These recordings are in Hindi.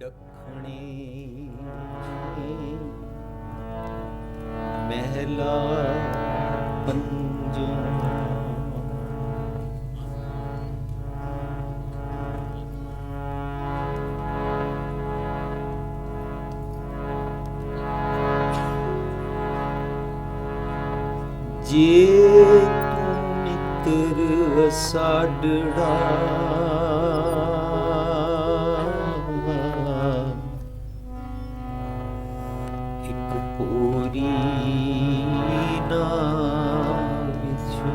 ਦੱਖਣੀ ਮਹਿਲਾ ਪੰਜਵਾਂ। ਜੇ ਤੂੰ ਮਿੱਤਰ ਸਾਡੜਾ ਇੱਕ ਪੂਰੀ ਨਾ ਵਿਛੋ,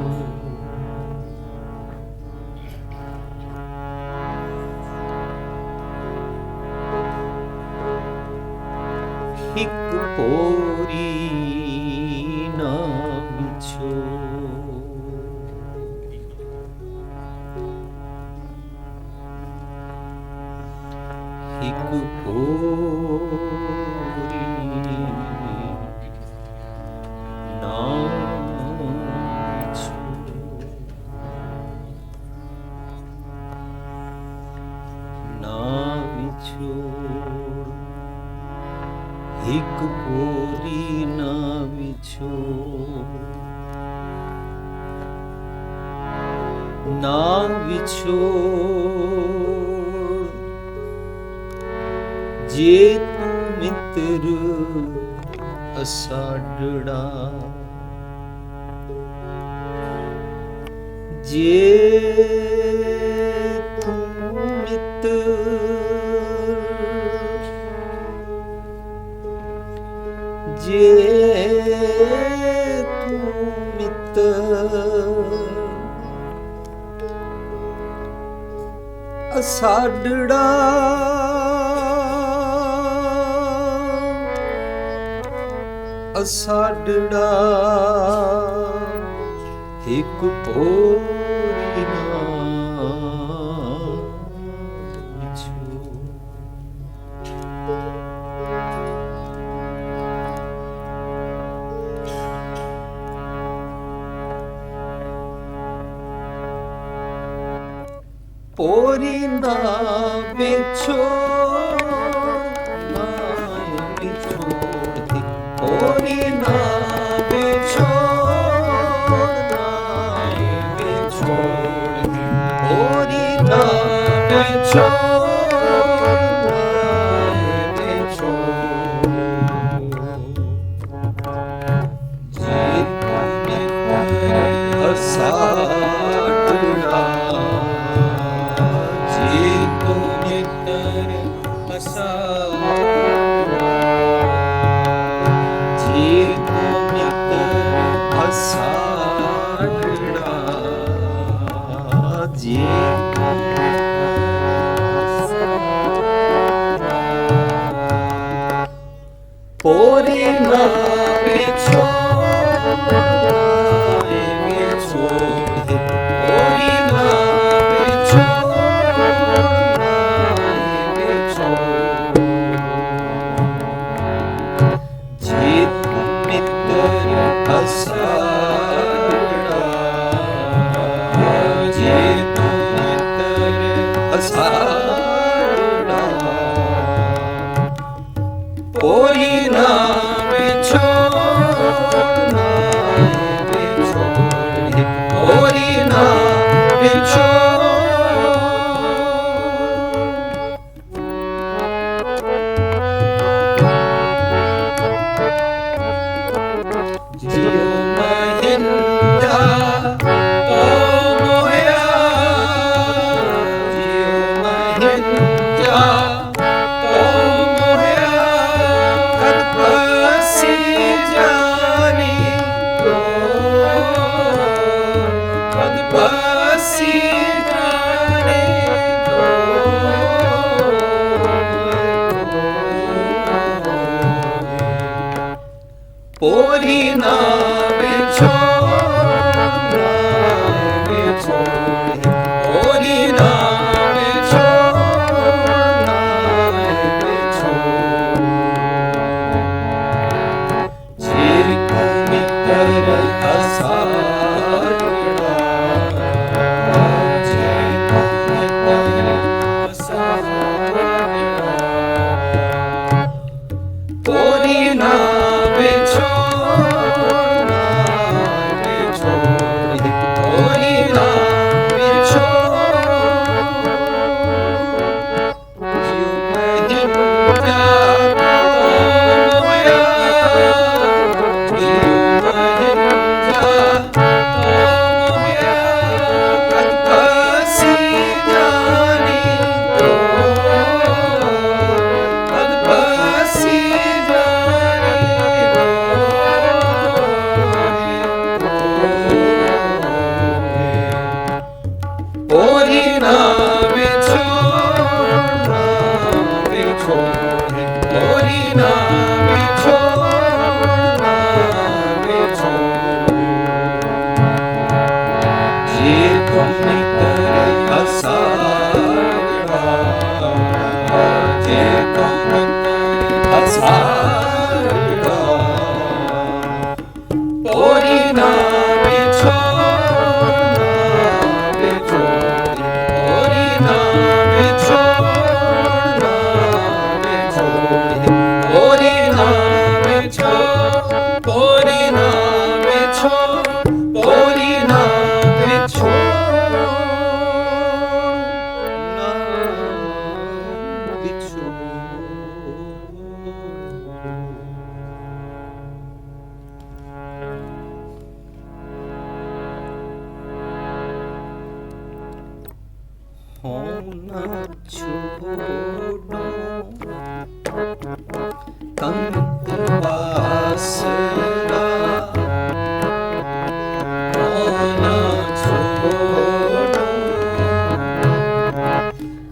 ਇੱਕ ਪੂਰੀ ਨਾ ਵਿਛੋ, ਇੱਕ ਪੂਰੀ ਨਾ ਵਿਛੋ, ਨਾ ਵਿਛੋ, ਇੱਕ ਪੂਰੀ ਨਾ ਵਿਛੋ, ਨਾ ਵਿਛੋੜ। ਜੇ ਤੂੰ ਮਿੱਤਰ ਅਸਾਡੜਾ, ਜੇ ਤੂੰ ਮਿੱਤਰ, ਜੇ ਤੂੰ ਮਿੱਤਰ ਅਸਾਡੜਾ, ਅਸਾਡੜਾ ਇੱਕ ਪੂਰੀ ਨਾ ਵਿਛੋ, ਪੂਰੀ ਨਾ ਵਿਛੋ, ਨਾ ਵਿਛੋ, ਪੂਰੀ ਨਾ ਵਿਛੋੜ, ਨਾ ਵਿਛੋੜ, ਪੂਰੀ ਨਾ ਵਿਛੋੜ, ਨਾ ਵਿਛੋੜ। ਜੇ ਤੂੰ ਮਿੱਤਰ ਅਸਾਡੜਾ, ਜੇ ਤੂੰ ਮਿੱਤਰ ਅਸਾਡੜਾ, ਜੇ ਤੂੰ ਮਿੱਤਰ ਅਸਾਡੜਾ, ਜੇ ਪੂਰੀ ਨਾ ਵਿਛੋ, ਵਿਛੋ, ਪੂਰੀ ਨਾ ਵਿਛੋ, ਵਿਛੋ, ਜੇ ਤੂੰ ਮਿੱਤਰ ਅਸਾਡੜਾ, ਜੇ ਤੂੰ ਮਿੱਤਰ ਅਸਾਡੜਾ, ਪੂਰੀ ਨਾ ਵਿਛੋੜ, ਨਾ ਵਿਛੋੜ, ਪੂਰੀ ਨਾ ਵਿਛੋੜ। ਜਿਉ ਮਹਿੰਦਾ ਓ ਮੋਹਿਆ, ਜਿਉ ਮਹਿੰਦਾ ਓ ਮੋਹਿਆ, ਕਦ ਪਸੀ ਜਾਨੀ ਕੋ, ਕਦ ਪਸੀ ਜਾਨੀ ਕੋ, ਪੂਰੀ ਨਾ ਵਿਛੋੜ, ਨਾ ਵਿਛੋੜ, ਪੂਰੀ ਨਾ ਵਿਛੋੜ, ਨਾ ਵਿਛੋੜ। ਜੇ ਤੂੰ ਮਿੱਤਰ ਅਸਾਡੜਾ, ਜੇ ਤੂੰ ਮਿੱਤਰ ਅਸਾਡੜਾ, छोड़ो कंत बासरा ना छोड़ो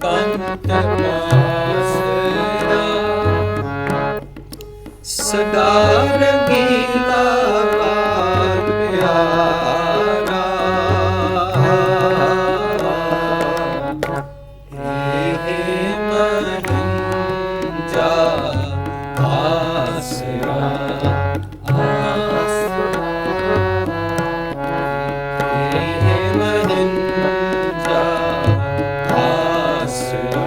कंत बासरा सदा रंगीला लाल प्यारा हे महंजा आसरा हे महंजा आसरा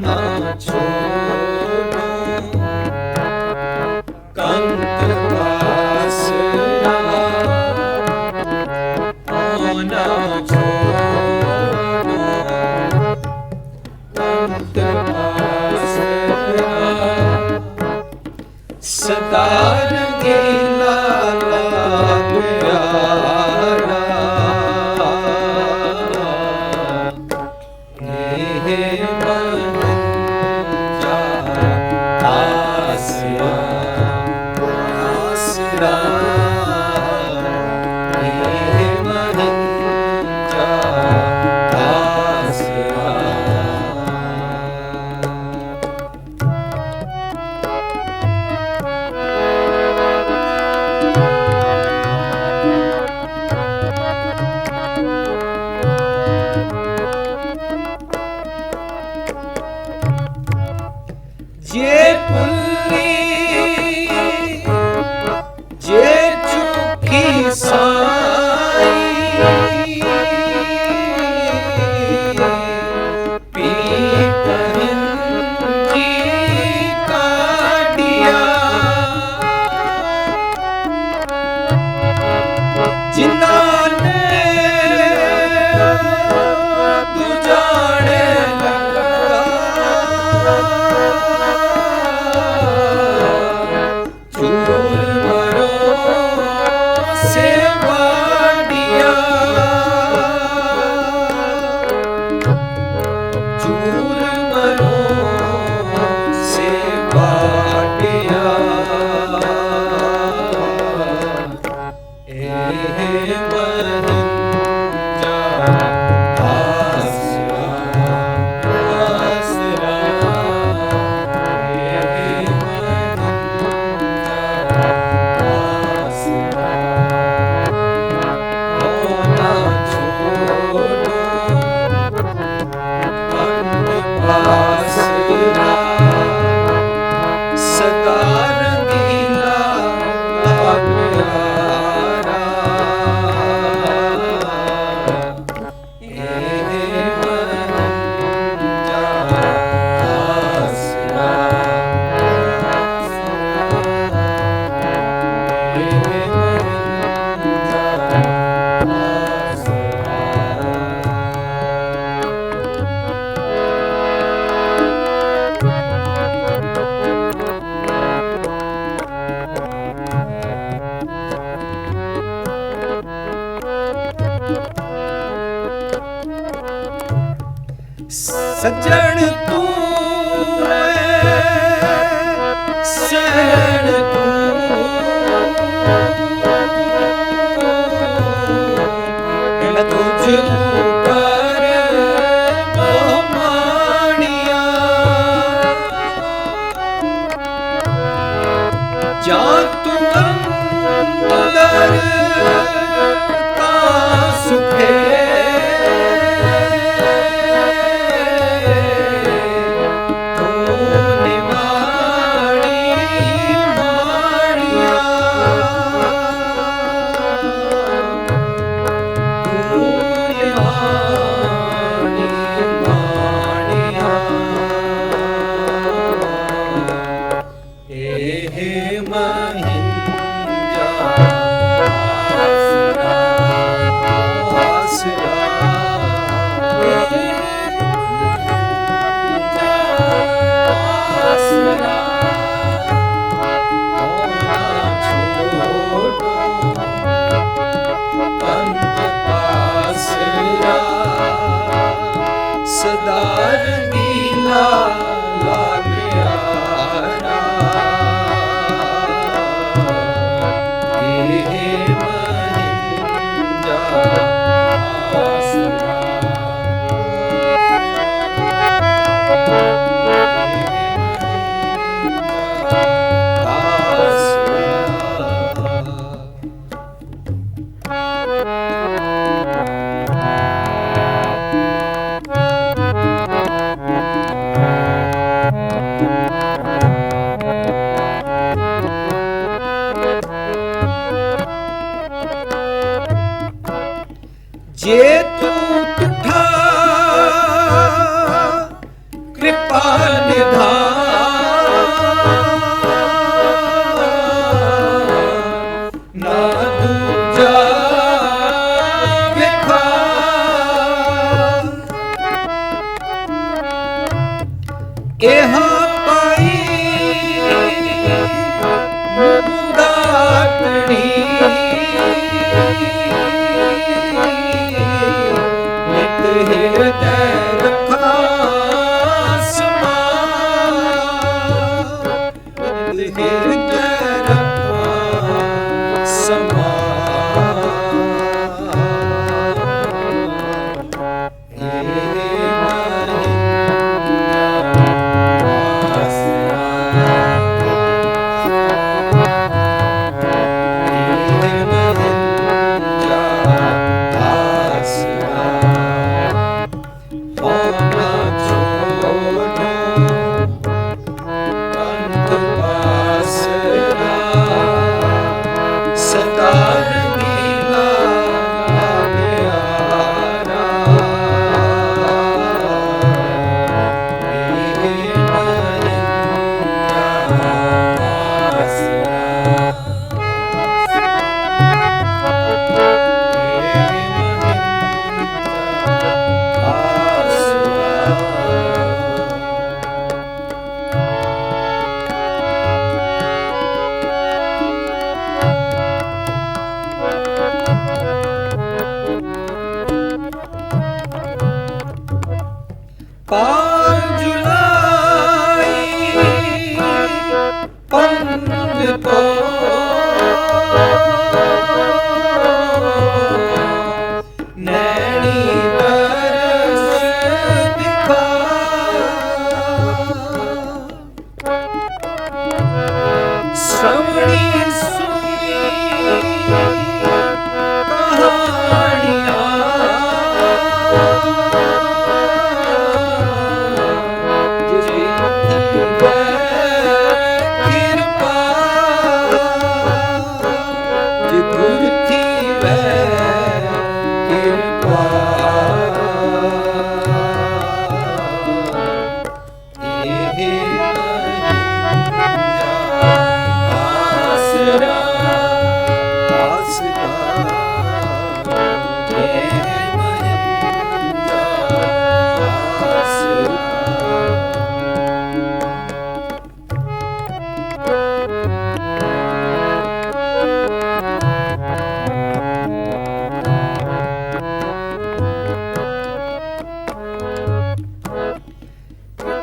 ना छोड़ो कंत बासरा ना छोड़ो कंत बासरा सदा रंगीला लाल प्यारा हे महंजा आसरा आसरा हे महंजा आसरा जे पुल्ली जे चुकी साई पीत हिंदी काटिया जिन्होंने दुजाड़े लगा चूर मरो से वाडिया चूर मरो से वाडिया महंजा आसरा आसरा ना छोड़ो कंत बासरा सदा रंगीला लाल प्यारा हे महंजा आसरा हे महंजा आसरा सज्जन तू सैन तू मैं तुझ कर मानिया जा तू अंदर का सुखे तो निवाड़ी ਸਦਾ ਰੰਗੀਲਾ ਲਾਗਿਆਰਾ ਇਹ ਮਹਿੰਜਾ ਆਸਰਾ ਜੇ ਤੂੰ ਤੁਠਾ ਕਿਰਪਾ ਨਿਧਾਨ ਨਾ ਦੂਜਾ ਵੇਖਾ ਇਹ ਪਾਈ ਮੁੰਗਾਟਣੀ ਹਿਰਦੈ ਰੱਖਾ ਸਮਾ ਹਿਰਦੈ ਰੱਖਾ ਸਮਾ ਪਾਰ ਜੁਲਾਈ ਪੰਗ ਕੋ ਨੈਣੀ ਬਰਸ ਦਿਖਾ ਸ਼੍ਰਵਣੀ ਸੁਣੀ ਕਹਾਣੀਆਂ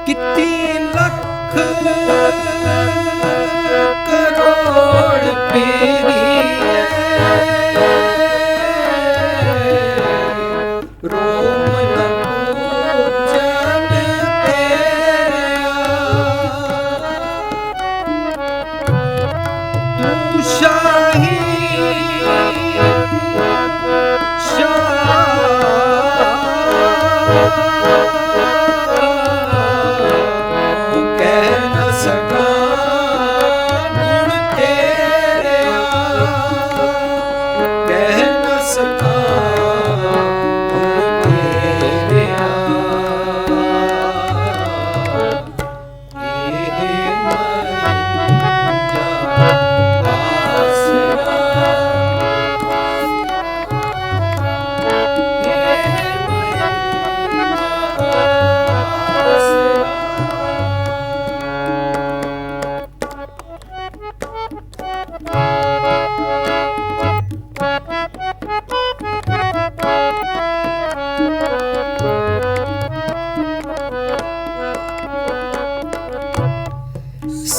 ਕਿਤੀ ਲੱਖ ਕਰੋੜ ਪੀਰੀ ਰੋਮ ਨ ਪੂਜਨ ਤੇਰਿਆ ਤੂੰ ਸ਼ਾਹੀ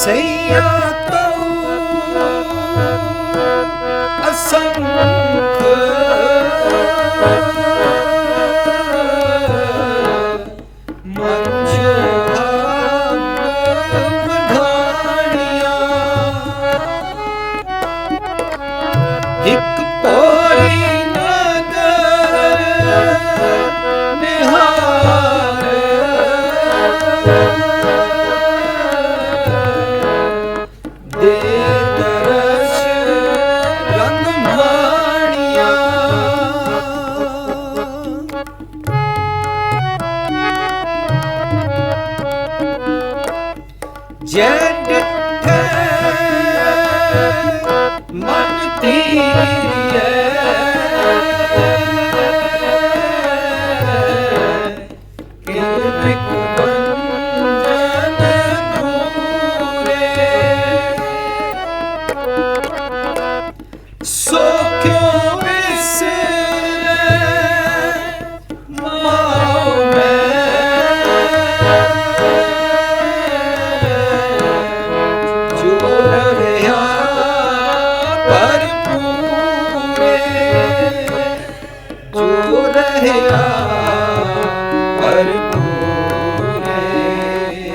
सैया तो असंख मंज मढ़ानिया एक पोरी नगर निहार दे तरस रंग माणिया जड मन तीरिए सो क्यों बिसरे माओ में जो रहा पर पूरे जो रहा पर पूरे हे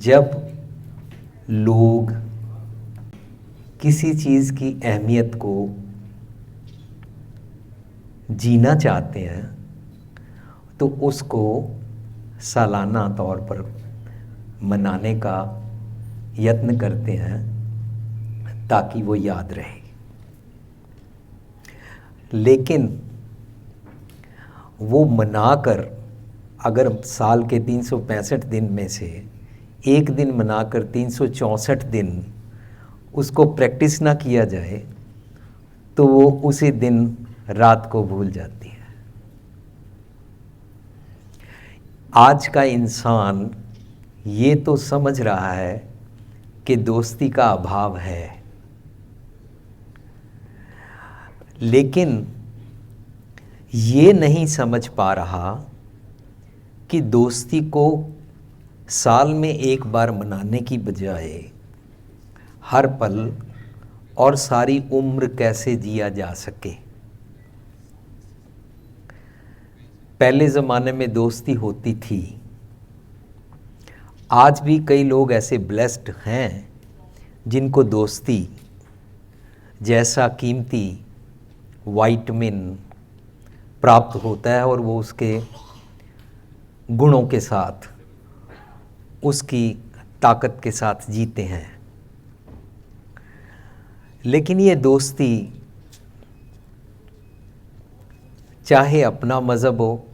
जब लोग किसी चीज़ की अहमियत को जीना चाहते हैं तो उसको सालाना तौर पर मनाने का यत्न करते हैं ताकि वो याद रहे। लेकिन वो मनाकर अगर साल के 365 दिन में से एक दिन मनाकर 364 दिन उसको प्रैक्टिस ना किया जाए तो वो उसी दिन रात को भूल जाती है। आज का इंसान ये तो समझ रहा है कि दोस्ती का अभाव है, लेकिन ये नहीं समझ पा रहा कि दोस्ती को साल में एक बार मनाने की बजाय हर पल और सारी उम्र कैसे जिया जा सके। पहले ज़माने में दोस्ती होती थी। आज भी कई लोग ऐसे ब्लेस्ड हैं जिनको दोस्ती जैसा कीमती विटामिन प्राप्त होता है और वो उसके गुणों के साथ, उसकी ताकत के साथ जीते हैं। लेकिन ये दोस्ती चाहे अपना मज़हब हो,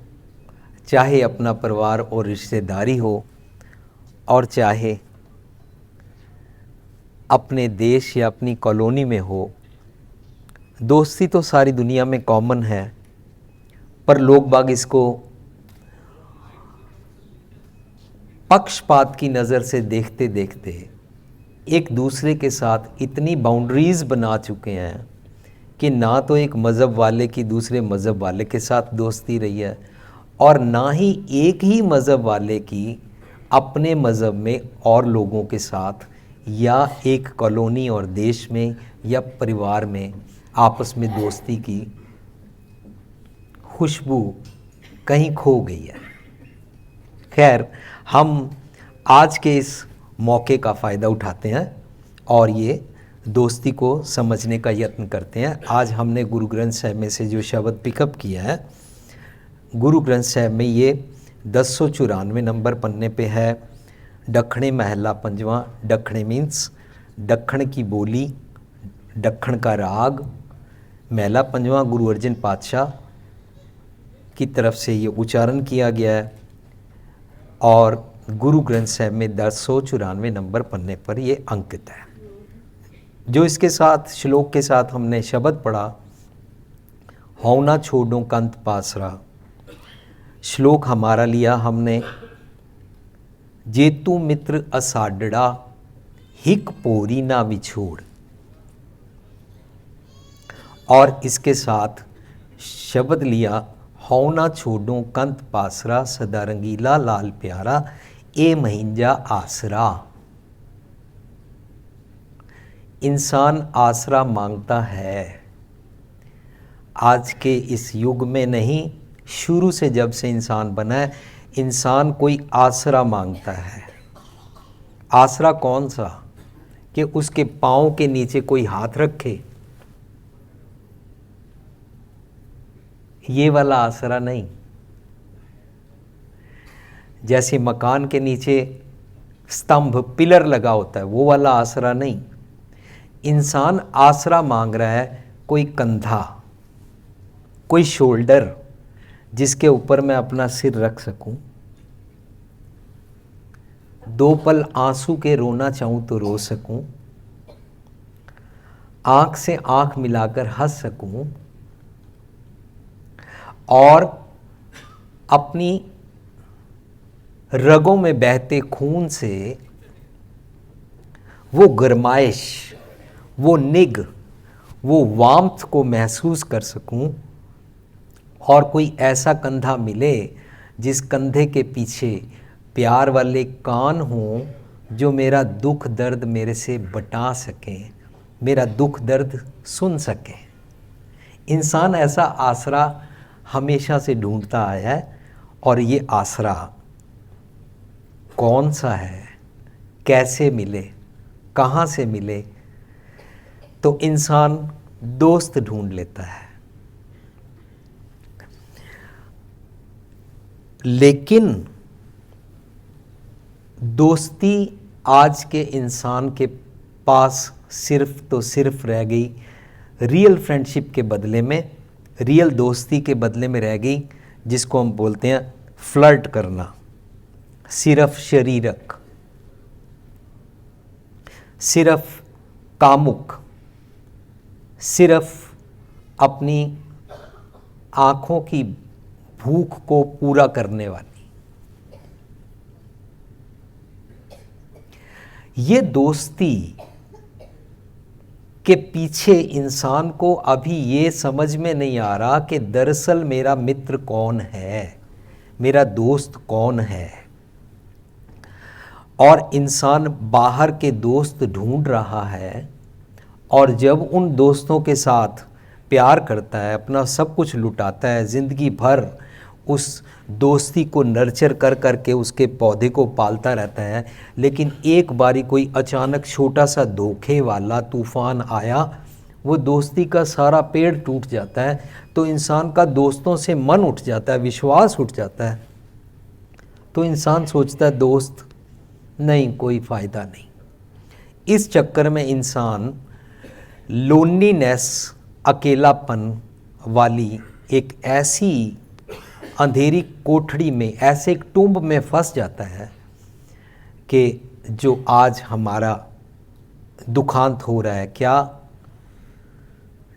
चाहे अपना परिवार और रिश्तेदारी हो, और चाहे अपने देश या अपनी कॉलोनी में हो, दोस्ती तो सारी दुनिया में कॉमन है। पर लोग बाग इसको पक्षपात की नज़र से देखते देखते एक दूसरे के साथ इतनी बाउंड्रीज़ बना चुके हैं कि ना तो एक मज़हब वाले की दूसरे मज़हब वाले के साथ दोस्ती रही है, और ना ही एक ही मज़हब वाले की अपने मज़हब में और लोगों के साथ या एक कॉलोनी और देश में या परिवार में आपस में दोस्ती की खुशबू कहीं खो गई है। खैर, हम आज के इस मौके का फ़ायदा उठाते हैं और ये दोस्ती को समझने का यत्न करते हैं। आज हमने गुरु ग्रंथ साहिब में से जो शब्द पिकअप किया है, गुरु ग्रंथ साहिब में ये 1094 नंबर पन्ने पे है। दखणे महला पंजवा। दखणे मीन्स दखण की बोली, दखण का राग। महला पंजवा गुरु अर्जन पातशाह की तरफ से ये उच्चारण किया गया है और गुरु ग्रंथ साहिब में 1094 नंबर पन्ने पर ये अंकित है। जो इसके साथ श्लोक के साथ हमने शब्द पढ़ा, हौ ना छोड़ो कंत पासरा, श्लोक हमारा लिया हमने, जेतु मित्र असाडड़ा हिक पोरी ना विछोड़, और इसके साथ शब्द लिया, हौ ना छोड़ो कंत पासरा, सदा रंगीला लाल प्यारा, ए महिंजा आसरा। इंसान आसरा मांगता है। आज के इस युग में नहीं, शुरू से जब से इंसान बना है, इंसान कोई आसरा मांगता है। आसरा कौन सा? कि उसके पाँव के नीचे कोई हाथ रखे, ये वाला आसरा नहीं। जैसे मकान के नीचे स्तंभ पिलर लगा होता है, वो वाला आसरा नहीं। इंसान आसरा मांग रहा है कोई कंधा, कोई शोल्डर जिसके ऊपर मैं अपना सिर रख सकूं, दो पल आंसू के रोना चाहूं तो रो सकूं, आंख से आंख मिलाकर हंस सकूं, और अपनी रगों में बहते खून से वो गरमाइश, वो निग, वो वार्मथ को महसूस कर सकूं, और कोई ऐसा कंधा मिले जिस कंधे के पीछे प्यार वाले कान हों जो मेरा दुख दर्द मेरे से बटा सकें, मेरा दुख दर्द सुन सकें। इंसान ऐसा आसरा हमेशा से ढूंढता आया है, और ये आसरा कौन सा है, कैसे मिले, कहाँ से मिले? तो इंसान दोस्त ढूंढ लेता है। लेकिन दोस्ती आज के इंसान के पास सिर्फ तो सिर्फ रह गई रियल फ्रेंडशिप के बदले में, रियल दोस्ती के बदले में रह गई, जिसको हम बोलते हैं फ्लर्ट करना, सिर्फ शरीरक। सिर्फ कामुक, सिर्फ अपनी आंखों की भूख को पूरा करने वाली। ये दोस्ती के पीछे इंसान को अभी ये समझ में नहीं आ रहा कि दरअसल मेरा मित्र कौन है, मेरा दोस्त कौन है। और इंसान बाहर के दोस्त ढूंढ रहा है, और जब उन दोस्तों के साथ प्यार करता है, अपना सब कुछ लुटाता है, ज़िंदगी भर उस दोस्ती को नर्चर कर करके उसके पौधे को पालता रहता है, लेकिन एक बारी कोई अचानक छोटा सा धोखे वाला तूफान आया, वो दोस्ती का सारा पेड़ टूट जाता है, तो इंसान का दोस्तों से मन उठ जाता है, विश्वास उठ जाता है। तो इंसान सोचता है दोस्त नहीं, कोई फ़ायदा नहीं। इस चक्कर में इंसान लोनलीनेस, अकेलापन वाली एक ऐसी अंधेरी कोठड़ी में, ऐसे एक टुंब में फंस जाता है कि जो आज हमारा दुखांत हो रहा है। क्या?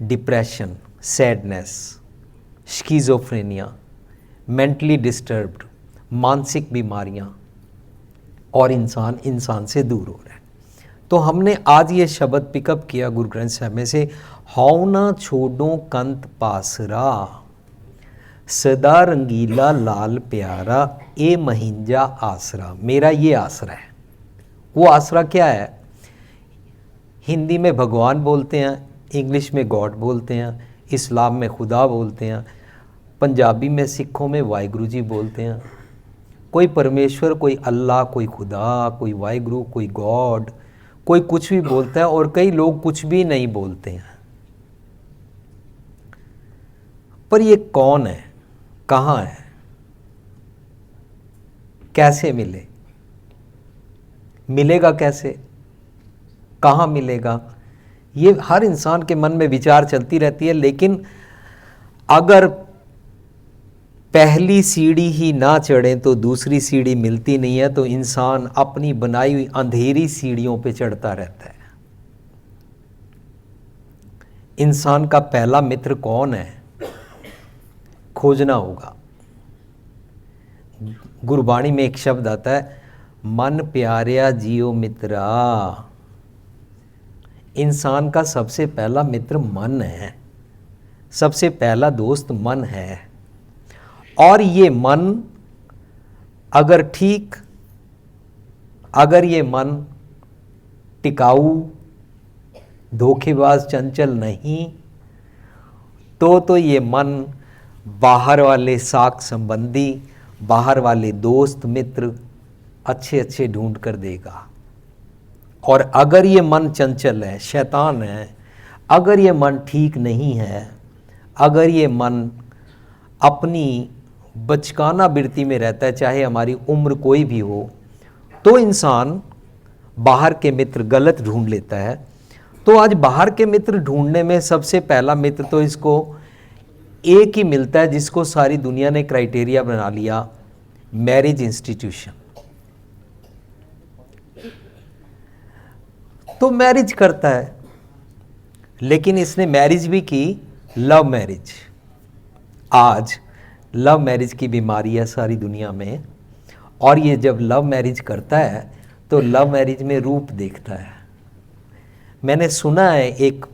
Depression, sadness, schizophrenia, mentally disturbed, मानसिक बीमारियां, और इंसान से दूर हो रहा है। तो हमने आज ये शब्द पिकअप किया गुरु ग्रंथ साहब में से, हौ ना छोड़ो कंत पासरा, सदा रंगीला लाल प्यारा, ए महिंजा आसरा। मेरा ये आसरा है। वो आसरा क्या है? हिंदी में भगवान बोलते हैं, इंग्लिश में गॉड बोलते हैं, इस्लाम में खुदा बोलते हैं, पंजाबी में, सिखों में वाहिगुरु जी बोलते हैं। कोई परमेश्वर, कोई अल्लाह, कोई खुदा, कोई वाहिगुरु, कोई गॉड, कोई कुछ भी बोलता है, और कई लोग कुछ भी नहीं बोलते हैं। पर ये कौन है? कहाँ है? कैसे मिले? मिलेगा कैसे? कहाँ मिलेगा? ये हर इंसान के मन में विचार चलती रहती है। लेकिन अगर पहली सीढ़ी ही ना चढ़े तो दूसरी सीढ़ी मिलती नहीं है, तो इंसान अपनी बनाई हुई अंधेरी सीढ़ियों पे चढ़ता रहता है। इंसान का पहला मित्र कौन है? खोजना होगा। गुरबाणी में एक शब्द आता है, मन प्यारिया जियो मित्रा। इंसान का सबसे पहला मित्र मन है, सबसे पहला दोस्त मन है। और ये मन अगर ठीक, अगर ये मन टिकाऊ, धोखेबाज, चंचल नहीं, तो ये मन बाहर वाले साख संबंधी, बाहर वाले दोस्त मित्र अच्छे अच्छे ढूंढ कर देगा। और अगर ये मन चंचल है, शैतान है, अगर ये मन ठीक नहीं है, अगर ये मन अपनी बचकाना वृत्ति में रहता है, चाहे हमारी उम्र कोई भी हो, तो इंसान बाहर के मित्र गलत ढूंढ लेता है। तो आज बाहर के मित्र ढूंढने में सबसे पहला मित्र तो इसको एक ही मिलता है, जिसको सारी दुनिया ने क्राइटेरिया बना लिया, मैरिज इंस्टीट्यूशन। तो मैरिज करता है, लेकिन इसने मैरिज भी की लव मैरिज। आज लव मैरिज की बीमारी है सारी दुनिया में। और ये जब लव मैरिज करता है तो लव मैरिज में रूप देखता है। मैंने सुना है एक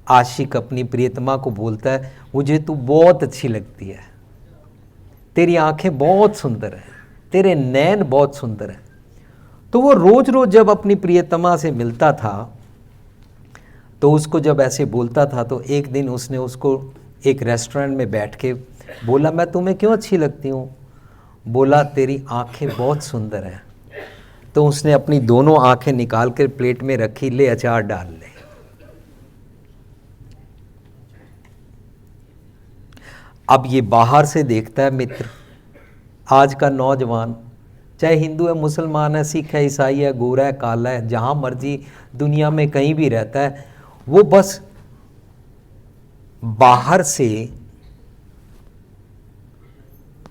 आशिक अपनी प्रियतमा को बोलता है, मुझे तू बहुत अच्छी लगती है, तेरी आंखें बहुत सुंदर हैं, तेरे नैन बहुत सुंदर हैं। तो वो रोज रोज जब अपनी प्रियतमा से मिलता था, तो उसको जब ऐसे बोलता था, तो एक दिन उसने उसको एक रेस्टोरेंट में बैठ के बोला, मैं तुम्हें क्यों अच्छी लगती हूँ? बोला, तेरी आंखें बहुत सुंदर हैं। तो उसने अपनी दोनों आंखें निकाल कर प्लेट में रखी, ले अचार डाल ले। अब ये बाहर से देखता है मित्र। आज का नौजवान, चाहे हिंदू है, मुसलमान है, सिख है, ईसाई है, गोरा है, काला है, जहाँ मर्जी दुनिया में कहीं भी रहता है, वो बस बाहर से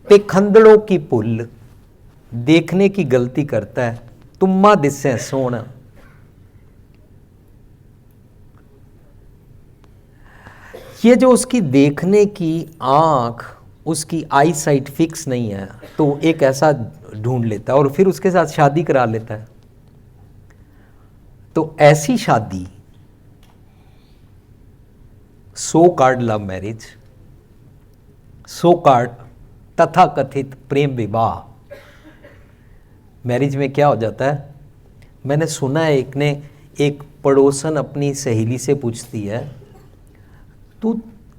पेखंदड़ों की पुल देखने की गलती करता है। तुम्मा दिसे सोना, ये जो उसकी देखने की आँख, उसकी आई साइट फिक्स नहीं है, तो एक ऐसा ढूंढ लेता है और फिर उसके साथ शादी करा लेता है। तो ऐसी शादी, सो कार्ड लव मैरिज, सो कार्ड तथा कथित प्रेम विवाह, मैरिज में क्या हो जाता है? मैंने सुना है एक पड़ोसन अपनी सहेली से पूछती है, तू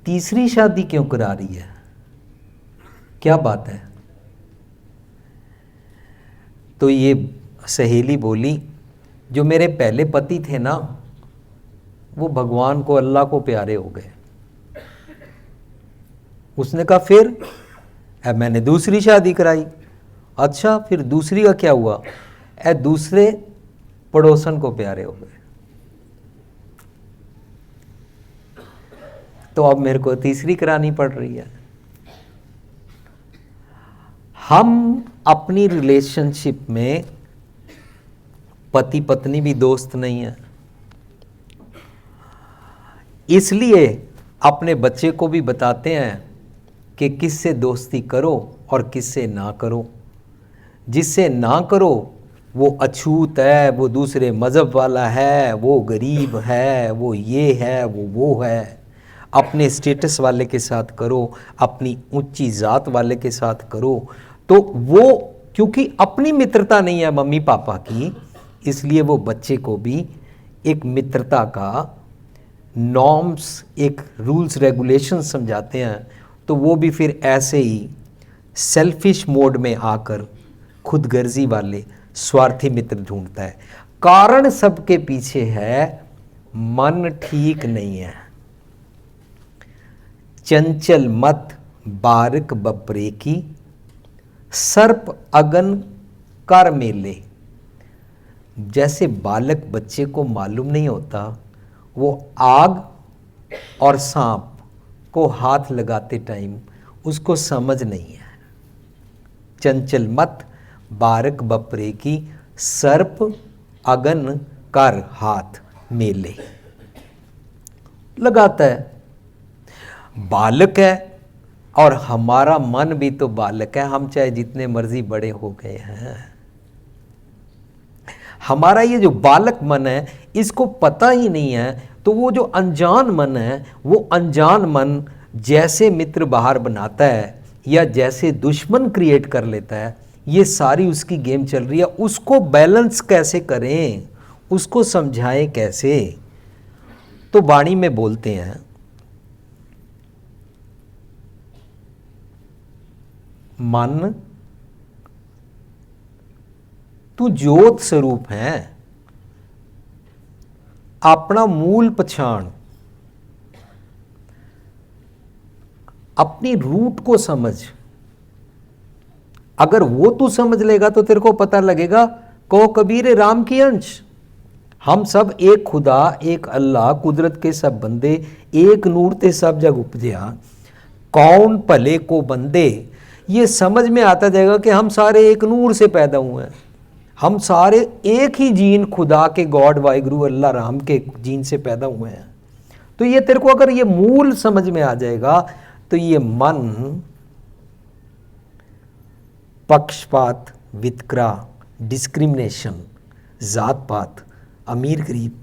तीसरी शादी क्यों करा रही है, क्या बात है? तो ये सहेली बोली, जो मेरे पहले पति थे ना, वो भगवान को, अल्लाह को प्यारे हो गए। उसने कहा फिर? अब मैंने दूसरी शादी कराई। अच्छा, फिर दूसरी का क्या हुआ? दूसरे पड़ोसन को प्यारे हो गए। तो अब मेरे को तीसरी करानी पड़ रही है। हम अपनी रिलेशनशिप में पति पत्नी भी दोस्त नहीं है, इसलिए अपने बच्चे को भी बताते हैं कि किससे दोस्ती करो और किससे ना करो। जिससे ना करो वो अछूत है, वो दूसरे मज़हब वाला है, वो गरीब है, वो ये है, वो है। अपने स्टेटस वाले के साथ करो, अपनी ऊंची जात वाले के साथ करो। तो वो क्योंकि अपनी मित्रता नहीं है मम्मी पापा की, इसलिए वो बच्चे को भी एक मित्रता का नॉर्म्स, एक रूल्स रेगुलेशन समझाते हैं। तो वो भी फिर ऐसे ही सेल्फिश मोड में आकर खुदगर्जी वाले स्वार्थी मित्र ढूंढता है। कारण सबके पीछे है, मन ठीक नहीं है। चंचल मत बारिक बपरे की, सर्प अगन कर मेले। जैसे बालक बच्चे को मालूम नहीं होता, वो आग और सांप को हाथ लगाते टाइम उसको समझ नहीं है। चंचल मत बारिक बपरे की, सर्प अगन कर हाथ मेले। लगाता है, बालक है और हमारा मन भी तो बालक है। हम चाहे जितने मर्जी बड़े हो गए हैं, हमारा ये जो बालक मन है इसको पता ही नहीं है। तो वो जो अनजान मन है, वो अनजान मन जैसे मित्र बाहर बनाता है या जैसे दुश्मन क्रिएट कर लेता है, ये सारी उसकी गेम चल रही है। उसको बैलेंस कैसे करें, उसको समझाएं कैसे? तो वाणी में बोलते हैं, मन तू जोत स्वरूप है, अपना मूल पछाण, अपनी रूट को समझ। अगर वो तू समझ लेगा तो तेरे को पता लगेगा, कहो कबीर राम की अंश। हम सब एक खुदा, एक अल्लाह, कुदरत के सब बंदे, एक नूर ते सब जग उपजया, कौन भले को बंदे। ये समझ में आता जाएगा कि हम सारे एक नूर से पैदा हुए हैं। हम सारे एक ही जीन खुदा के, गॉड वाहिगुरु अल्लाह राम के जीन से पैदा हुए हैं। तो ये तेरे को अगर ये मूल समझ में आ जाएगा तो ये मन पक्षपात, वितकरा, डिस्क्रिमिनेशन, जात पात, अमीर गरीब,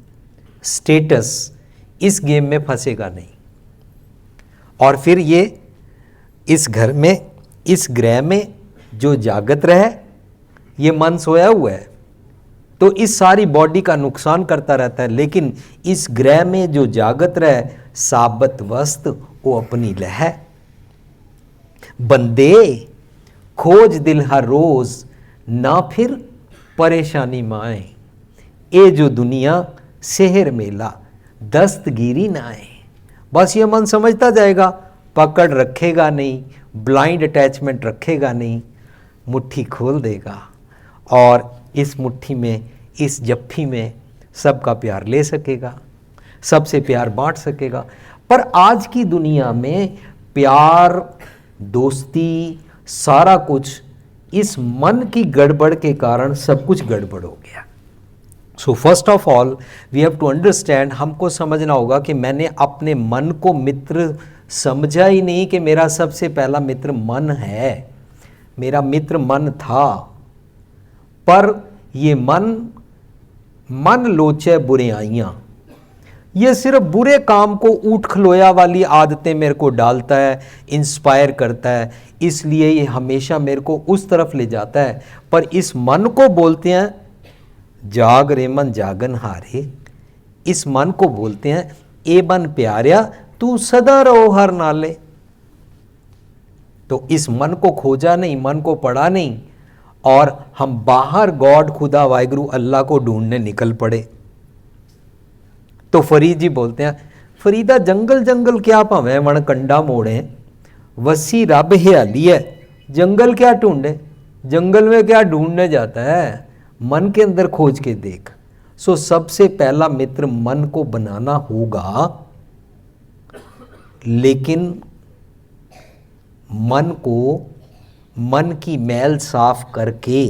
स्टेटस, इस गेम में फंसेगा नहीं। और फिर ये इस घर में, इस ग्रह में जो जागत रहे, ये मन सोया हुआ है तो इस सारी बॉडी का नुकसान करता रहता है। लेकिन इस ग्रह में जो जागत रहे, साबत वस्त वो अपनी लह। बंदे खोज दिल हर रोज, ना फिर परेशानी माए। ये जो दुनिया शहर मेला, दस्तगिरी ना आए। बस ये मन समझता जाएगा, पकड़ रखेगा नहीं, ब्लाइंड अटैचमेंट रखेगा नहीं, मुट्ठी खोल देगा और इस मुट्ठी में, इस जप्फी में सबका प्यार ले सकेगा, सबसे प्यार बांट सकेगा। पर आज की दुनिया में प्यार, दोस्ती, सारा कुछ इस मन की गड़बड़ के कारण सब कुछ गड़बड़ हो गया। So first of all we have to understand, हमको समझना होगा कि मैंने अपने मन को मित्र समझा ही नहीं कि मेरा सबसे पहला मित्र मन है। मेरा मित्र मन था, पर ये मन लोचे बुराइयाँ, ये सिर्फ बुरे काम को ऊट खलोया वाली आदतें मेरे को डालता है, इंस्पायर करता है, इसलिए ये हमेशा मेरे को उस तरफ ले जाता है। पर इस मन को बोलते हैं जाग रे मन जागन हारे। इस मन को बोलते हैं ए मन प्यारिया तू सदा रहो हर नाले। तो इस मन को खोजा नहीं, मन को पढ़ा नहीं, और हम बाहर गॉड खुदा वाहिगुरु अल्लाह को ढूंढने निकल पड़े। तो फरीद जी बोलते हैं फरीदा जंगल जंगल क्या भावें वण कंडा मोड़े, वसी रब हयाली है जंगल क्या ढूंढे। जंगल में क्या ढूंढने जाता है, मन के अंदर खोज के देख। सो सबसे पहला मित्र मन को बनाना होगा, लेकिन मन की मैल साफ करके।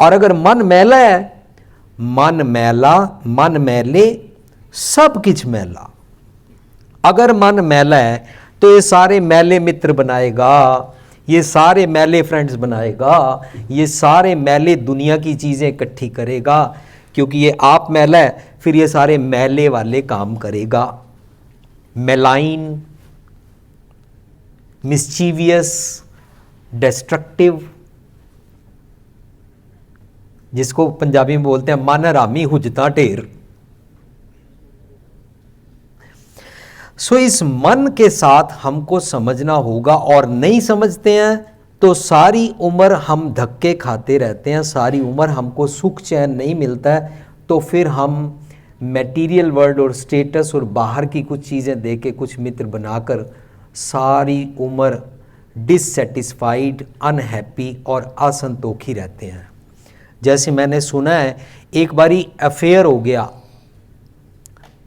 और अगर मन मैला है, मन मैले सब किछ मैला। अगर मन मैला है तो ये सारे मैले मित्र बनाएगा, ये सारे मैले फ्रेंड्स बनाएगा, ये सारे मैले दुनिया की चीज़ें इकट्ठी करेगा, क्योंकि ये आप मैला है, फिर ये सारे मैले वाले काम करेगा। मेलाइन, मिस्चीवियस, डिस्ट्रक्टिव, जिसको पंजाबी में बोलते हैं मन हरामी हुजता ढेर। सो इस मन के साथ हमको समझना होगा, और नहीं समझते हैं तो सारी उम्र हम धक्के खाते रहते हैं, सारी उम्र हमको सुख चैन नहीं मिलता है। तो फिर हम मटेरियल वर्ल्ड और स्टेटस और बाहर की कुछ चीज़ें दे के कुछ मित्र बनाकर सारी उम्र डिससेटिस्फाइड, अनहैप्पी और असंतोखी रहते हैं। जैसे मैंने सुना है एक बारी अफेयर हो गया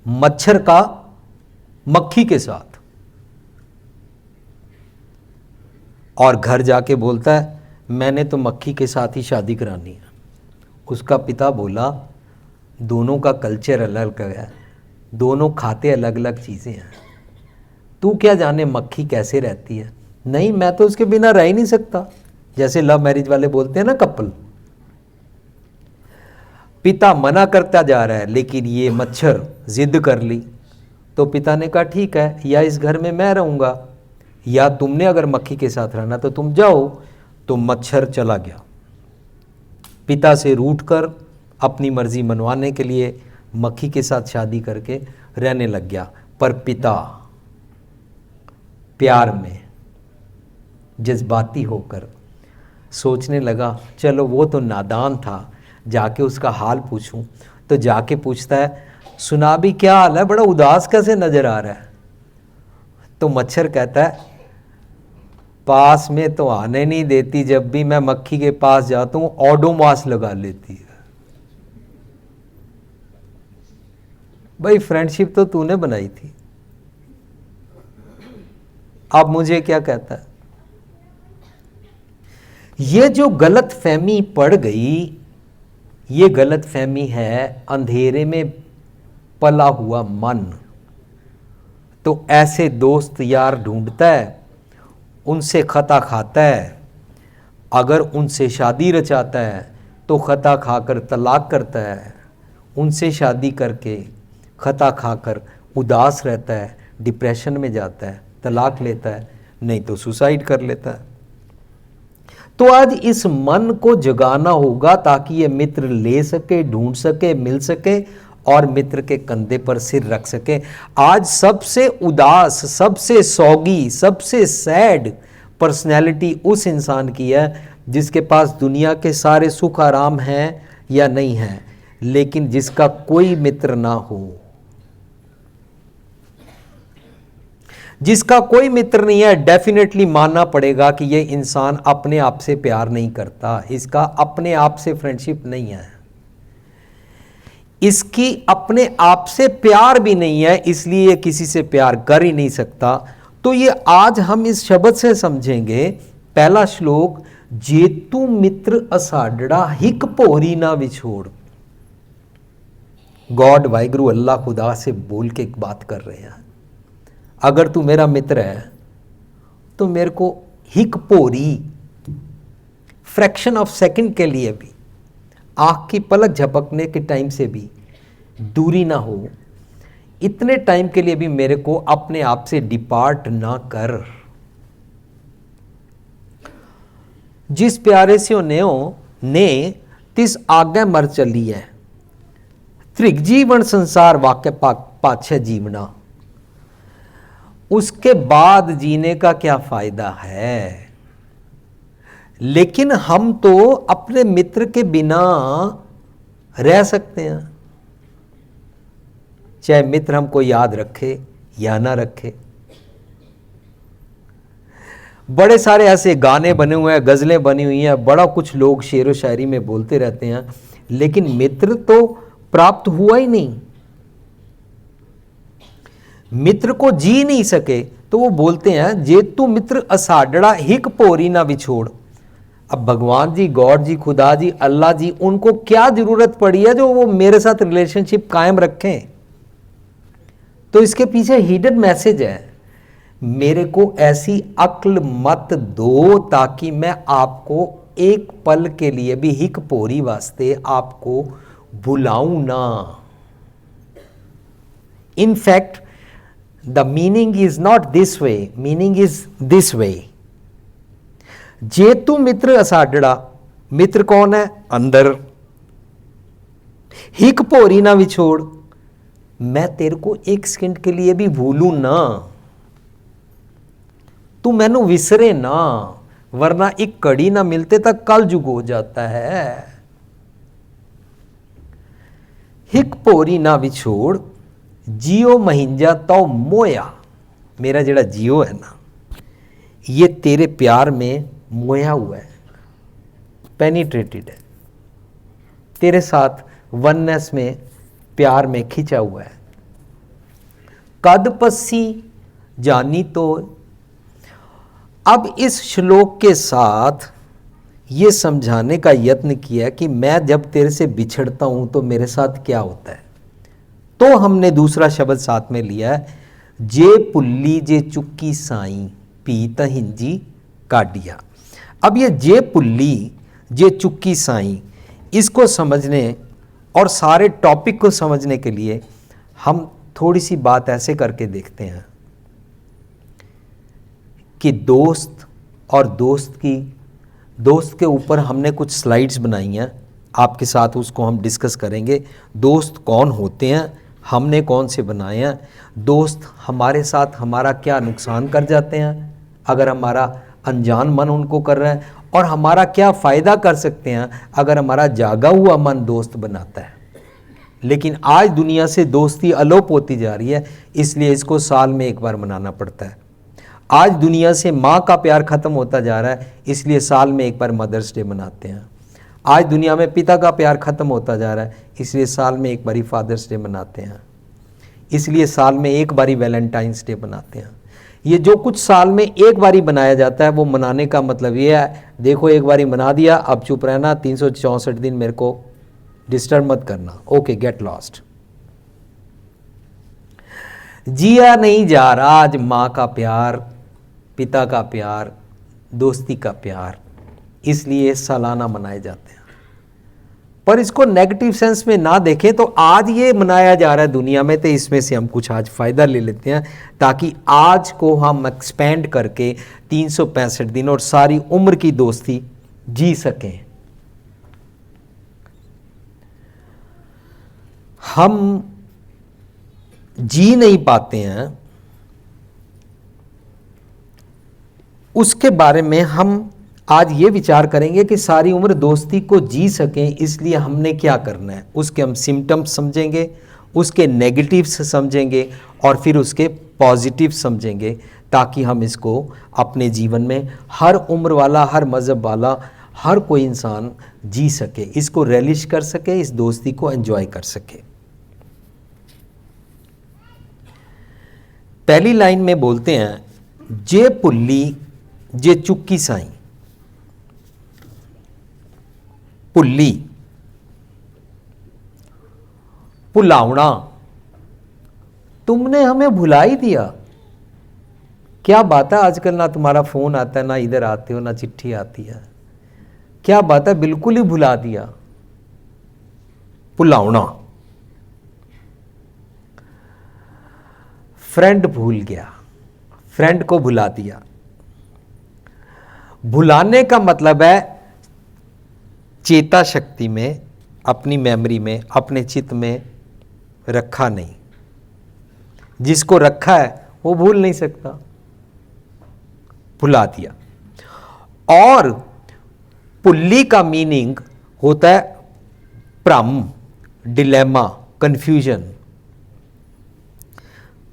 मच्छर का मक्खी के साथ, और घर जाके बोलता है मैंने तो मक्खी के साथ ही शादी करानी है। उसका पिता बोला दोनों का कल्चर अलग है, दोनों खाते अलग अलग चीज़ें हैं, तू क्या जाने मक्खी कैसे रहती है। नहीं, मैं तो उसके बिना रह ही नहीं सकता। जैसे लव मैरिज वाले बोलते हैं ना कपल। पिता मना करता जा रहा है, लेकिन ये मच्छर जिद कर ली। तो पिता ने कहा ठीक है, या इस घर में मैं रहूँगा, या तुमने अगर मक्खी के साथ रहना तो तुम जाओ। तो मच्छर चला गया। पिता से रूठ कर अपनी मर्जी मनवाने के लिए मक्खी के साथ शादी करके रहने लग गया। पर पिता प्यार में जज्बाती होकर सोचने लगा चलो वो तो नादान था, जाके उसका हाल पूछूं। तो जाके पूछता है सुना भी क्या हाल है, बड़ा उदास कैसे नजर आ रहा है। तो मच्छर कहता है पास में तो आने नहीं देती, जब भी मैं मक्खी के पास जाता हूं ओडोमॉस लगा लेती है। भाई फ्रेंडशिप तो तूने बनाई थी, अब मुझे क्या कहता है। ये जो गलत फहमी पड़ गई, ये गलत फहमी है अंधेरे में पला हुआ मन। तो ऐसे दोस्त यार ढूंढता है, उनसे खता खाता है, अगर उनसे शादी रचाता है तो खता खाकर तलाक करता है, उनसे शादी करके खता खाकर उदास रहता है, डिप्रेशन में जाता है, तलाक लेता है, नहीं तो सुसाइड कर लेता है। तो आज इस मन को जगाना होगा ताकि ये मित्र ले सके, ढूंढ सके, मिल सके और मित्र के कंधे पर सिर रख सके। आज सबसे उदास, सबसे सौगी, सबसे सैड पर्सनैलिटी उस इंसान की है जिसके पास दुनिया के सारे सुख आराम हैं या नहीं हैं, लेकिन जिसका कोई मित्र ना हो। जिसका कोई मित्र नहीं है, डेफिनेटली मानना पड़ेगा कि ये इंसान अपने आप से प्यार नहीं करता, इसका अपने आप से फ्रेंडशिप नहीं है, इसकी अपने आप से प्यार भी नहीं है, इसलिए ये किसी से प्यार कर ही नहीं सकता। तो ये आज हम इस शब्द से समझेंगे। पहला श्लोक जेतू मित्र असाडड़ा हिक पोरी ना विछोड़। गॉड वाहिगुरु अल्लाह खुदा से बोल के एक बात कर रहे हैं, अगर तू मेरा मित्र है तो मेरे को हिक पोरी, फ्रैक्शन ऑफ सेकंड के लिए भी, आँख की पलक झपकने के टाइम से भी दूरी ना हो, इतने टाइम के लिए भी मेरे को अपने आप से डिपार्ट ना कर। जिस प्यारे से ने तिस आगे मर चली है, त्रिक जीवन संसार वाक्य पाछे जीवना। उसके बाद जीने का क्या फायदा है। लेकिन हम तो अपने मित्र के बिना रह सकते हैं, चाहे मित्र हमको याद रखे या ना रखे। बड़े सारे ऐसे गाने बने हुए हैं, गजलें बनी हुई हैं, बड़ा कुछ लोग शेर व शायरी में बोलते रहते हैं, लेकिन मित्र तो प्राप्त हुआ ही नहीं। मित्र को जी नहीं सके तो वो बोलते हैं जेतू मित्र असाडड़ा हिक पोरी ना विछोड़। अब भगवान जी, गॉड जी, खुदा जी, अल्लाह जी, उनको क्या जरूरत पड़ी है जो वो मेरे साथ रिलेशनशिप कायम रखें। तो इसके पीछे हिडन मैसेज है, मेरे को ऐसी अक्ल मत दो ताकि मैं आपको एक पल के लिए भी हिक पोरी वास्ते आपको भुलाऊं ना। In fact the meaning is not this way, meaning is this way. जेतू मित्र असाडड़ा, मित्र कौन है? अंदर। हिक पोरी ना विछोड़, मैं तेरे को एक सेकंड के लिए भी भूलूं ना, तू मैनू विसरे ना, वरना एक कड़ी ना मिलते तक कल जुग हो जाता है। हिक पोरी ना विछोड़, जियो महिंजा तो मोया। मेरा जेड़ा जियो है ना, ये तेरे प्यार में मोया हुआ है, पेनिट्रेटेड है, तेरे साथ वननेस में, प्यार में खिंचा हुआ है। कद पस्सी जानी तो। अब इस श्लोक के साथ ये समझाने का यत्न किया कि मैं जब तेरे से बिछड़ता हूं तो मेरे साथ क्या होता है। तो हमने दूसरा शब्द साथ में लिया है, जे पुल्ली जे चुक्की साई पीत हिंजी काडिया। अब ये जे पुल्ली जे चुक्की साई, इसको समझने और सारे टॉपिक को समझने के लिए हम थोड़ी सी बात ऐसे करके देखते हैं कि दोस्त और दोस्त के ऊपर हमने कुछ स्लाइड्स बनाई हैं, आपके साथ उसको हम डिस्कस करेंगे। दोस्त कौन होते हैं, हमने कौन से बनाए हैं, दोस्त हमारे साथ हमारा क्या नुकसान कर जाते हैं अगर हमारा अनजान मन उनको कर रहा है, और हमारा क्या फ़ायदा कर सकते हैं अगर हमारा जागा हुआ मन दोस्त बनाता है। लेकिन आज दुनिया से दोस्ती अलोप होती जा रही है, इसलिए इसको साल में एक बार मनाना पड़ता है। आज दुनिया से माँ का प्यार ख़त्म होता जा रहा है, इसलिए साल में एक बार मदर्स डे मनाते हैं। आज दुनिया में पिता का प्यार ख़त्म होता जा रहा है, इसलिए साल में एक बारी फादर्स डे मनाते हैं, इसलिए साल में एक बारी वैलेंटाइंस डे मनाते हैं। ये जो कुछ साल में एक बारी बनाया जाता है, वो मनाने का मतलब ये है, देखो एक बारी मना दिया, अब चुप रहना, 364 दिन मेरे को डिस्टर्ब मत करना, ओके गेट लॉस्ट। जिया नहीं जा रहा आज माँ का प्यार, पिता का प्यार, दोस्ती का प्यार, इसलिए सालाना मनाए जाते हैं। पर इसको नेगेटिव सेंस में ना देखें, तो आज ये मनाया जा रहा है दुनिया में, तो इसमें से हम कुछ आज फ़ायदा ले लेते हैं ताकि आज को हम एक्सपेंड करके 365 दिन और सारी उम्र की दोस्ती जी सकें। हम जी नहीं पाते हैं, उसके बारे में हम आज ये विचार करेंगे कि सारी उम्र दोस्ती को जी सकें, इसलिए हमने क्या करना है। उसके हम सिम्टम्स समझेंगे, उसके नेगेटिव्स समझेंगे और फिर उसके पॉजिटिव समझेंगे, ताकि हम इसको अपने जीवन में हर उम्र वाला, हर मज़हब वाला, हर कोई इंसान जी सके, इसको रिलिश कर सके, इस दोस्ती को एंजॉय कर सके। पहली लाइन में बोलते हैं, जे पुल्ली जे चुक्की साई। भुल्ली, भुलावना, तुमने हमें भुला ही दिया। क्या बात है, आजकल ना तुम्हारा फोन आता है, ना इधर आते हो, ना चिट्ठी आती है। क्या बात है, बिल्कुल ही भुला दिया। भुलावना, फ्रेंड भूल गया, फ्रेंड को भुला दिया। भुलाने का मतलब है चेता शक्ति में, अपनी मेमोरी में, अपने चित्त में रखा नहीं। जिसको रखा है वो भूल नहीं सकता, भुला दिया। और पुल्ली का मीनिंग होता है भ्रम, डिलेमा, कंफ्यूजन।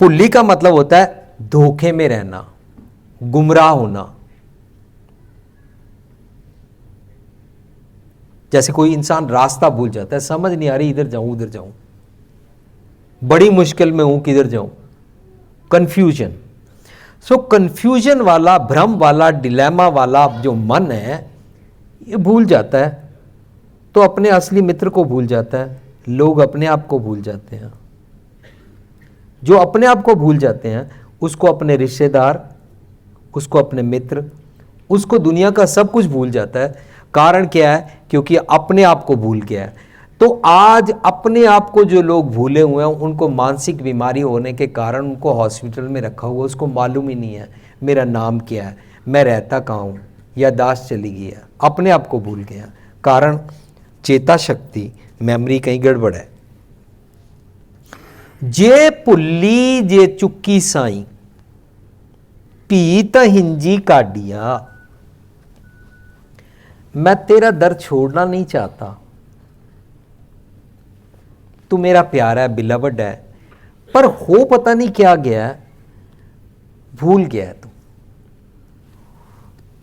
पुल्ली का मतलब होता है धोखे में रहना, गुमराह होना। जैसे कोई इंसान रास्ता भूल जाता है, समझ नहीं आ रही इधर जाऊं उधर जाऊं, बड़ी मुश्किल में हूं किधर जाऊं, कंफ्यूजन। सो कंफ्यूजन वाला, भ्रम वाला, डिलेमा वाला जो मन है ये भूल जाता है, तो अपने असली मित्र को भूल जाता है। लोग अपने आप को भूल जाते हैं। जो अपने आप को भूल जाते हैं उसको अपने रिश्तेदार, उसको अपने मित्र, उसको दुनिया का सब कुछ भूल जाता है। कारण क्या है? क्योंकि अपने आप को भूल गया है। तो आज अपने आप को जो लोग भूले हुए हैं उनको मानसिक बीमारी होने के कारण उनको हॉस्पिटल में रखा हुआ, उसको मालूम ही नहीं है मेरा नाम क्या है, मैं रहता कहाँ हूँ, याददाश्त चली गई है, अपने आप को भूल गया। कारण चेता शक्ति, मेमोरी कहीं गड़बड़ है। जे पुल्ली जे चुक्की साई पीत हिंजी काडिया। मैं तेरा दर छोड़ना नहीं चाहता, तू मेरा प्यारा है, बिलवड है, पर हो पता नहीं क्या गया है, भूल गया है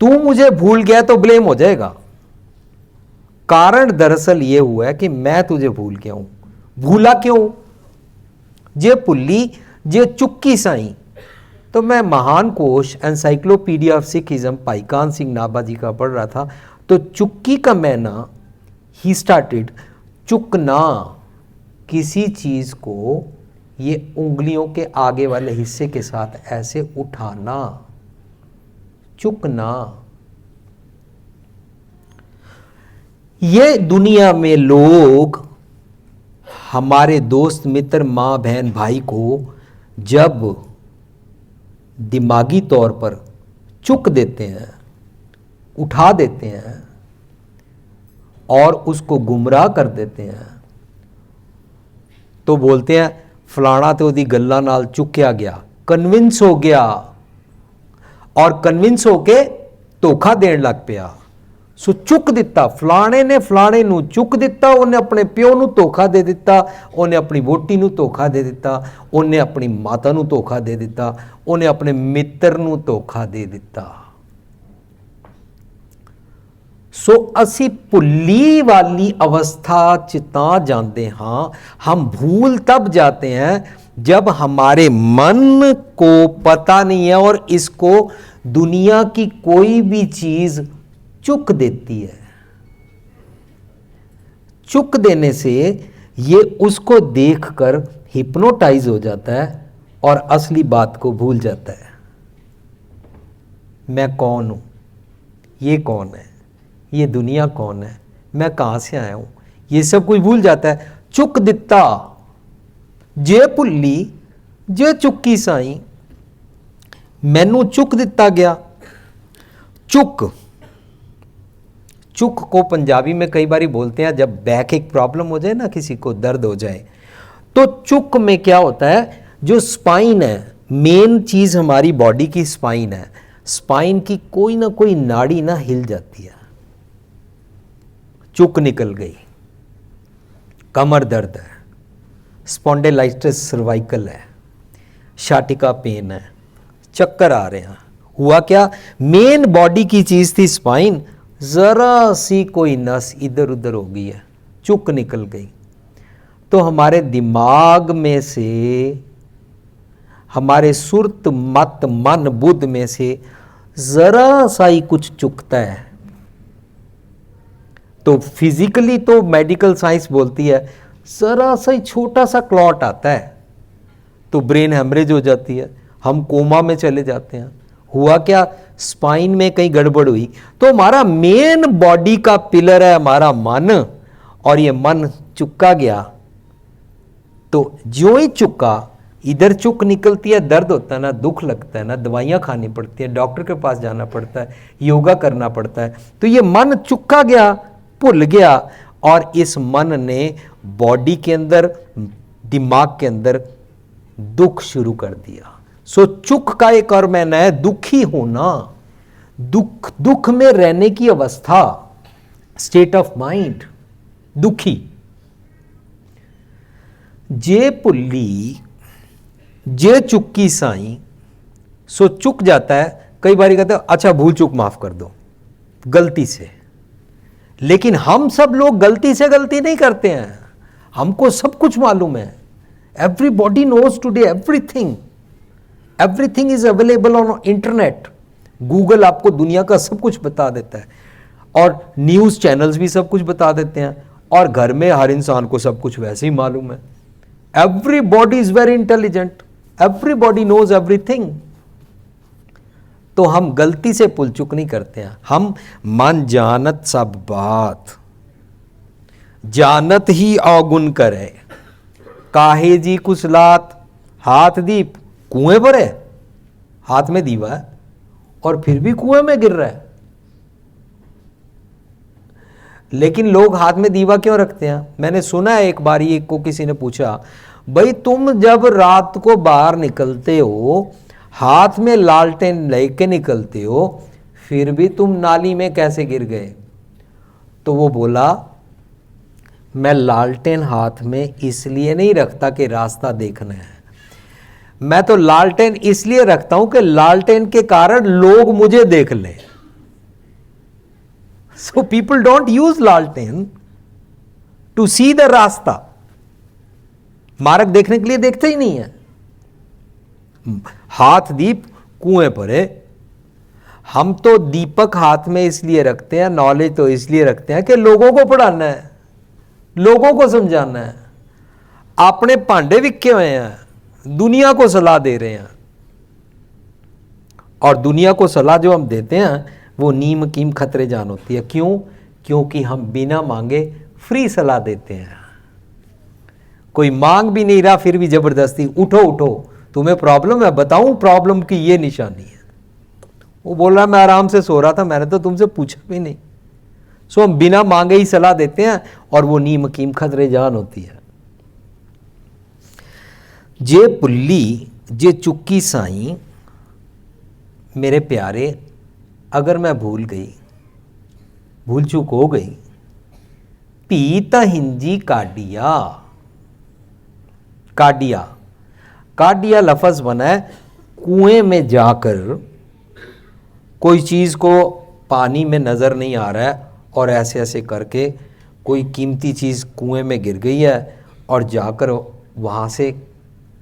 तू मुझे भूल गया तो ब्लेम हो जाएगा। कारण दरअसल यह हुआ है कि मैं तुझे भूल गया हूं। भूला क्यों? जे पुल्ली जे चुक्की साई। तो मैं महान कोश एनसाइक्लोपीडिया ऑफ सिखिज्म भाई कान सिंह नाभा जी का पढ़ रहा था, तो चुक्की का मैना ही स्टार्टेड, चुकना, किसी चीज को ये उंगलियों के आगे वाले हिस्से के साथ ऐसे उठाना, चुकना। ये दुनिया में लोग हमारे दोस्त मित्र मां बहन भाई को जब दिमागी तौर पर चुक देते हैं, उठा देते हैं और उसको गुमराह कर देते हैं, तो बोलते हैं फलाना तो ओदी गल्लां नाल चुक्या गया, कन्विंस हो गया, और कन्विंस होके धोखा देण लग पिया। सो चुक दिता, फलाने ने फलाने नू चुक दिता, उन्हें अपने प्यो नू धोखा दे दिता, उन्हें अपनी वोटी नू धोखा दे दिता, उन्हें अपनी माता नू धोखा दे दिता, उन्हें अपने मित्र नू धोखा दे दिता। सो असी पुल्ली वाली अवस्था च तां जाते हाँ, हम भूल तब जाते हैं जब हमारे मन को पता नहीं है और इसको दुनिया की कोई भी चीज चुक देती है। चुक देने से ये उसको देखकर हिप्नोटाइज हो जाता है और असली बात को भूल जाता है। मैं कौन हूं, ये कौन है, ये दुनिया कौन है, मैं कहां से आया हूं, ये सब कुछ भूल जाता है। चुक दिता, जे पुल्ली जे चुक्की साई, मैनू चुक दिता गया। चुक, चुक को पंजाबी में कई बारी बोलते हैं जब बैक एक प्रॉब्लम हो जाए ना, किसी को दर्द हो जाए, तो चुक में क्या होता है, जो स्पाइन है, मेन चीज हमारी बॉडी की स्पाइन है, स्पाइन की कोई ना कोई नाड़ी ना हिल जाती है, चुक निकल गई। कमर दर्द है, स्पॉन्डिलाइटिस सर्वाइकल है, शाटिका पेन है, चक्कर आ रहे हैं। हुआ क्या, मेन बॉडी की चीज थी स्पाइन, जरा सी कोई नस इधर उधर हो गई है, चुक निकल गई। तो हमारे दिमाग में से, हमारे सुरत मत मन बुद्ध में से जरा सा ही कुछ चुकता है, तो फिजिकली तो मेडिकल साइंस बोलती है जरा सा ही छोटा सा क्लॉट आता है तो ब्रेन हेमरेज हो जाती है, हम कोमा में चले जाते हैं। हुआ क्या, स्पाइन में कहीं गड़बड़ हुई। तो हमारा मेन बॉडी का पिलर है हमारा मन, और ये मन चुका गया तो ज्यों ही चुका, इधर चुक निकलती है, दर्द होता है ना, दुख लगता है ना, दवाइयाँ खानी पड़ती है, डॉक्टर के पास जाना पड़ता है, योगा करना पड़ता है। तो ये मन चुका गया, भूल गया, और इस मन ने बॉडी के अंदर, दिमाग के अंदर दुख शुरू कर दिया। सो चुक का एक और मैंने है दुखी होना, दुख में रहने की अवस्था, स्टेट ऑफ माइंड, दुखी। जे पुल्ली जे चुक्की साई, सो चुक जाता है। कई बार कहते हैं अच्छा भूल चूक माफ कर दो, गलती से। लेकिन हम सब लोग गलती से गलती नहीं करते हैं, हमको सब कुछ मालूम है। Everybody knows today everything, everything is available on internet. Google आपको दुनिया का सब कुछ बता देता है, और न्यूज़ चैनल्स भी सब कुछ बता देते हैं, और घर में हर इंसान को सब कुछ वैसे ही मालूम है। Everybody is very intelligent, everybody knows everything. तो हम गलती से पुल चुक नहीं करते हैं, हम मन जानत सब बात, जानत ही अवगुण करे, काहे जी कुशलात, हाथ दीप कुएं पर है, हाथ में दीवा है और फिर भी कुएं में गिर रहा है। लेकिन लोग हाथ में दीवा क्यों रखते हैं? मैंने सुना है एक बार एक को किसी ने पूछा, भाई तुम जब रात को बाहर निकलते हो, हाथ में लालटेन लेके निकलते हो, फिर भी तुम नाली में कैसे गिर गए? तो वो बोला, मैं लालटेन हाथ में इसलिए नहीं रखता कि रास्ता देखना है, मैं तो लालटेन इसलिए रखता हूं कि लालटेन के कारण लोग मुझे देख लें। सो पीपल डोंट यूज लालटेन टू सी द रास्ता, मार्ग देखने के लिए देखते ही नहीं है। हाथ दीप कुएं पर है। हम तो दीपक हाथ में इसलिए रखते हैं, नॉलेज तो इसलिए रखते हैं कि लोगों को पढ़ाना है, लोगों को समझाना है। अपने भांडे विके हुए हैं, दुनिया को सलाह दे रहे हैं, और दुनिया को सलाह जो हम देते हैं वो नीम कीम खतरे जान होती है। क्यों? क्योंकि हम बिना मांगे फ्री सलाह देते हैं। कोई मांग भी नहीं रहा फिर भी जबरदस्ती, उठो उठो तुम्हें प्रॉब्लम है, बताऊं प्रॉब्लम की ये निशानी है। वो बोल रहा मैं आराम से सो रहा था, मैंने तो तुमसे पूछा भी नहीं। सो हम बिना मांगे ही सलाह देते हैं, और वो नीम कीम खतरे जान होती है। जे पुल्ली जे चुक्की साई, मेरे प्यारे, अगर मैं भूल गई, भूल चूक हो गई, पीता हिंजी काडिया, काडिया, काडिया लफ्ज बना है कुएं में जाकर, कोई चीज को पानी में नजर नहीं आ रहा है और ऐसे ऐसे करके कोई कीमती चीज कुएं में गिर गई है, और जाकर वहां से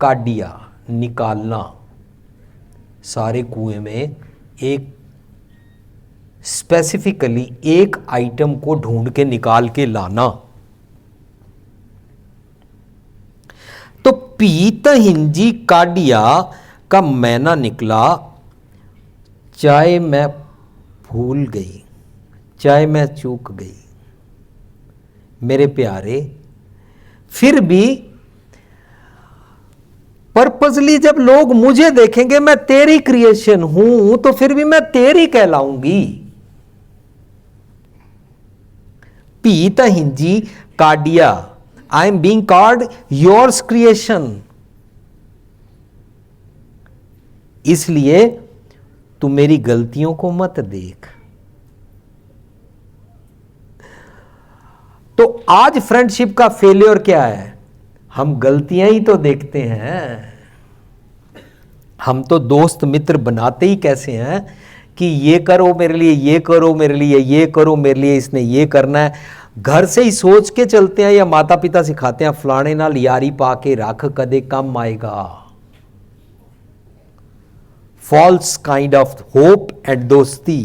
काडिया, निकालना, सारे कुएं में एक स्पेसिफिकली एक आइटम को ढूंढ के निकाल के लाना। तो पीत हिंजी काडिया का मैना निकला, चाहे मैं भूल गई, चाहे मैं चूक गई, मेरे प्यारे, फिर भी पर्पसली जब लोग मुझे देखेंगे, मैं तेरी क्रिएशन हूं, तो फिर भी मैं तेरी कहलाऊंगी। पीत हिंजी काडिया, I am being called yours creation. इसलिए तू मेरी गलतियों को मत देख। तो आज फ्रेंडशिप का फेलियर क्या है? हम गलतियां ही तो देखते हैं। हम तो दोस्त मित्र बनाते ही कैसे हैं कि ये करो मेरे लिए, ये करो मेरे लिए, ये करो मेरे लिए, इसने ये करना है। घर से ही सोच के चलते हैं, या माता पिता सिखाते हैं, फलाने नाल यारी पा के रख, कदे कम आएगा। False kind of hope and दोस्ती।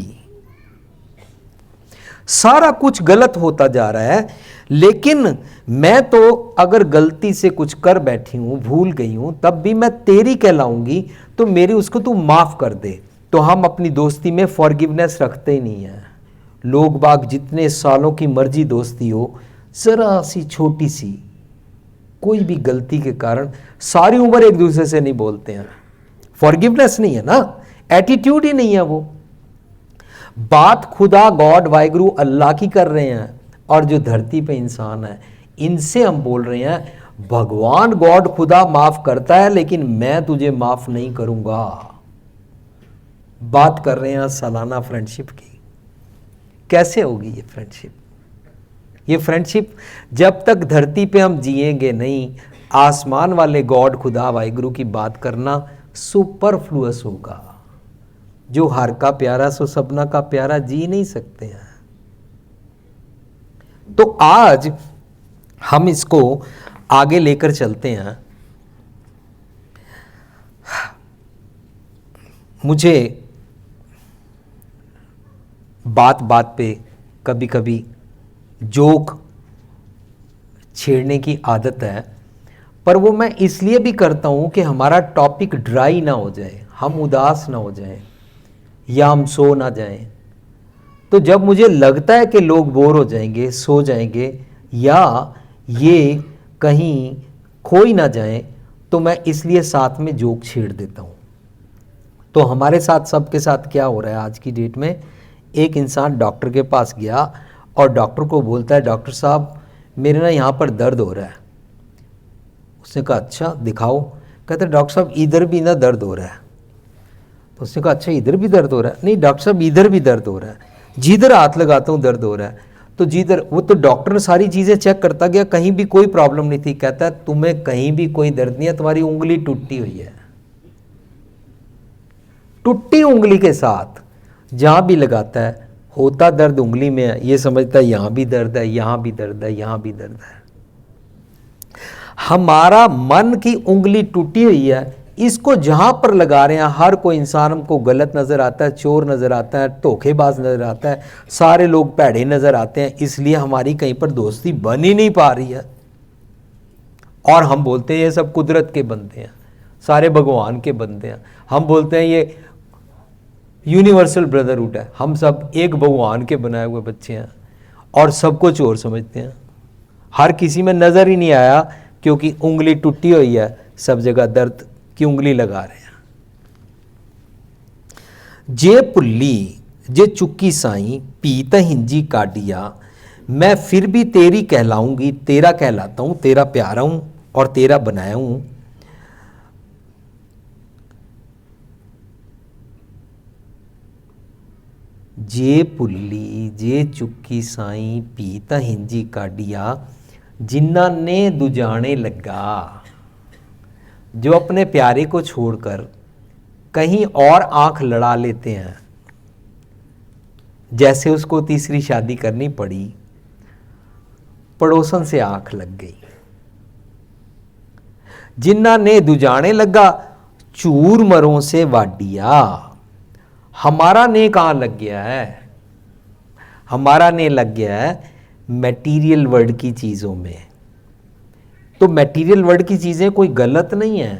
सारा कुछ गलत होता जा रहा है, लेकिन मैं तो अगर गलती से कुछ कर बैठी हूं, भूल गई हूं, तब भी मैं तेरी कहलाऊंगी, तो मेरी उसको तू माफ कर दे। तो हम अपनी दोस्ती में फॉरगिवनेस रखते ही नहीं है। लोग बाग जितने सालों की मर्जी दोस्ती हो, जरा सी छोटी सी कोई भी गलती के कारण सारी उम्र एक दूसरे से नहीं बोलते हैं। फॉरगिवनेस नहीं है ना, एटीट्यूड ही नहीं है। वो बात खुदा गॉड वाहिगुरु अल्लाह की कर रहे हैं, और जो धरती पे इंसान है इनसे हम बोल रहे हैं भगवान गॉड खुदा माफ करता है, लेकिन मैं तुझे माफ नहीं करूंगा। बात कर रहे हैं सालाना फ्रेंडशिप की। कैसे होगी ये फ्रेंडशिप? ये फ्रेंडशिप जब तक धरती पे हम जिएंगे नहीं, आसमान वाले गॉड खुदा वाहिगुरु की बात करना सुपरफ्लुअस होगा। जो हर का प्यारा सो सबना का प्यारा जी नहीं सकते हैं। तो आज हम इसको आगे लेकर चलते हैं। मुझे बात बात पे कभी कभी जोक छेड़ने की आदत है, पर वो मैं इसलिए भी करता हूँ कि हमारा टॉपिक ड्राई ना हो जाए, हम उदास ना हो जाएं, या हम सो ना जाएं। तो जब मुझे लगता है कि लोग बोर हो जाएंगे, सो जाएंगे, या ये कहीं खो ही ना जाएं, तो मैं इसलिए साथ में जोक छेड़ देता हूँ। तो हमारे साथ सबके साथ क्या हो रहा है आज की डेट में, एक इंसान डॉक्टर के पास गया और डॉक्टर को बोलता है, डॉक्टर साहब मेरे ना यहाँ पर दर्द हो रहा है। उसने कहा अच्छा दिखाओ। कहते डॉक्टर साहब इधर भी ना दर्द हो रहा है। तो उसने कहा अच्छा इधर भी दर्द हो रहा है? नहीं डॉक्टर साहब इधर भी दर्द हो रहा है, जिधर हाथ लगाता हूँ दर्द हो रहा है। तो जिधर, वो तो डॉक्टर सारी चीज़ें चेक करता गया, कहीं भी कोई प्रॉब्लम नहीं थी। कहता है तुम्हें कहीं भी कोई दर्द नहीं है, तुम्हारी उंगली टूटी हुई है। टूटी उंगली के साथ जहाँ भी लगाता है होता दर्द उंगली में है, ये समझता है यहाँ भी दर्द है, यहाँ भी दर्द है, यहाँ भी दर्द है। हमारा मन की उंगली टूटी हुई है, इसको जहां पर लगा रहे हैं हर कोई इंसान हमको गलत नजर आता है, चोर नजर आता है, धोखेबाज नजर आता है, सारे लोग भैड़े नजर आते हैं। इसलिए हमारी कहीं पर दोस्ती बन ही नहीं पा रही है। और हम बोलते हैं ये सब कुदरत के बंदे हैं, सारे भगवान के बंदे हैं। हम बोलते हैं ये यूनिवर्सल ब्रदरहुड है, हम सब एक भगवान के बनाए हुए बच्चे हैं, और सबको चोर समझते हैं। हर किसी में नज़र ही नहीं आया, क्योंकि उंगली टूटी हुई है, सब जगह दर्द की उंगली लगा रहे हैं। जे पुल्ली जे चुक्की साई पीत हिंजी काडिया, मैं फिर भी तेरी कहलाऊंगी, तेरा कहलाता हूं, तेरा प्यारा हूं और तेरा बनाया हूं। जे पुल्ली जे चुक्की साई पीत हिंजी काडिया, जिन्ना ने दुजाने लगा। जो अपने प्यारे को छोड़कर कहीं और आंख लड़ा लेते हैं, जैसे उसको तीसरी शादी करनी पड़ी, पड़ोसन से आंख लग गई। जिन्ना ने दुजाने लगा चूर मरों से वाडिया। हमारा ने कहाँ लग गया है? हमारा ने लग गया है मटेरियल वर्ल्ड की चीज़ों में। तो मटेरियल वर्ल्ड की चीज़ें कोई गलत नहीं है,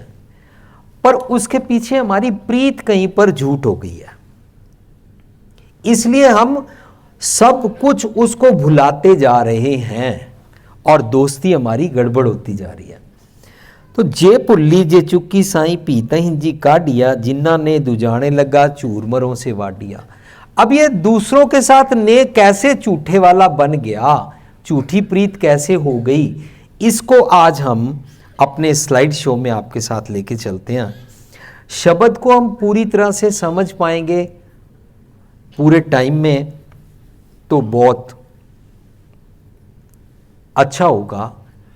पर उसके पीछे हमारी प्रीत कहीं पर झूठ हो गई है। इसलिए हम सब कुछ उसको भुलाते जा रहे हैं और दोस्ती हमारी गड़बड़ होती जा रही है। तो जे पुल्ली जे चुक्की साई पीता हिंजी काडिया, जिन्ना ने दुजाने लगा चूरमरों से वाडिया। अब ये दूसरों के साथ ने कैसे झूठे वाला बन गया, झूठी प्रीत कैसे हो गई, इसको आज हम अपने स्लाइड शो में आपके साथ लेके चलते हैं। शब्द को हम पूरी तरह से समझ पाएंगे पूरे टाइम में तो बहुत अच्छा होगा,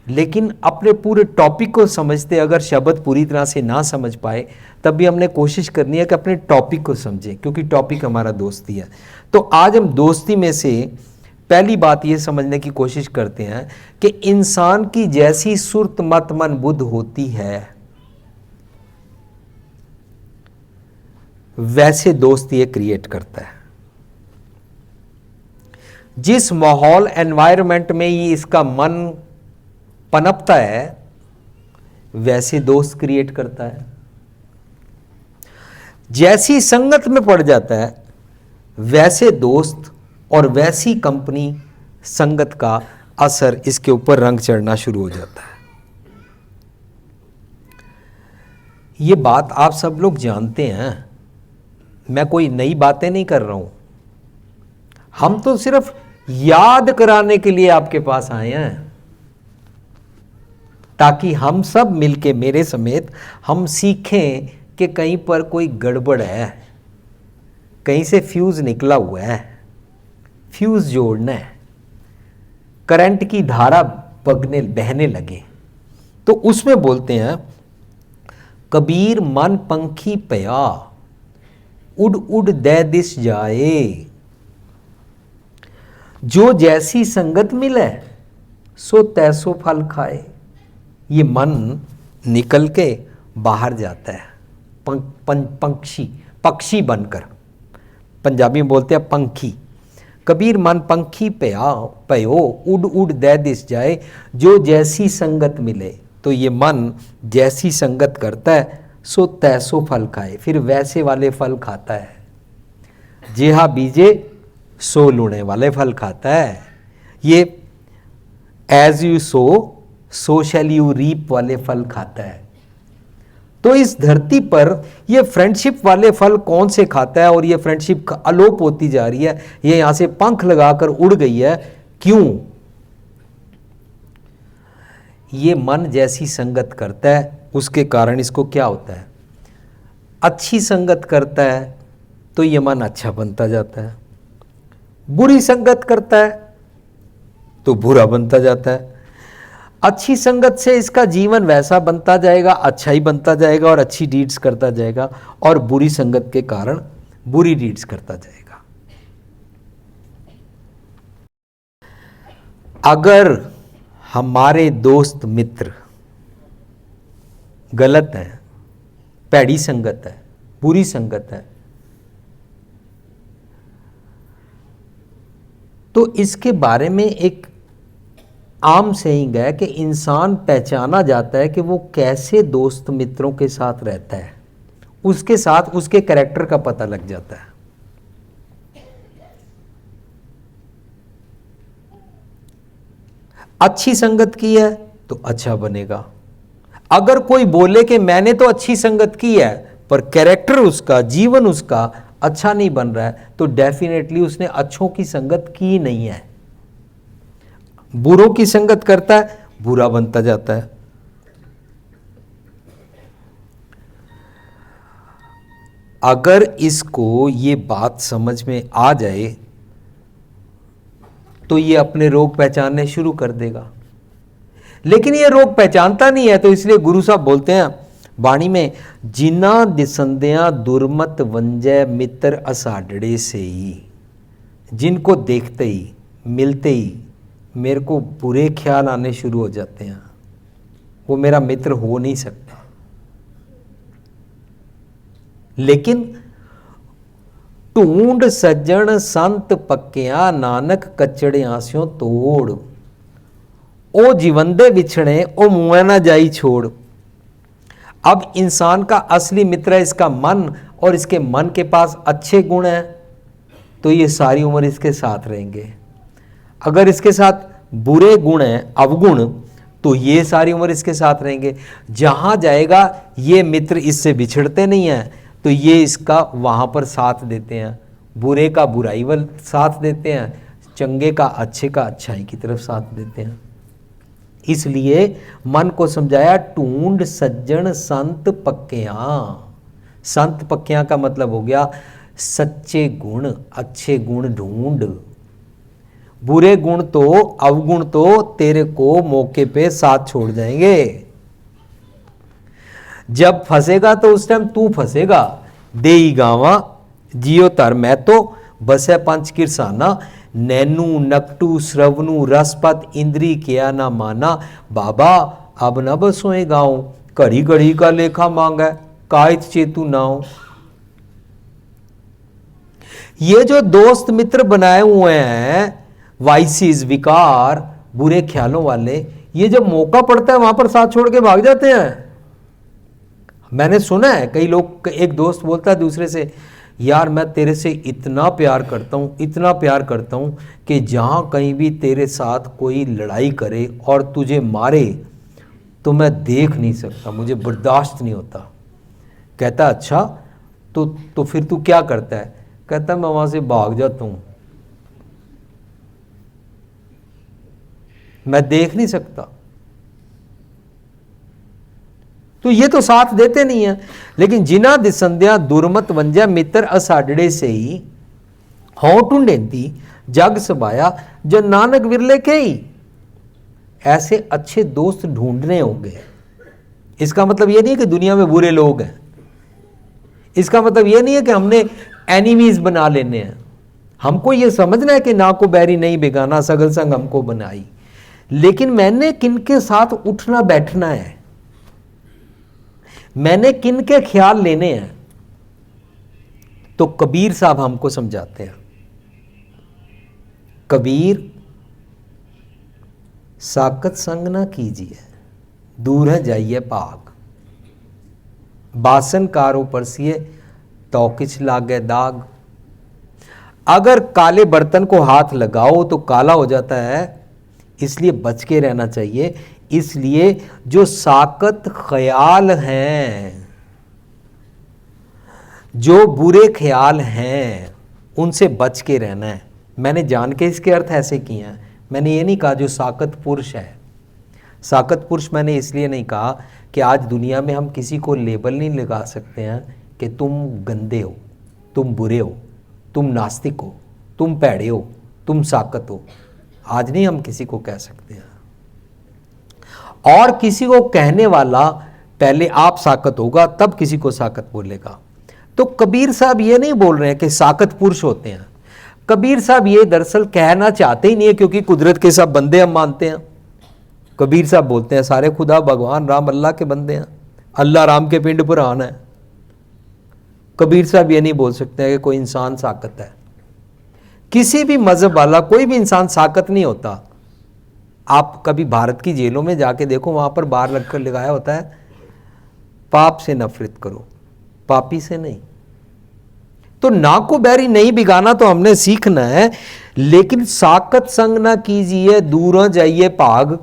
लेकिन अपने पूरे टॉपिक को समझते अगर शब्द पूरी तरह से ना समझ पाए, तब भी हमने कोशिश करनी है कि अपने टॉपिक को समझें, क्योंकि टॉपिक हमारा दोस्ती है। तो आज हम दोस्ती में से पहली बात ये समझने की कोशिश करते हैं कि इंसान की जैसी सुरत मत मन बुद्ध होती है, वैसे दोस्त ये क्रिएट करता है। जिस माहौल एनवायरनमेंट में ये इसका मन पनपता है वैसे दोस्त क्रिएट करता है। जैसी संगत में पड़ जाता है वैसे दोस्त और वैसी कंपनी संगत का असर इसके ऊपर रंग चढ़ना शुरू हो जाता है। ये बात आप सब लोग जानते हैं, मैं कोई नई बातें नहीं कर रहा हूं। हम तो सिर्फ याद कराने के लिए आपके पास आए हैं ताकि हम सब मिलके, मेरे समेत, हम सीखें कि कहीं पर कोई गड़बड़ है, कहीं से फ्यूज निकला हुआ है, फ्यूज जोड़ना है, करंट की धारा बहने लगे। तो उसमें बोलते हैं कबीर मन पंखी पया उड़ उड़ दे दिस जाए। जो जैसी संगत मिले सो तैसो फल खाए। ये मन निकल के बाहर जाता है पक्षी बनकर, पंजाबी में बोलते हैं पंखी। कबीर मन पंखी पयो उड़ उड़ दे दिस जाए। जो जैसी संगत मिले, तो ये मन जैसी संगत करता है सो तैसो फल खाए, फिर वैसे वाले फल खाता है। जेहा बीजे सो लुणे वाले फल खाता है। ये as you sow shall you reap वाले फल खाता है। तो इस धरती पर ये फ्रेंडशिप वाले फल कौन से खाता है? और ये फ्रेंडशिप अलोप होती जा रही है, ये यहां से पंख लगाकर उड़ गई है। क्यों? ये मन जैसी संगत करता है उसके कारण इसको क्या होता है? अच्छी संगत करता है तो ये मन अच्छा बनता जाता है, बुरी संगत करता है तो बुरा बनता जाता है। अच्छी संगत से इसका जीवन वैसा बनता जाएगा, अच्छा ही बनता जाएगा और अच्छी डीड्स करता जाएगा, और बुरी संगत के कारण बुरी डीड्स करता जाएगा। अगर हमारे दोस्त मित्र गलत हैं, पैड़ी संगत है, बुरी संगत है, तो इसके बारे में एक आम सेइंग है कि इंसान पहचाना जाता है कि वो कैसे दोस्त मित्रों के साथ रहता है, उसके साथ उसके कैरेक्टर का पता लग जाता है। अच्छी संगत की है तो अच्छा बनेगा। अगर कोई बोले कि मैंने तो अच्छी संगत की है पर कैरेक्टर उसका, जीवन उसका अच्छा नहीं बन रहा है, तो डेफिनेटली उसने अच्छों की संगत की नहीं है। बुरों की संगत करता है, बुरा बनता जाता है। अगर इसको ये बात समझ में आ जाए तो ये अपने रोग पहचानने शुरू कर देगा। लेकिन ये रोग पहचानता नहीं है, तो इसलिए गुरु साहब बोलते हैं वाणी में, जिना दिसंदिया दुर्मत वंजय मित्र असाडड़े से ही। जिनको देखते ही, मिलते ही मेरे को बुरे ख्याल आने शुरू हो जाते हैं, वो मेरा मित्र हो नहीं सकता। लेकिन ढूंढ सज्जन संत पक्किया नानक कचड़ियां स्यों तोड़। ओ जीवंदे बिछड़े ओ मुँह ना जाई छोड़। अब इंसान का असली मित्र है इसका मन, और इसके मन के पास अच्छे गुण हैं तो ये सारी उम्र इसके साथ रहेंगे। अगर इसके साथ बुरे गुण हैं, अवगुण, तो ये सारी उम्र इसके साथ रहेंगे। जहां जाएगा ये मित्र इससे बिछड़ते नहीं हैं, तो ये इसका वहां पर साथ देते हैं। बुरे का बुराई वाल साथ देते हैं, चंगे का अच्छाई की तरफ साथ देते हैं। इसलिए मन को समझाया, ढूंढ सज्जन संत पक्कियां। संत पक्कियां का मतलब हो गया सच्चे गुण, अच्छे गुण ढूंढ। बुरे गुण तो, अवगुण तो तेरे को मौके पे साथ छोड़ जाएंगे। जब फंसेगा तो उस टाइम तू फंसेगा। देई गावा जियो तर मैं तो बसे पंच किरसाना। नैनू नकटू श्रवणु रसपत इंद्री किया ना माना। बाबा अब न बसोए गाँव, घड़ी घड़ी का लेखा मांगा, कायत चेतु नाव। ये जो दोस्त मित्र बनाए हुए हैं वाइसिस, विकार, बुरे ख्यालों वाले, ये जब मौका पड़ता है वहां पर साथ छोड़ के भाग जाते हैं। मैंने सुना है कई लोग, एक दोस्त बोलता है दूसरे से, यार मैं तेरे से इतना प्यार करता हूँ, इतना प्यार करता हूँ कि जहाँ कहीं भी तेरे साथ कोई लड़ाई करे और तुझे मारे तो मैं देख नहीं सकता, मुझे बर्दाश्त नहीं होता। कहता अच्छा तो फिर तू क्या करता है? कहता मैं वहाँ से भाग जाता हूँ, मैं देख नहीं सकता। तो ये तो साथ देते नहीं है। लेकिन जिना दिसंध्या दुर्मत वंजा मित्र असाडड़े से ही हों टूंडेंती जग सबाया जो नानक विरले के ही। ऐसे अच्छे दोस्त ढूंढने होंगे। इसका मतलब ये नहीं है कि दुनिया में बुरे लोग हैं, इसका मतलब ये नहीं है कि हमने एनिमीज बना लेने हैं। हमको ये समझना है कि ना को बैरी नहीं बेगाना सगल संग हमको बनाई। लेकिन मैंने किनके साथ उठना बैठना है, मैंने किनके ख्याल लेने हैं, तो कबीर साहब हमको समझाते हैं। कबीर, साकत संग ना कीजिए, दूर है जाइए पाग, बासन कारो परसिए तो किछ लागे दाग। अगर काले बर्तन को हाथ लगाओ तो काला हो जाता है, इसलिए बच के रहना चाहिए। इसलिए जो साकत ख्याल हैं, जो बुरे ख्याल हैं, उनसे बच के रहना है। मैंने जान के इसके अर्थ ऐसे किए हैं। मैंने ये नहीं कहा जो साकत पुरुष है। साकत पुरुष मैंने इसलिए नहीं कहा कि आज दुनिया में हम किसी को लेबल नहीं लगा सकते हैं कि तुम गंदे हो, तुम बुरे हो, तुम नास्तिक हो, तुम पैड़े हो, तुम साकत हो। आज नहीं हम किसी को कह सकते हैं। और किसी को कहने वाला पहले आप साकत होगा तब किसी को साकत बोलेगा। तो कबीर साहब ये नहीं बोल रहे हैं कि साकत पुरुष होते हैं। कबीर साहब ये दरअसल कहना चाहते ही नहीं है, क्योंकि कुदरत के सब बंदे हम मानते हैं। कबीर साहब बोलते हैं सारे खुदा भगवान राम अल्लाह के बंदे हैं, अल्लाह राम के पिंड पुराण है। कबीर साहब ये नहीं बोल सकते हैं कि कोई इंसान साकत है। किसी भी मजहब वाला कोई भी इंसान साकत नहीं होता। आप कभी भारत की जेलों में जाके देखो, वहां पर बाहर लगकर लगाया होता है पाप से नफरत करो, पापी से नहीं। तो ना को बैरी नहीं बिगाना तो हमने सीखना है, लेकिन साकत संग ना कीजिए, दूर जाइए भाग।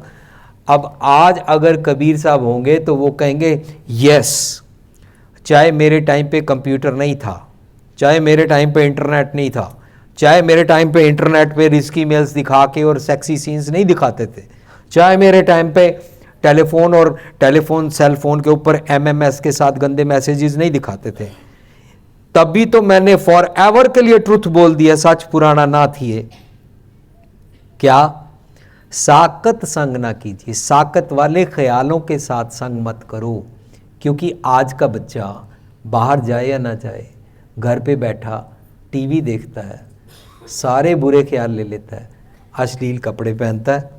अब आज अगर कबीर साहब होंगे तो वो कहेंगे यस, चाहे मेरे टाइम पे कंप्यूटर नहीं था, चाहे मेरे टाइम पे इंटरनेट नहीं था, चाहे मेरे टाइम पे इंटरनेट पे रिस्की मेल्स दिखा के और सेक्सी सीन्स नहीं दिखाते थे, चाहे मेरे टाइम पे टेलीफोन और सेल फोन के ऊपर MMS के साथ गंदे मैसेजेस नहीं दिखाते थे, तभी तो मैंने फॉर एवर के लिए ट्रुथ बोल दिया, सच पुराना ना थी। क्या? साकत संग ना कीजिए, साकत वाले ख्यालों के साथ संग मत करो। क्योंकि आज का बच्चा बाहर जाए या ना जाए, घर पे बैठा टीवी देखता है, सारे बुरे ख्याल ले लेता है, अश्लील कपड़े पहनता है,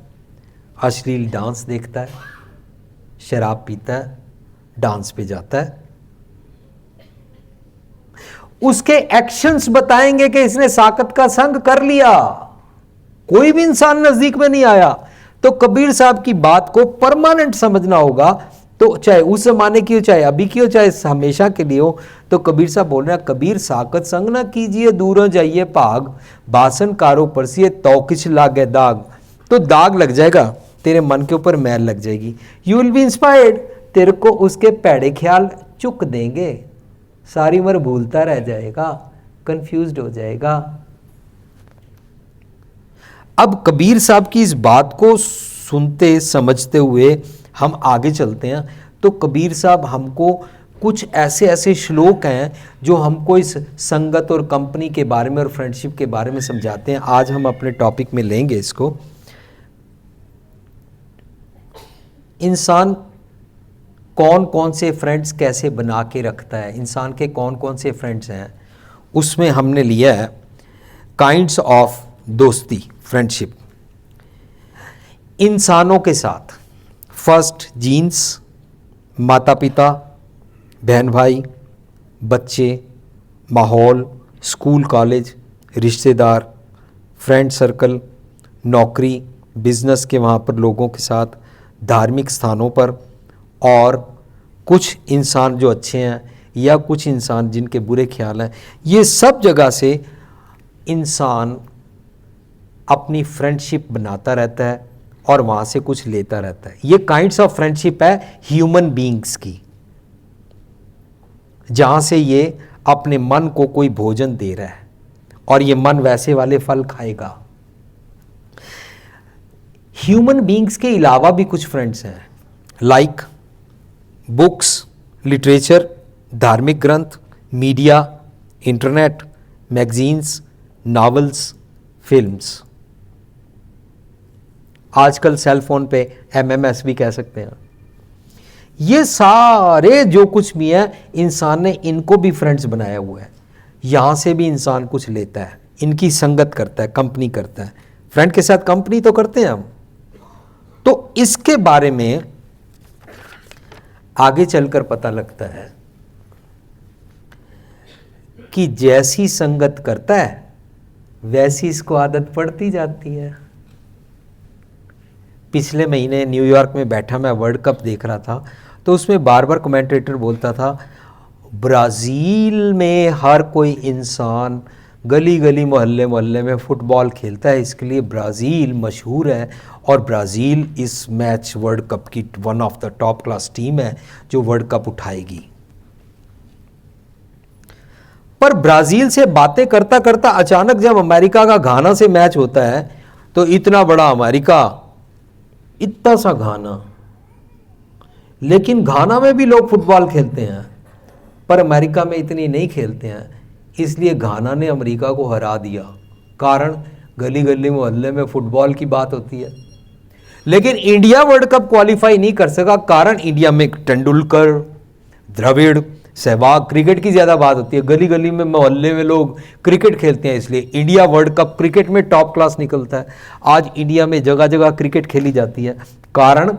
अश्लील डांस देखता है, शराब पीता है, डांस पे जाता है। उसके एक्शंस बताएंगे कि इसने साकत का संग कर लिया। कोई भी इंसान नजदीक में नहीं आया। तो कबीर साहब की बात को परमानेंट समझना होगा, तो चाहे उस जमाने की हो, चाहे अभी की हो, चाहे हमेशा के लिए हो। तो कबीर साहब बोल रहे हैं, कबीर साकत संग ना कीजिए, दूर जाइए भाग, बासन कारो परसिए तो किछ लागे दाग। तो दाग लग जाएगा, तेरे मन के ऊपर मैल लग जाएगी। यू विल बी इंस्पायर्ड, तेरे को उसके पैड़े ख्याल चुक देंगे, सारी उम्र भूलता रह जाएगा, कंफ्यूज्ड हो जाएगा। अब कबीर साहब की इस बात को सुनते समझते हुए हम आगे चलते हैं। तो कबीर साहब हमको कुछ ऐसे श्लोक हैं जो हमको इस संगत और कंपनी के बारे में और फ्रेंडशिप के बारे में समझाते हैं। आज हम अपने टॉपिक में लेंगे इसको। इंसान कौन कौन से फ्रेंड्स कैसे बना के रखता है, इंसान के कौन कौन से फ्रेंड्स हैं, उसमें हमने लिया है काइंड्स ऑफ दोस्ती, फ्रेंडशिप। इंसानों के साथ फर्स्ट जीन्स, माता पिता, बहन भाई, बच्चे, माहौल, स्कूल कॉलेज, रिश्तेदार, फ्रेंड सर्कल, नौकरी, बिजनेस के वहाँ पर लोगों के साथ, धार्मिक स्थानों पर, और कुछ इंसान जो अच्छे हैं या कुछ इंसान जिनके बुरे ख्याल हैं, ये सब जगह से इंसान अपनी फ्रेंडशिप बनाता रहता है और वहाँ से कुछ लेता रहता है। ये काइंड्स ऑफ फ्रेंडशिप है ह्यूमन बीइंग्स की, जहाँ से ये अपने मन को कोई भोजन दे रहा है और ये मन वैसे वाले फल खाएगा। ह्यूमन बीइंग्स के अलावा भी कुछ फ्रेंड्स हैं, लाइक बुक्स, लिटरेचर, धार्मिक ग्रंथ, media, internet, magazines, novels, films. आजकल सेल फोन पे MMS भी कह सकते हैं। ये सारे जो कुछ भी है, इंसान ने इनको भी फ्रेंड्स बनाया हुआ है। यहाँ से भी इंसान कुछ लेता है, इनकी संगत करता है, कंपनी करता है। फ्रेंड के साथ कंपनी तो करते हैं हम। तो इसके बारे में आगे चलकर पता लगता है कि जैसी संगत करता है वैसी इसको आदत पड़ती जाती है। पिछले महीने न्यूयॉर्क में बैठा मैं वर्ल्ड कप देख रहा था, तो उसमें बार बार कमेंटेटर बोलता था, ब्राज़ील में हर कोई इंसान गली गली मोहल्ले मोहल्ले में फुटबॉल खेलता है, इसके लिए ब्राज़ील मशहूर है और ब्राज़ील इस मैच वर्ल्ड कप की one of the top class team है जो वर्ल्ड कप उठाएगी। पर ब्राज़ील से बातें करता करता अचानक जब अमेरिका का घाना से मैच होता है तो इतना बड़ा अमेरिका, इतना सा घाना, लेकिन घाना में भी लोग फुटबॉल खेलते हैं पर अमेरिका में इतनी नहीं खेलते हैं, इसलिए घाना ने अमेरिका को हरा दिया। कारण गली गली मोहल्ले में फुटबॉल की बात होती है। लेकिन इंडिया वर्ल्ड कप क्वालिफाई नहीं कर सका, कारण इंडिया में तेंदुलकर, द्रविड़, सहवाग, क्रिकेट की ज़्यादा बात होती है। गली गली में मोहल्ले में लोग क्रिकेट खेलते हैं, इसलिए इंडिया वर्ल्ड कप क्रिकेट में टॉप क्लास निकलता है। आज इंडिया में जगह जगह क्रिकेट खेली जाती है, कारण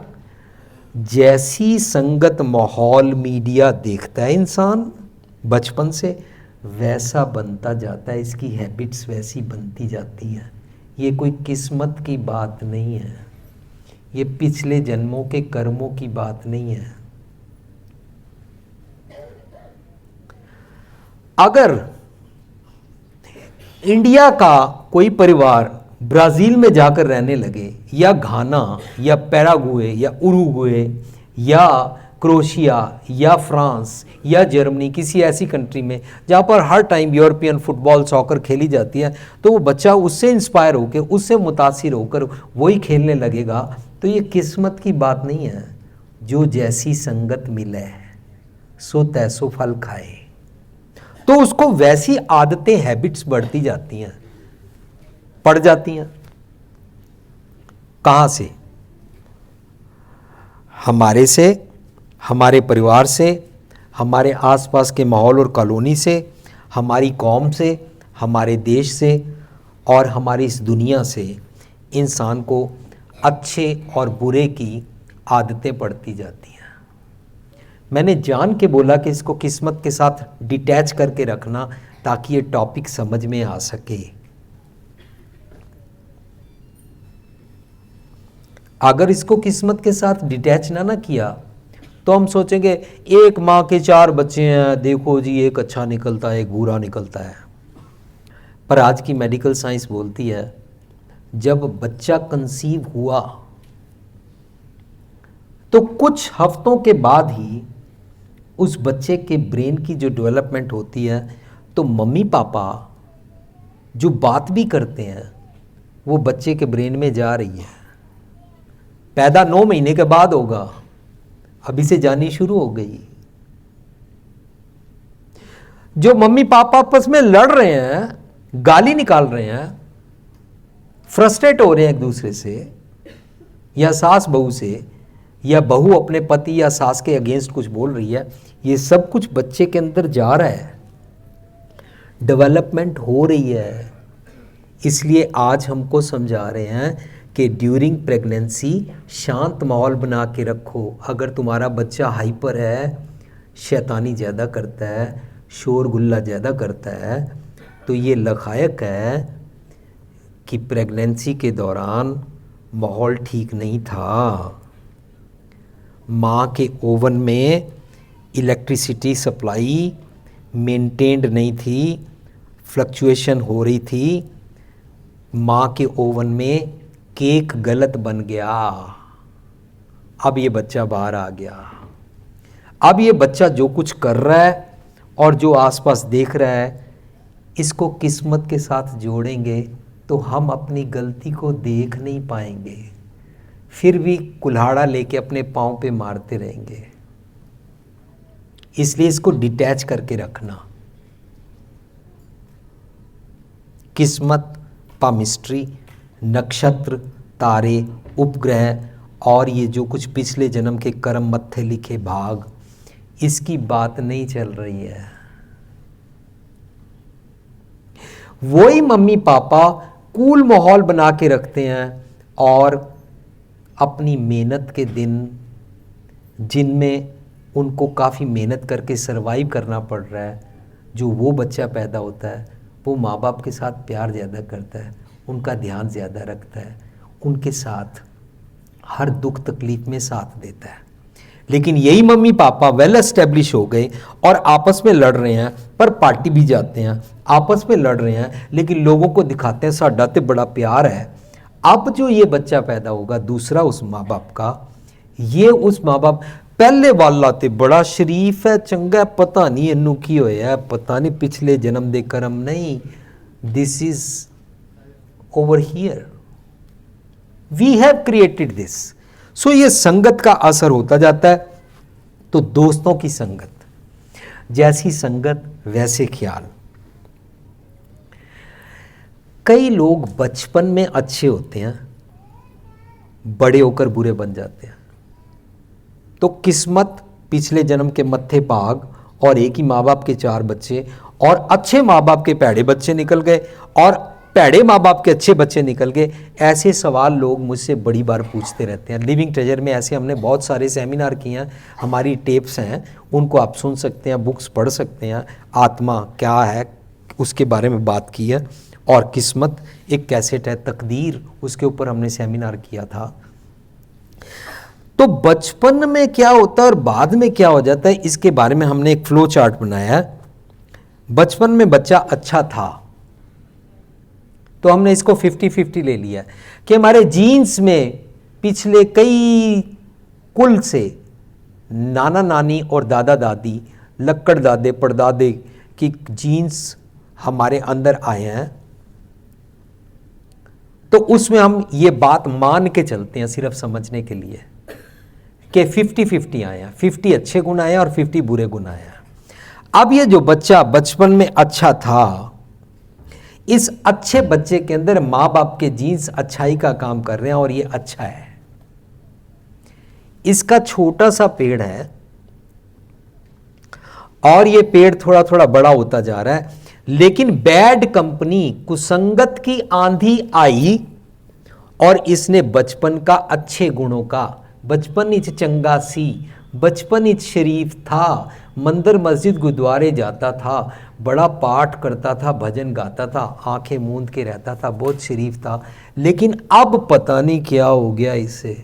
जैसी संगत माहौल मीडिया देखता है इंसान बचपन से वैसा बनता जाता है, इसकी हैबिट्स वैसी बनती जाती हैं। ये कोई किस्मत की बात नहीं है, ये पिछले जन्मों के कर्मों की बात नहीं है। अगर इंडिया का कोई परिवार ब्राज़ील में जाकर रहने लगे, या घाना या पैराग्वे या उरुग्वे या क्रोशिया या फ्रांस या जर्मनी, किसी ऐसी कंट्री में जहाँ पर हर टाइम यूरोपियन फुटबॉल सॉकर खेली जाती है, तो वो बच्चा उससे इंस्पायर होकर, उससे मुतासिर होकर वही खेलने लगेगा। तो ये किस्मत की बात नहीं है। जो जैसी संगत मिले सो तैसो फल खाए, तो उसको वैसी आदतें, हैबिट्स बढ़ती जाती हैं, पड़ जाती हैं। कहाँ से? हमारे से, हमारे परिवार से, हमारे आसपास के माहौल और कॉलोनी से, हमारी कौम से, हमारे देश से और हमारी इस दुनिया से इंसान को अच्छे और बुरे की आदतें पड़ती जाती हैं। मैंने जान के बोला कि इसको किस्मत के साथ डिटैच करके रखना ताकि ये टॉपिक समझ में आ सके। अगर इसको किस्मत के साथ डिटैच ना किया तो हम सोचेंगे एक माँ के 4 बच्चे हैं, देखो जी एक अच्छा निकलता है एक बुरा निकलता है। पर आज की मेडिकल साइंस बोलती है जब बच्चा कंसीव हुआ तो कुछ हफ्तों के बाद ही उस बच्चे के ब्रेन की जो डेवलपमेंट होती है, तो मम्मी पापा जो बात भी करते हैं वो बच्चे के ब्रेन में जा रही है। पैदा 9 महीने के बाद होगा, अभी से जानी शुरू हो गई। जो मम्मी पापा आपस में लड़ रहे हैं, गाली निकाल रहे हैं, फ्रस्ट्रेट हो रहे हैं एक दूसरे से, या सास बहू से, या बहू अपने पति या सास के अगेंस्ट कुछ बोल रही है, ये सब कुछ बच्चे के अंदर जा रहा है, डेवलपमेंट हो रही है। इसलिए आज हमको समझा रहे हैं कि ड्यूरिंग प्रेगनेंसी शांत माहौल बना के रखो। अगर तुम्हारा बच्चा हाइपर है, शैतानी ज़्यादा करता है, शोर गुल्ला ज़्यादा करता है, तो ये लखायक है कि प्रेगनेंसी के दौरान माहौल ठीक नहीं था। माँ के ओवन में इलेक्ट्रिसिटी सप्लाई मेंटेन्ड नहीं थी, फ्लक्चुएशन हो रही थी। माँ के ओवन में केक गलत बन गया। अब ये बच्चा बाहर आ गया। अब ये बच्चा जो कुछ कर रहा है और जो आसपास देख रहा है, इसको किस्मत के साथ जोड़ेंगे तो हम अपनी गलती को देख नहीं पाएंगे, फिर भी कुल्हाड़ा लेके अपने पाँव पे मारते रहेंगे। इसलिए इसको डिटैच करके रखना। किस्मत, पामिस्ट्री, नक्षत्र, तारे, उपग्रह और ये जो कुछ पिछले जन्म के कर्म मत्थे लिखे भाग, इसकी बात नहीं चल रही है। वही मम्मी पापा कूल माहौल बना के रखते हैं और अपनी मेहनत के दिन, जिनमें उनको काफ़ी मेहनत करके सरवाइव करना पड़ रहा है, जो वो बच्चा पैदा होता है वो माँ बाप के साथ प्यार ज़्यादा करता है, उनका ध्यान ज़्यादा रखता है, उनके साथ हर दुख तकलीफ में साथ देता है। लेकिन यही मम्मी पापा वेल एस्टेब्लिश हो गए और आपस में लड़ रहे हैं, पर पार्टी भी जाते हैं, आपस में लड़ रहे हैं, लेकिन लोगों को दिखाते हैं साडा ते बड़ा प्यार है। अब जो ये बच्चा पैदा होगा दूसरा उस माँ बाप का, ये उस माँ बाप पहले वाला ते बड़ा शरीफ है, चंगा, पता नहीं इनू की होया, पता नहीं पिछले जन्म दे कर्म, नहीं, this is over here, we have created this. So ये संगत का असर होता जाता है। तो दोस्तों की संगत, जैसी संगत वैसे ख्याल। कई लोग बचपन में अच्छे होते हैं, बड़े होकर बुरे बन जाते हैं। तो किस्मत, पिछले जन्म के मत्थे भाग और एक ही माँ बाप के 4 बच्चे, और अच्छे माँ बाप के पैड़े बच्चे निकल गए और पैड़े माँ बाप के अच्छे बच्चे निकल गए। ऐसे सवाल लोग मुझसे बड़ी बार पूछते रहते हैं। लिविंग ट्रेजर में ऐसे हमने बहुत सारे सेमिनार किए हैं, हमारी टेप्स हैं, उनको आप सुन सकते हैं, बुक्स पढ़ सकते हैं। आत्मा क्या है उसके बारे में बात की है, और किस्मत एक कैसेट है, तकदीर, उसके ऊपर हमने सेमिनार किया था। तो बचपन में क्या होता है और बाद में क्या हो जाता है, इसके बारे में हमने एक फ्लो चार्ट बनाया है। बचपन में बच्चा अच्छा था तो हमने इसको 50-50 ले लिया कि हमारे जीन्स में पिछले कई कुल से नाना नानी और दादा दादी, लक्कड़ दादे परदादे की जीन्स हमारे अंदर आए हैं। तो उसमें हम ये बात मान के चलते हैं सिर्फ समझने के लिए कि 50-50 आए हैं, 50 अच्छे गुण आए हैं और 50 बुरे गुण आए हैं। अब ये जो बच्चा बचपन में अच्छा था, इस अच्छे बच्चे के अंदर माँ बाप के जीन्स अच्छाई का काम कर रहे हैं और ये अच्छा है। इसका छोटा सा पेड़ है और ये पेड़ थोड़ा थोड़ा बड़ा होता जा रहा है, लेकिन बैड कंपनी, कुसंगत की आंधी आई और इसने बचपन का अच्छे गुणों का, बचपन इच चंगा सी, बचपन इच शरीफ था, मंदिर मस्जिद गुरुद्वारे जाता था, बड़ा पाठ करता था, भजन गाता था, आंखें मूंद के रहता था, बहुत शरीफ था। लेकिन अब पता नहीं क्या हो गया इसे,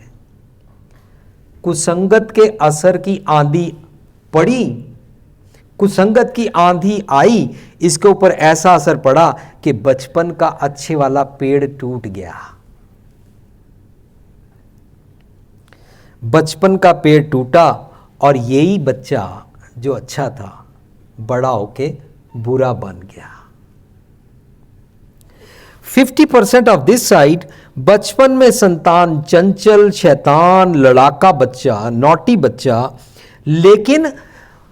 कुसंगत के असर की आंधी पड़ी, कुसंगत की आंधी आई, इसके ऊपर ऐसा असर पड़ा कि बचपन का अच्छे वाला पेड़ टूट गया। बचपन का पेड़ टूटा और यही बच्चा जो अच्छा था बड़ा होके बुरा बन गया। 50% ऑफ दिस साइड, बचपन में संतान चंचल, शैतान, लड़ाका बच्चा, नॉटी बच्चा, लेकिन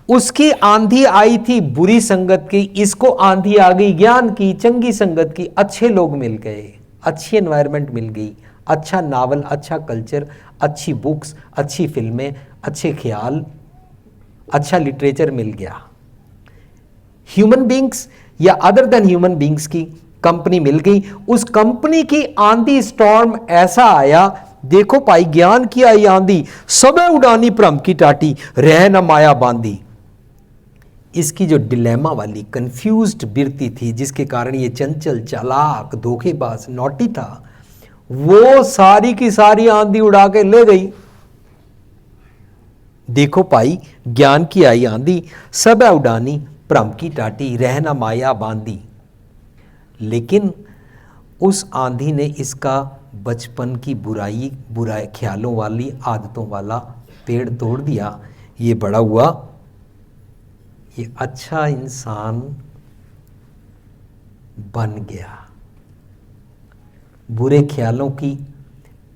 उसकी आंधी आई थी बुरी संगत की, इसको आंधी आ गई ज्ञान की, चंगी संगत की, अच्छे लोग मिल गए, अच्छी एनवायरनमेंट मिल गई, अच्छा नावल, अच्छा कल्चर, अच्छी बुक्स, अच्छी फिल्में, अच्छे ख्याल, अच्छा लिटरेचर मिल गया। ह्यूमन बींग्स या अदर देन ह्यूमन बींग्स की कंपनी मिल गई। उस कंपनी की आंधी स्टॉर्म ऐसा आया, देखो भाई ज्ञान की आई आंधी, सबे उड़ानी भ्रम की टाटी, रह न माया बांधी। इसकी जो डिलेमा वाली कंफ्यूज्ड वृत्ति थी, जिसके कारण ये चंचल, चालाक, धोखेबाज, नॉटी था, वो सारी की सारी आंधी उड़ा के ले गई। देखो पाई ज्ञान की आई आंधी, सब है उडानी भ्रम की टाटी, रहना माया बांधी। लेकिन उस आंधी ने इसका बचपन की बुराई ख्यालों वाली आदतों वाला पेड़ तोड़ दिया। ये बड़ा हुआ, ये अच्छा इंसान बन गया। बुरे ख्यालों की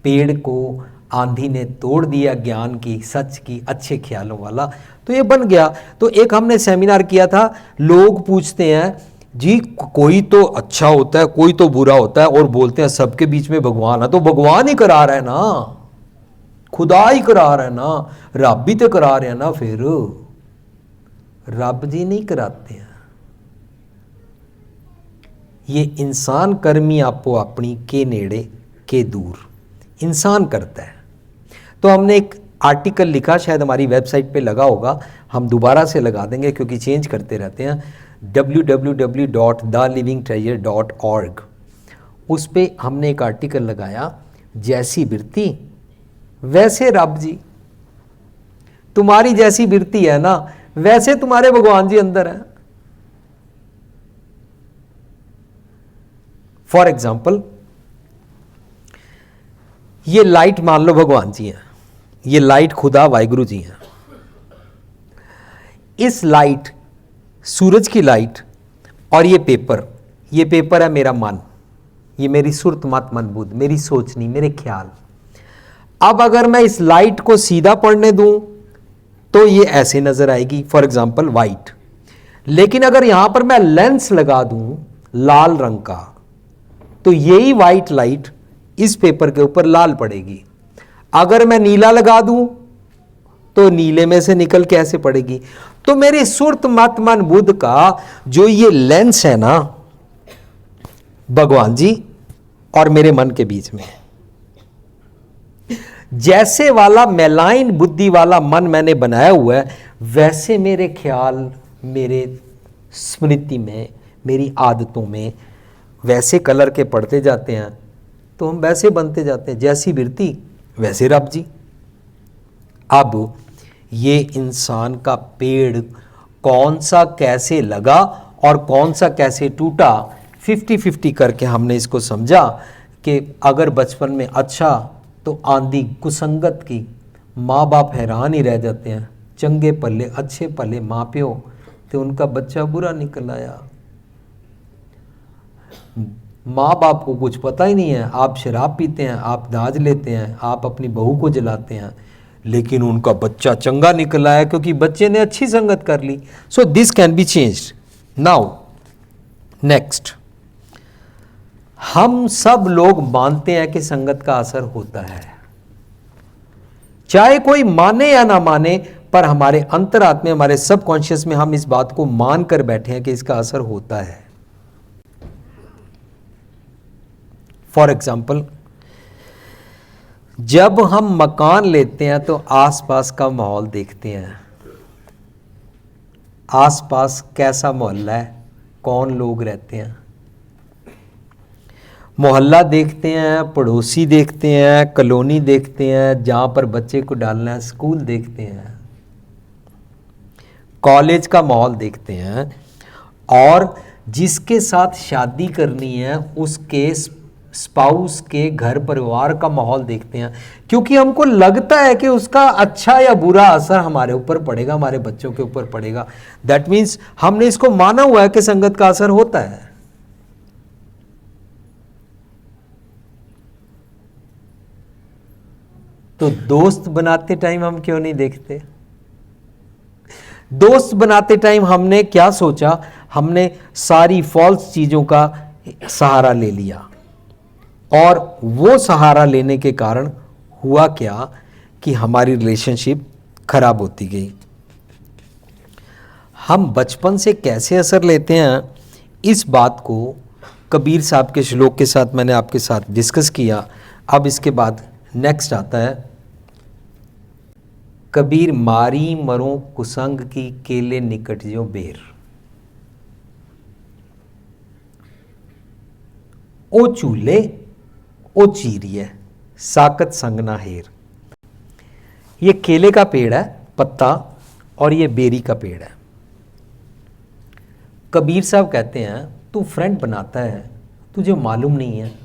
पेड़ को आंधी ने तोड़ दिया, ज्ञान की, सच की, अच्छे ख्यालों वाला, तो ये बन गया। तो एक हमने सेमिनार किया था, लोग पूछते हैं जी कोई तो अच्छा होता है, कोई तो बुरा होता है, और बोलते हैं सबके बीच में भगवान है। तो भगवान ही करा रहा है ना, खुदा ही करा रहा है ना, रब भी तो करा रहे हैं ना। फिर रब जी नहीं कराते हैं, ये इंसान कर्मी आपो अपनी के नेड़े के दूर इंसान करता है। तो हमने एक आर्टिकल लिखा, शायद हमारी वेबसाइट पे लगा होगा, हम दोबारा से लगा देंगे क्योंकि चेंज करते रहते हैं, www.thelivingtreasure.org। उस पे हमने एक आर्टिकल लगाया, जैसी वृत्ति वैसे रब जी। तुम्हारी जैसी वृत्ति है ना, वैसे तुम्हारे भगवान जी अंदर है। फॉर एग्जाम्पल, ये लाइट मान लो भगवान जी हैं, ये लाइट खुदा वाहिगुरु जी हैं। इस लाइट, सूरज की लाइट, और ये पेपर है मेरा मन, ये मेरी सुरत मत मन बुद्ध, मेरी सोचनी, मेरे ख्याल। अब अगर मैं इस लाइट को सीधा पढ़ने दूं तो ये ऐसे नजर आएगी, फॉर एग्जाम्पल वाइट। लेकिन अगर यहां पर मैं लेंस लगा दूं लाल रंग का, तो यही वाइट लाइट इस पेपर के ऊपर लाल पड़ेगी। अगर मैं नीला लगा दूं तो नीले में से निकल के ऐसे पड़ेगी। तो मेरी सुरत मत मन बुद्ध का जो ये लेंस है ना, भगवान जी और मेरे मन के बीच में, जैसे वाला मैलाइन बुद्धि वाला मन मैंने बनाया हुआ है, वैसे मेरे ख्याल, मेरे स्मृति में, मेरी आदतों में वैसे कलर के पड़ते जाते हैं, तो हम वैसे बनते जाते हैं। जैसी वृत्ति वैसे रब जी। अब ये इंसान का पेड़ कौन सा कैसे लगा और कौन सा कैसे टूटा, 50-50 करके हमने इसको समझा कि अगर बचपन में अच्छा, तो आंधी कुसंगत की, माँ बाप हैरान ही रह जाते हैं, चंगे पले अच्छे पले माँ प्यो, तो उनका बच्चा बुरा निकल आया। माँ बाप को कुछ पता ही नहीं है, आप शराब पीते हैं, आप दाज लेते हैं, आप अपनी बहू को जलाते हैं, लेकिन उनका बच्चा चंगा निकल आया क्योंकि बच्चे ने अच्छी संगत कर ली। So this can be changed. Now next, हम सब लोग मानते हैं कि संगत का असर होता है, चाहे कोई माने या ना माने, पर हमारे अंतरात्मा, हमारे सबकॉन्शियस में हम इस बात को मान कर बैठे हैं कि इसका असर होता है। फॉर एग्जाम्पल, जब हम मकान लेते हैं तो आसपास का माहौल देखते हैं, आसपास कैसा मोहल्ला है, कौन लोग रहते हैं, मोहल्ला देखते हैं, पड़ोसी देखते हैं, कॉलोनी देखते हैं, जहाँ पर बच्चे को डालना है, स्कूल देखते हैं, कॉलेज का माहौल देखते हैं, और जिसके साथ शादी करनी है उसके स्पाउस के घर परिवार का माहौल देखते हैं, क्योंकि हमको लगता है कि उसका अच्छा या बुरा असर हमारे ऊपर पड़ेगा, हमारे बच्चों के ऊपर पड़ेगा। दैट मीन्स हमने इसको माना हुआ है कि संगत का असर होता है। तो दोस्त बनाते टाइम हम क्यों नहीं देखते? दोस्त बनाते टाइम हमने क्या सोचा? हमने सारी फॉल्स चीजों का सहारा ले लिया, और वो सहारा लेने के कारण हुआ क्या कि हमारी रिलेशनशिप खराब होती गई। हम बचपन से कैसे असर लेते हैं, इस बात को कबीर साहब के श्लोक के साथ मैंने आपके साथ डिस्कस किया। अब इसके बाद नेक्स्ट आता है, कबीर मारी मरो कुसंग की केले निकट जो बेर। ओ चूल्हे ओ चीरिय साकत संग ना हेर। ये केले का पेड़ है पत्ता, और ये बेरी का पेड़ है। कबीर साहब कहते हैं तू फ्रेंड बनाता है, तुझे मालूम नहीं है,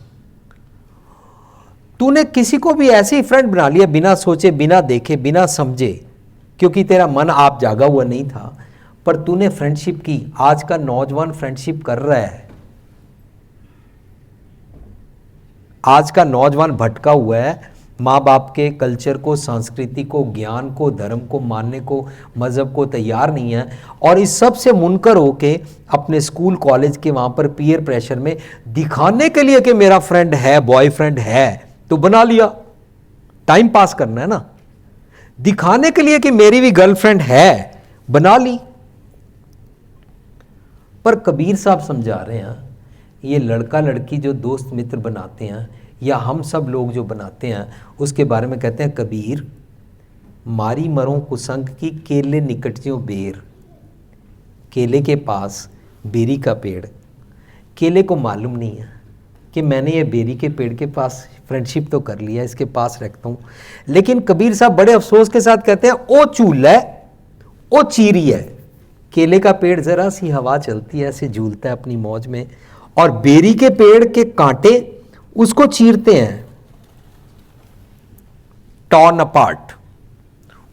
तूने किसी को भी ऐसे ही फ्रेंड बना लिया बिना सोचे, बिना देखे, बिना समझे, क्योंकि तेरा मन आप जागा हुआ नहीं था, पर तूने फ्रेंडशिप की। आज का नौजवान फ्रेंडशिप कर रहा है, आज का नौजवान भटका हुआ है, माँ बाप के कल्चर को, संस्कृति को, ज्ञान को, धर्म को मानने को, मज़हब को तैयार नहीं है, और इस सब से मुनकर होके अपने स्कूल कॉलेज के वहाँ पर पीयर प्रेशर में दिखाने के लिए कि मेरा फ्रेंड है, बॉयफ्रेंड है, तो बना लिया। टाइम पास करना है ना, दिखाने के लिए कि मेरी भी गर्लफ्रेंड है, बना ली। पर कबीर साहब समझा रहे हैं ये लड़का लड़की जो दोस्त मित्र बनाते हैं, या हम सब लोग जो बनाते हैं, उसके बारे में कहते हैं कबीर मारी मरो कुसंग की केले निकट जो बेर। केले के पास बेरी का पेड़, केले को मालूम नहीं है कि मैंने ये बेरी के पेड़ के पास फ्रेंडशिप तो कर लिया, इसके पास रखता हूँ। लेकिन कबीर साहब बड़े अफसोस के साथ कहते हैं ओ चूल्हा है ओ चीरी है। केले का पेड़ जरा सी हवा चलती है ऐसे झूलता है अपनी मौज में, और बेरी के पेड़ के कांटे उसको चीरते हैं, टॉर्न अपार्ट,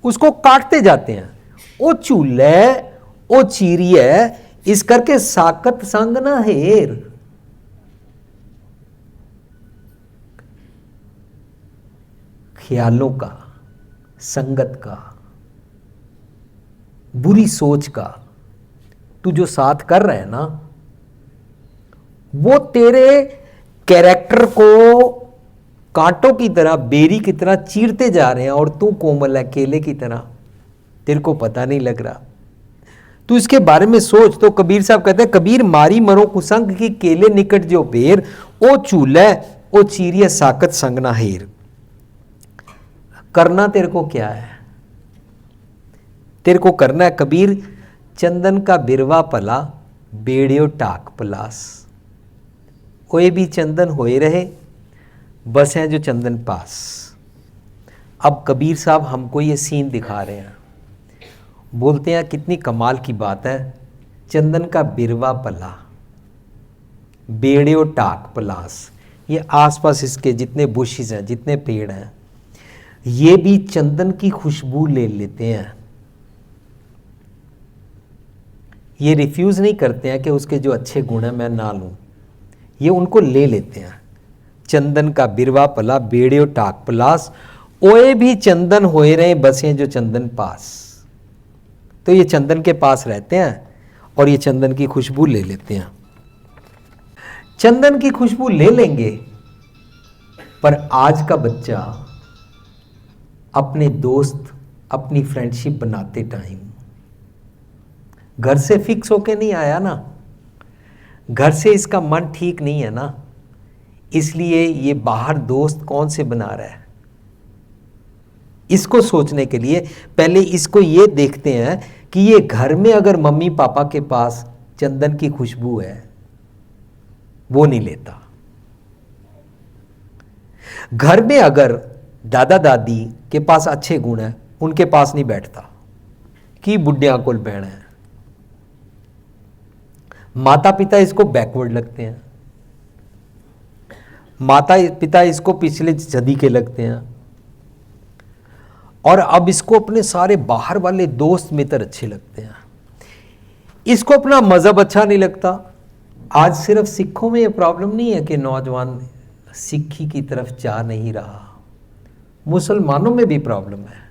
उसको काटते जाते हैं। ओ चूल्हे ओ चीरी है, इस करके साकत संग ना हेर। ख्यालों का, संगत का, बुरी सोच का तू जो साथ कर रहा है ना, वो तेरे कैरेक्टर को कांटों की तरह, बेरी की तरह चीरते जा रहे हैं, और तू कोमल है केले की तरह, तेरे को पता नहीं लग रहा। तू इसके बारे में सोच। तो कबीर साहब कहते हैं कबीर मारी मरो कुसंग की केले निकट जो बेर। ओ चूल्हे ओ चीरिय साकत संग ना हेर। करना तेरे को क्या है? तेरे को करना है कबीर चंदन का बिरवा पला बेड़ियो टाक पलास। कोई भी चंदन होए रहे, बस हैं जो चंदन पास। अब कबीर साहब हमको ये सीन दिखा रहे हैं, बोलते हैं कितनी कमाल की बात है। चंदन का बिरवा पला बेड़ियो टाक पलास, ये आसपास इसके जितने बुशेस हैं, जितने पेड़ हैं, ये भी चंदन की खुशबू ले लेते हैं। ये रिफ्यूज़ नहीं करते हैं कि उसके जो अच्छे गुण हैं मैं ना लूँ, ये उनको ले लेते हैं। चंदन का बिरवा पला बेड़ियो टाक पलास, ओए भी चंदन होए रहे बसे जो चंदन पास। तो ये चंदन के पास रहते हैं और ये चंदन की खुशबू ले लेते हैं। चंदन की खुशबू ले लेंगे, पर आज का बच्चा अपने दोस्त, अपनी फ्रेंडशिप बनाते टाइम घर से फिक्स होके नहीं आया ना, घर से इसका मन ठीक नहीं है ना, इसलिए ये बाहर दोस्त कौन से बना रहा है। इसको सोचने के लिए पहले इसको ये देखते हैं कि ये घर में अगर मम्मी पापा के पास चंदन की खुशबू है, वो नहीं लेता। घर में अगर दादा दादी के पास अच्छे गुण हैं, उनके पास नहीं बैठता कि बुढ़िया कोल बहना है। माता पिता इसको बैकवर्ड लगते हैं, माता पिता इसको पिछले सदी के लगते हैं, और अब इसको अपने सारे बाहर वाले दोस्त मित्र अच्छे लगते हैं। इसको अपना मजहब अच्छा नहीं लगता। आज सिर्फ सिखों में ये प्रॉब्लम नहीं है कि नौजवान सिक्खी की तरफ जा नहीं रहा, मुसलमानों में भी प्रॉब्लम है,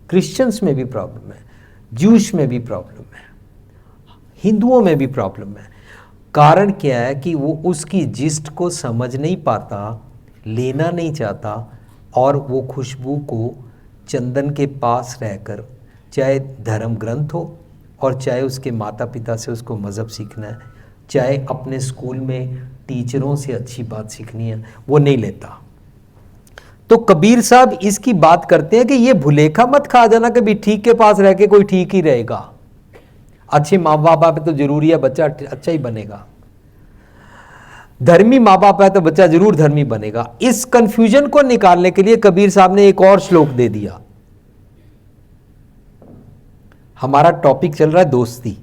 क्रिश्चियंस में भी प्रॉब्लम है, ज्यूश में भी प्रॉब्लम है, हिंदुओं में भी प्रॉब्लम है। कारण क्या है कि वो उसकी जिस्ट को समझ नहीं पाता, लेना नहीं चाहता, और वो खुशबू को चंदन के पास रहकर, चाहे धर्म ग्रंथ हो और चाहे उसके माता पिता से उसको मज़हब सीखना है, चाहे अपने स्कूल में टीचरों से अच्छी बात सीखनी है, वो नहीं लेता। तो कबीर साहब इसकी बात करते हैं कि ये भुलेखा मत खा जाना कि भी ठीक के पास रह के कोई ठीक ही रहेगा, अच्छे माँ बाप पे तो जरूरी है बच्चा अच्छा ही बनेगा, धर्मी माँ बाप है तो बच्चा जरूर धर्मी बनेगा। इस कंफ्यूजन को निकालने के लिए कबीर साहब ने एक और श्लोक दे दिया। हमारा टॉपिक चल रहा है दोस्ती,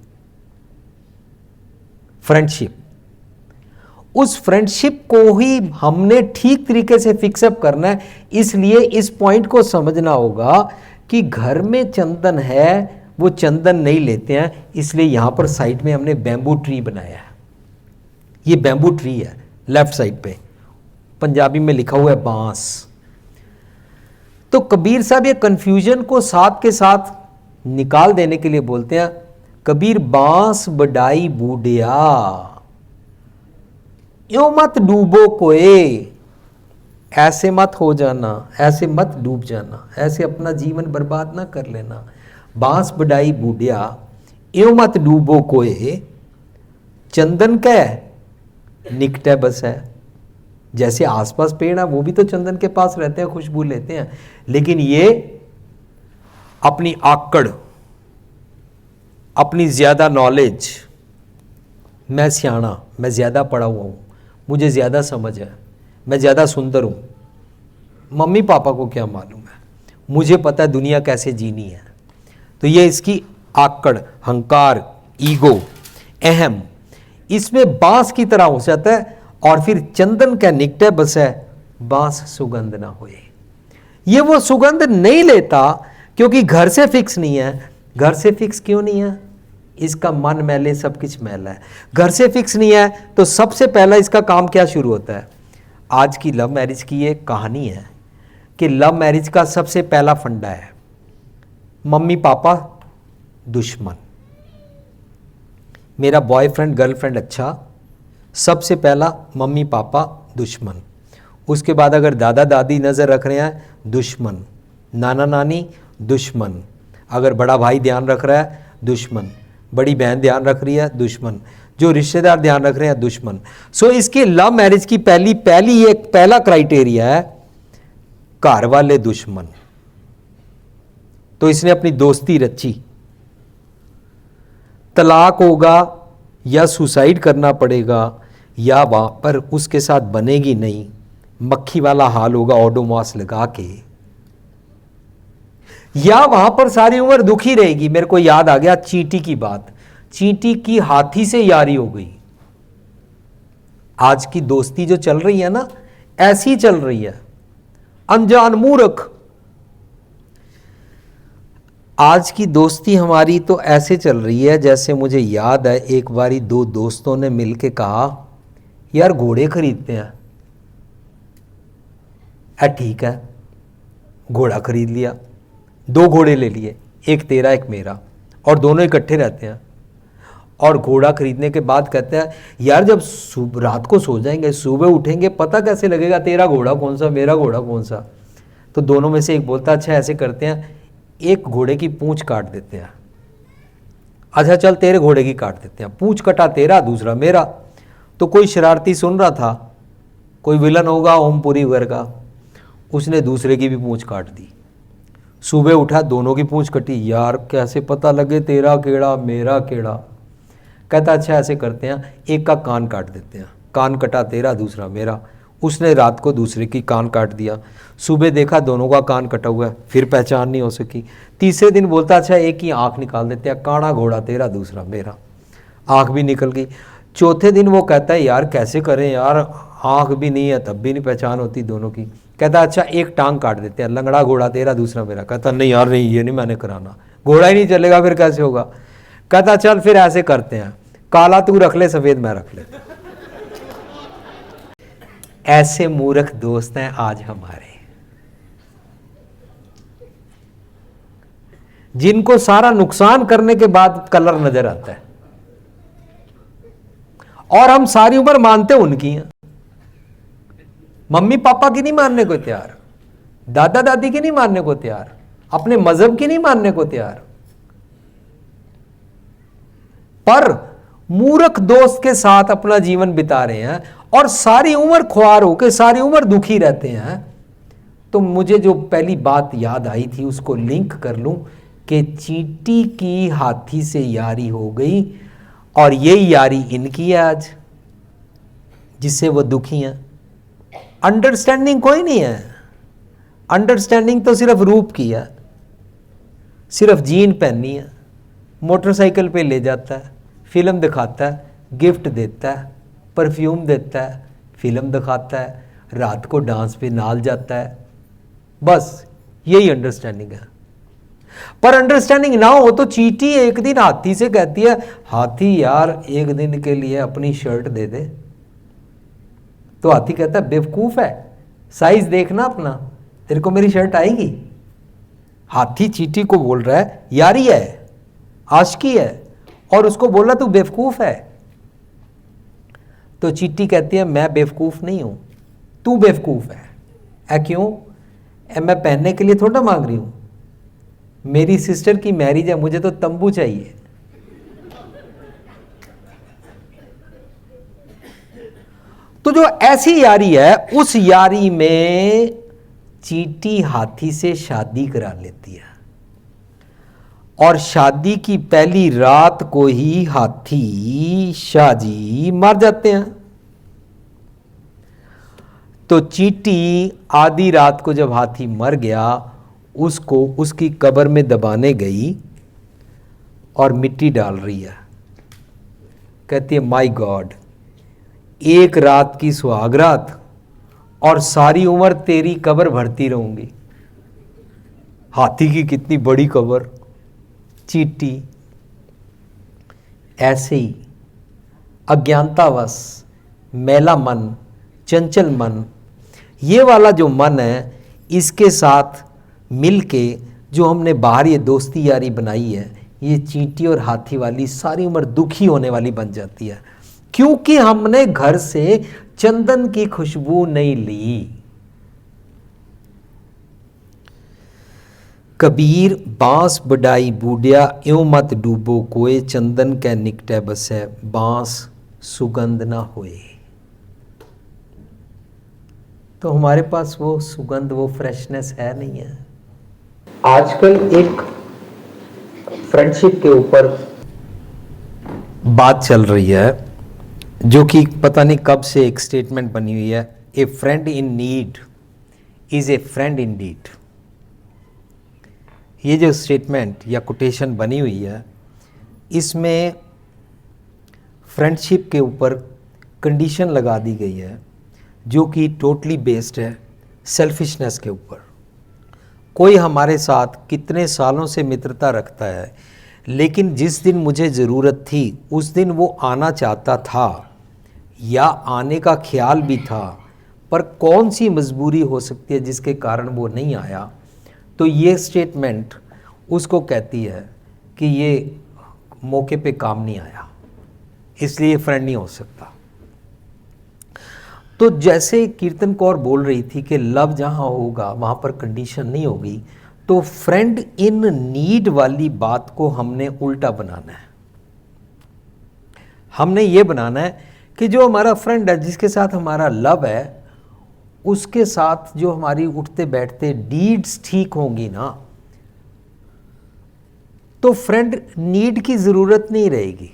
फ्रेंडशिप। उस फ्रेंडशिप को ही हमने ठीक तरीके से फिक्सअप करना है, इसलिए इस पॉइंट को समझना होगा कि घर में चंदन है, वो चंदन नहीं लेते हैं, इसलिए यहां पर साइड में हमने बैम्बू ट्री बनाया है। ये बैम्बू ट्री है, लेफ्ट साइड पे पंजाबी में लिखा हुआ है बांस। तो कबीर साहब ये कंफ्यूजन को साथ के साथ निकाल देने के लिए बोलते हैं, कबीर बांस बडाई बूढ़िया यो मत डूबो कोए, ऐसे मत हो जाना, ऐसे मत डूब जाना, ऐसे अपना जीवन बर्बाद ना कर लेना। बांस बडाई बूढ़िया यो मत डूबो कोए, चंदन कै निकटे बस है। जैसे आसपास पेड़ है वो भी तो चंदन के पास रहते हैं, खुशबू लेते हैं, लेकिन ये अपनी आकड़, अपनी ज्यादा नॉलेज, मैं सियाना, मैं ज्यादा पढ़ा हुआ हूं, मुझे ज्यादा समझ है, मैं ज्यादा सुंदर हूं, मम्मी पापा को क्या मालूम है, मुझे पता है दुनिया कैसे जीनी है। तो ये इसकी आकड़, हंकार, ईगो, अहम, इसमें बांस की तरह हो जाता है। और फिर चंदन का निकटे बस है, बांस सुगंध ना होए। ये वो सुगंध नहीं लेता क्योंकि घर से फिक्स नहीं है। घर से फिक्स क्यों नहीं है? इसका मन मैले, सब कुछ मैला है। घर से फिक्स नहीं है तो सबसे पहला इसका काम क्या शुरू होता है? आज की लव मैरिज की ये कहानी है कि लव मैरिज का सबसे पहला फंडा है मम्मी पापा दुश्मन। मेरा बॉयफ्रेंड गर्लफ्रेंड अच्छा, सबसे पहला मम्मी पापा दुश्मन। उसके बाद अगर दादा दादी नज़र रख रहे हैं दुश्मन, नाना नानी दुश्मन, अगर बड़ा भाई ध्यान रख रहा है दुश्मन, बड़ी बहन ध्यान रख रही है दुश्मन, जो रिश्तेदार ध्यान रख रहे हैं दुश्मन। सो इसके लव मैरिज की पहला क्राइटेरिया है घर वाले दुश्मन। तो इसने अपनी दोस्ती रची, तलाक होगा या सुसाइड करना पड़ेगा या वहां पर उसके साथ बनेगी नहीं, मक्खी वाला हाल होगा ओडोमॉस लगा के, या वहां पर सारी उम्र दुखी रहेगी। मेरे को याद आ गया चींटी की बात, चींटी की हाथी से यारी हो गई। आज की दोस्ती जो चल रही है ना, ऐसी चल रही है, अनजान मूर्ख। आज की दोस्ती हमारी तो ऐसे चल रही है जैसे मुझे याद है एक बारी दो दोस्तों ने मिलके कहा यार घोड़े खरीदते हैं। ठीक है, घोड़ा खरीद लिया, 2 घोड़े ले लिए, एक तेरा एक मेरा, और दोनों इकट्ठे रहते हैं। और घोड़ा खरीदने के बाद कहते हैं यार जब रात को सो जाएंगे सुबह उठेंगे पता कैसे लगेगा तेरा घोड़ा कौन सा मेरा घोड़ा कौन सा। तो दोनों में से एक बोलता अच्छा ऐसे करते हैं, एक घोड़े की पूंछ काट देते हैं। अच्छा चल तेरे घोड़े की काट देते हैं, पूंछ कटा तेरा दूसरा मेरा। तो कोई शरारती सुन रहा था, कोई विलन होगा ओमपुरी वर का, उसने दूसरे की भी पूंछ काट दी। सुबह उठा दोनों की पूंछ कटी, यार कैसे पता लगे तेरा केड़ा मेरा केड़ा। कहता अच्छा ऐसे करते हैं एक का कान काट देते हैं, कान कटा तेरा दूसरा मेरा। उसने रात को दूसरे की कान काट दिया, सुबह देखा दोनों का कान कटा हुआ है, फिर पहचान नहीं हो सकी। तीसरे दिन बोलता अच्छा एक ही आँख निकाल देते हैं, काना घोड़ा तेरा दूसरा मेरा, आँख भी निकल गई। चौथे दिन वो कहता है यार कैसे करें यार, आँख भी नहीं है तब भी नहीं पहचान होती दोनों की। कहता अच्छा एक टांग काट देते हैं, लंगड़ा घोड़ा तेरा दूसरा मेरा। कहता नहीं यार नहीं, ये नहीं मैंने कराना, घोड़ा ही नहीं चलेगा फिर कैसे होगा। कहता चल फिर ऐसे करते हैं, काला तू रख ले सफेद मैं रख लेता। ऐसे मूर्ख दोस्त हैं आज हमारे, जिनको सारा नुकसान करने के बाद कलर नजर आता है और हम सारी उम्र मानते उनकी हैं। मम्मी पापा की नहीं मानने को तैयार, दादा दादी की नहीं मानने को तैयार, अपने मजहब की नहीं मानने को तैयार, पर मूर्ख दोस्त के साथ अपना जीवन बिता रहे हैं और सारी उम्र ख्वार होकर सारी उम्र दुखी रहते हैं। तो मुझे जो पहली बात याद आई थी उसको लिंक कर लूं कि चींटी की हाथी से यारी हो गई और यही यारी इनकी है आज, जिससे वो दुखी हैं। अंडरस्टैंडिंग कोई नहीं है, अंडरस्टैंडिंग तो सिर्फ रूप की है, सिर्फ जीन पहननी है, मोटरसाइकिल पे ले जाता है, फिल्म दिखाता है, गिफ्ट देता है, परफ्यूम देता है, फिल्म दिखाता है, रात को डांस पे नाल जाता है, बस यही अंडरस्टैंडिंग है। पर अंडरस्टैंडिंग ना हो तो चींटी एक दिन हाथी से कहती है, हाथी यार एक दिन के लिए अपनी शर्ट दे दे। तो हाथी कहता है, बेवकूफ है, साइज देखना अपना, तेरे को मेरी शर्ट आएगी। हाथी चींटी को बोल रहा है यारी है, आशिकी है, और उसको बोला तू बेवकूफ है। तो चींटी कहती है, मैं बेवकूफ नहीं हूं, तू बेवकूफ है। क्यों? मैं पहनने के लिए थोड़ा मांग रही हूं, मेरी सिस्टर की मैरिज है, मुझे तो तंबू चाहिए। तो जो ऐसी यारी है, उस यारी में चींटी हाथी से शादी करा लेती है और शादी की पहली रात को ही हाथी शाहजी मर जाते हैं। तो चींटी आधी रात को जब हाथी मर गया, उसको उसकी कब्र में दबाने गई और मिट्टी डाल रही है। कहती है, माय गॉड, एक रात की सुहाग रात और सारी उम्र तेरी कब्र भरती रहूंगी। हाथी की कितनी बड़ी कब्र। चींटी ऐसे ही अज्ञानतावश, मैला मन, चंचल मन, ये वाला जो मन है, इसके साथ मिलके जो हमने बाहर ये दोस्ती यारी बनाई है, ये चींटी और हाथी वाली सारी उम्र दुखी होने वाली बन जाती है, क्योंकि हमने घर से चंदन की खुशबू नहीं ली। कबीर बांस बढ़ाई बूढ़िया, यूं मत डूबो कोय, चंदन कै निकटे बसे, बांस सुगंध ना होए। तो हमारे पास वो सुगंध, वो फ्रेशनेस है नहीं है। आजकल एक फ्रेंडशिप के ऊपर बात चल रही है, जो कि पता नहीं कब से एक स्टेटमेंट बनी हुई है, a friend in need is a friend in deed. ये जो स्टेटमेंट या कोटेशन बनी हुई है, इसमें फ्रेंडशिप के ऊपर कंडीशन लगा दी गई है, जो कि टोटली बेस्ड है सेल्फिशनेस के ऊपर। कोई हमारे साथ कितने सालों से मित्रता रखता है, लेकिन जिस दिन मुझे ज़रूरत थी उस दिन वो आना चाहता था या आने का ख्याल भी था, पर कौन सी मजबूरी हो सकती है जिसके कारण वो नहीं आया। तो ये स्टेटमेंट उसको कहती है कि ये मौके पे काम नहीं आया, इसलिए फ्रेंड नहीं हो सकता। तो जैसे कीर्तन कौर बोल रही थी कि लव जहाँ होगा वहाँ पर कंडीशन नहीं होगी, तो फ्रेंड इन नीड वाली बात को हमने उल्टा बनाना है। हमने ये बनाना है कि जो हमारा फ्रेंड है, जिसके साथ हमारा लव है, उसके साथ जो हमारी उठते बैठते डीड्स ठीक होंगी ना, तो फ्रेंड नीड की ज़रूरत नहीं रहेगी,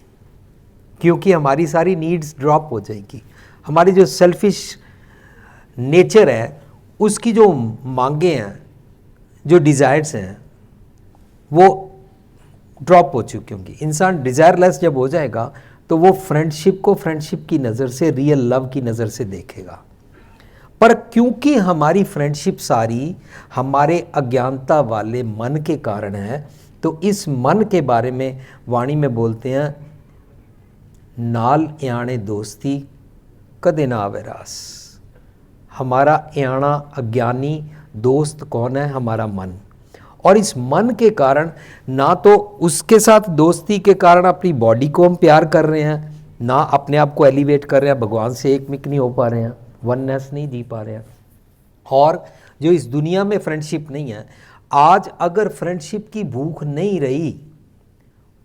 क्योंकि हमारी सारी नीड्स ड्रॉप हो जाएगी। हमारी जो सेल्फिश नेचर है, उसकी जो मांगे हैं, जो डिज़ायर्स हैं, वो ड्रॉप हो चुकी होंगी। इंसान डिज़ायरलेस जब हो जाएगा तो वो फ्रेंडशिप को फ्रेंडशिप की नज़र से, रियल लव की नज़र से देखेगा। पर क्योंकि हमारी फ्रेंडशिप सारी हमारे अज्ञानता वाले मन के कारण है, तो इस मन के बारे में वाणी में बोलते हैं, नाल याने दोस्ती कदे ना आवे रास। हमारा याना अज्ञानी दोस्त कौन है? हमारा मन। और इस मन के कारण ना तो उसके साथ दोस्ती के कारण अपनी बॉडी को हम प्यार कर रहे हैं, ना अपने आप को एलिवेट कर रहे हैं, भगवान से एक मिक नहीं हो पा रहे हैं, वननेस नहीं जी पा रहे हैं। और जो इस दुनिया में फ्रेंडशिप नहीं है, आज अगर फ्रेंडशिप की भूख नहीं रही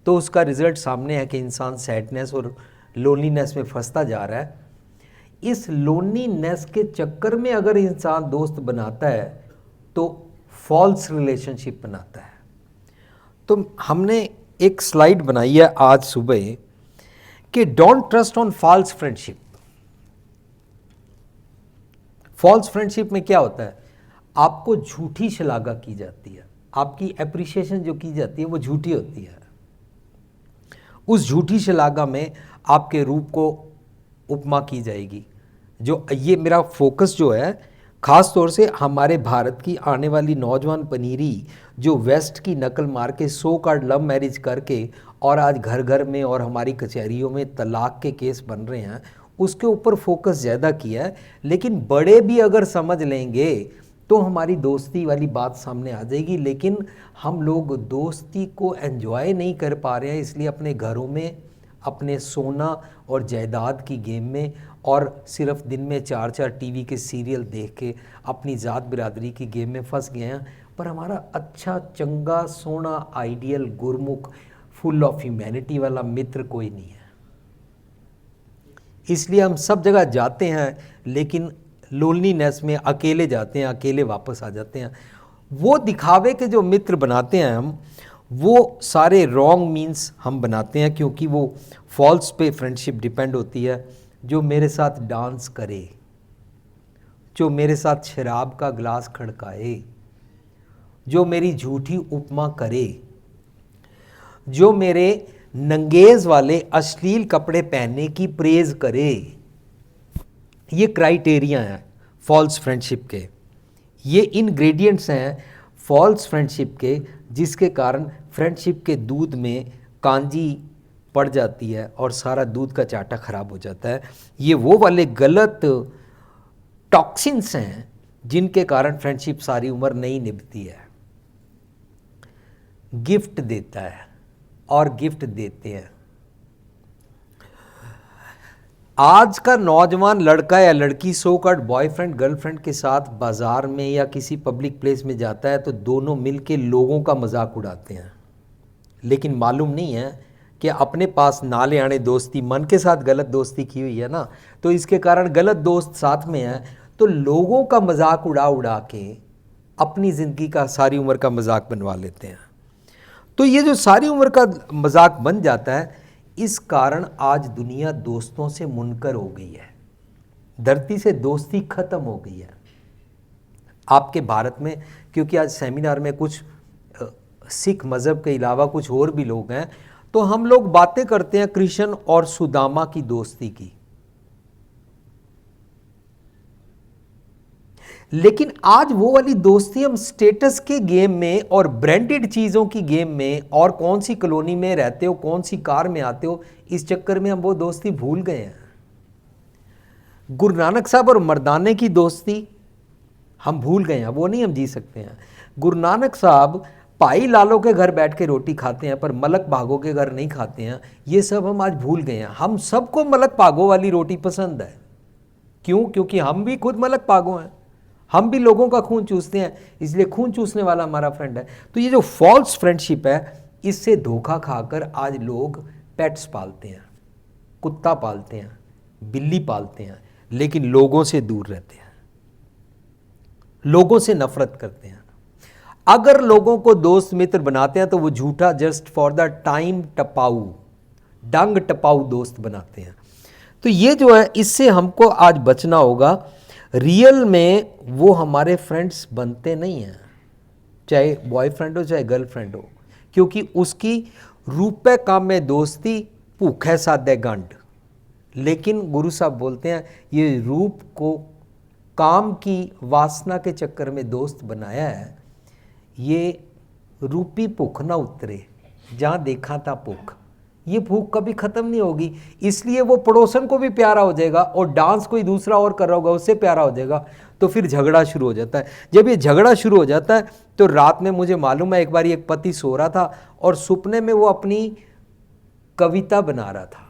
तो उसका रिजल्ट सामने है कि इंसान सैडनेस और लोनलीनेस में फंसता जा रहा है। इस लोनलीनेस के चक्कर में अगर इंसान दोस्त बनाता है तो फॉल्स रिलेशनशिप बनाता है। तो हमने एक स्लाइड बनाई है आज सुबह कि don't trust on false friendship. False friendship में क्या होता है, आपको झूठी शलाघा की जाती है, आपकी एप्रिसिएशन जो की जाती है वो झूठी होती है। उस झूठी शलाघा में आपके रूप को उपमा की जाएगी। जो ये मेरा फोकस जो है ख़ास तौर से हमारे भारत की आने वाली नौजवान पनीरी जो वेस्ट की नकल मार के सो कार्ड लव मैरिज करके और आज घर घर में और हमारी कचहरियों में तलाक के केस बन रहे हैं, उसके ऊपर फोकस ज़्यादा किया है। लेकिन बड़े भी अगर समझ लेंगे तो हमारी दोस्ती वाली बात सामने आ जाएगी। लेकिन हम लोग दोस्ती को एंजॉय नहीं कर पा रहे हैं, इसलिए अपने घरों में अपने सोना और जायदाद की गेम में और सिर्फ दिन में 4-4 टीवी के सीरियल देख के अपनी ज़ात बिरादरी की गेम में फंस गए हैं। पर हमारा अच्छा चंगा सोना ideal Gurmukh full of humanity वाला मित्र कोई नहीं है। इसलिए हम सब जगह जाते हैं लेकिन लोनलीनेस में अकेले जाते हैं, अकेले वापस आ जाते हैं। वो दिखावे के जो मित्र बनाते हैं हम, वो सारे रॉन्ग मीन्स हम बनाते हैं, क्योंकि वो फॉल्स पे फ्रेंडशिप डिपेंड होती है। जो मेरे साथ डांस करे, जो मेरे साथ शराब का गिलास खड़काए, जो मेरी झूठी उपमा करे, जो मेरे नंगेज वाले अश्लील कपड़े पहनने की प्रेज करे, ये क्राइटेरिया हैं फॉल्स फ्रेंडशिप के। ये इंग्रेडिएंट्स हैं फॉल्स फ्रेंडशिप के, जिसके कारण फ्रेंडशिप के दूध में कांजी पड़ जाती है और सारा दूध का चाटा खराब हो जाता है। ये वो वाले गलत टॉक्सिन्स हैं जिनके कारण फ्रेंडशिप सारी उम्र नहीं निभती है। गिफ्ट देता है और गिफ्ट देते हैं। आज का नौजवान लड़का या लड़की सो कॉल्ड बॉयफ्रेंड गर्लफ्रेंड के साथ बाजार में या किसी पब्लिक प्लेस में जाता है तो दोनों मिलके लोगों का मजाक उड़ाते हैं, लेकिन मालूम नहीं है कि अपने पास ना ले आने दोस्ती, मन के साथ गलत दोस्ती की हुई है ना, तो इसके कारण गलत दोस्त साथ में है तो लोगों का मजाक उड़ा उड़ा के अपनी ज़िंदगी का सारी उम्र का मजाक बनवा लेते हैं। तो ये जो सारी उम्र का मजाक बन जाता है, इस कारण आज दुनिया दोस्तों से मुनकर हो गई है, धरती से दोस्ती खत्म हो गई है। आपके भारत में, क्योंकि आज सेमिनार में कुछ सिख मज़हब के अलावा कुछ और भी लोग हैं, तो हम लोग बातें करते हैं कृष्ण और सुदामा की दोस्ती की। लेकिन आज वो वाली दोस्ती हम स्टेटस के गेम में और ब्रांडेड चीज़ों की गेम में और कौन सी कॉलोनी में रहते हो, कौन सी कार में आते हो, इस चक्कर में हम वो दोस्ती भूल गए हैं। गुरु नानक साहब और मर्दाने की दोस्ती हम भूल गए हैं, वो नहीं हम जी सकते हैं। गुरु नानक साहब भाई लालो के घर बैठ के रोटी खाते हैं पर मलक भागो के घर नहीं खाते हैं, ये सब हम आज भूल गए हैं। हम सबको मलक भागो वाली रोटी पसंद है। क्यों? क्योंकि हम भी खुद मलक भागो हैं, हम भी लोगों का खून चूसते हैं, इसलिए खून चूसने वाला हमारा फ्रेंड है। तो ये जो फॉल्स फ्रेंडशिप है, इससे धोखा खाकर आज लोग पेट्स पालते हैं, कुत्ता पालते हैं, बिल्ली पालते हैं, लेकिन लोगों से दूर रहते हैं, लोगों से नफरत करते हैं। अगर लोगों को दोस्त मित्र बनाते हैं तो वो झूठा जस्ट फॉर द टाइम टपाऊ, डंग टपाऊ दोस्त बनाते हैं। तो ये जो है, इससे हमको आज बचना होगा। रियल में वो हमारे फ्रेंड्स बनते नहीं हैं, चाहे बॉयफ्रेंड हो चाहे गर्लफ्रेंड हो, क्योंकि उसकी रुपए काम में दोस्ती भूखे सादे गंड। लेकिन गुरु साहब बोलते हैं ये रूप को काम की वासना के चक्कर में दोस्त बनाया है, ये रूपी भूख ना उतरे, जहाँ देखा था भूख, ये भूख कभी ख़त्म नहीं होगी। इसलिए वो पड़ोसन को भी प्यारा हो जाएगा और डांस कोई दूसरा और कर रहा होगा उससे प्यारा हो जाएगा, तो फिर झगड़ा शुरू हो जाता है। जब ये झगड़ा शुरू हो जाता है तो रात में मुझे मालूम है, एक बार एक पति सो रहा था और सपने में वो अपनी कविता बना रहा था,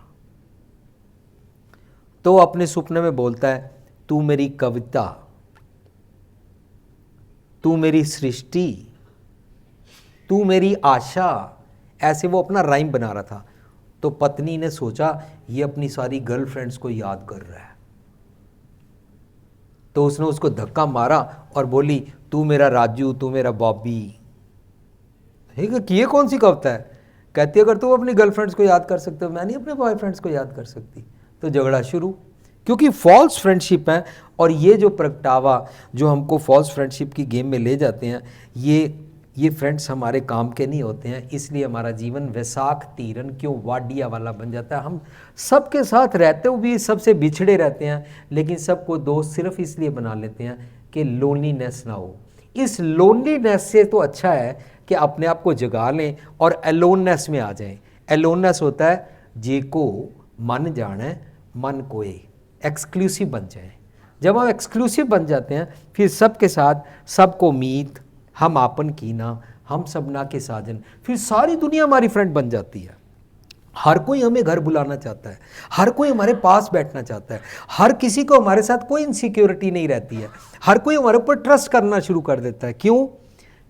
तो अपने सपने में बोलता है, तू मेरी कविता, तू मेरी सृष्टि, तू मेरी आशा, ऐसे वो अपना राइम बना रहा था। तो पत्नी ने सोचा ये अपनी सारी गर्लफ्रेंड्स को याद कर रहा है, तो उसने उसको धक्का मारा और बोली, तू मेरा राजू, तू मेरा बॉबी। ठीक है, ये कौन सी कविता है? कहती है अगर तुम अपनी गर्लफ्रेंड्स को याद कर सकते हो, मैं नहीं अपने बॉयफ्रेंड्स को याद कर सकती। तो झगड़ा शुरू, क्योंकि फॉल्स फ्रेंडशिप है। और ये जो प्रगटावा जो हमको फॉल्स फ्रेंडशिप की गेम में ले जाते हैं, ये फ्रेंड्स हमारे काम के नहीं होते हैं। इसलिए हमारा जीवन वैसाख तीरन क्यों वाडिया वाला बन जाता है। हम सबके साथ रहते हुए भी सबसे बिछड़े रहते हैं, लेकिन सबको दोस्त सिर्फ इसलिए बना लेते हैं कि लोनलीनेस ना हो। इस लोनलीनेस से तो अच्छा है कि अपने आप को जगा लें और एलोननेस में आ जाएं। एलोननेस होता है जे को मन जाने मन कोए, एक्सक्लूसिव बन जाएं। जब हम एक्सक्लूसिव बन जाते हैं, फिर सबके साथ सबको मीत, हम आपन कीना, हम सबना के साजन, फिर सारी दुनिया हमारी फ्रेंड बन जाती है। हर कोई हमें घर बुलाना चाहता है, हर कोई हमारे पास बैठना चाहता है, हर किसी को हमारे साथ कोई इनसिक्योरिटी नहीं रहती है, हर कोई हमारे ऊपर ट्रस्ट करना शुरू कर देता है। क्यों?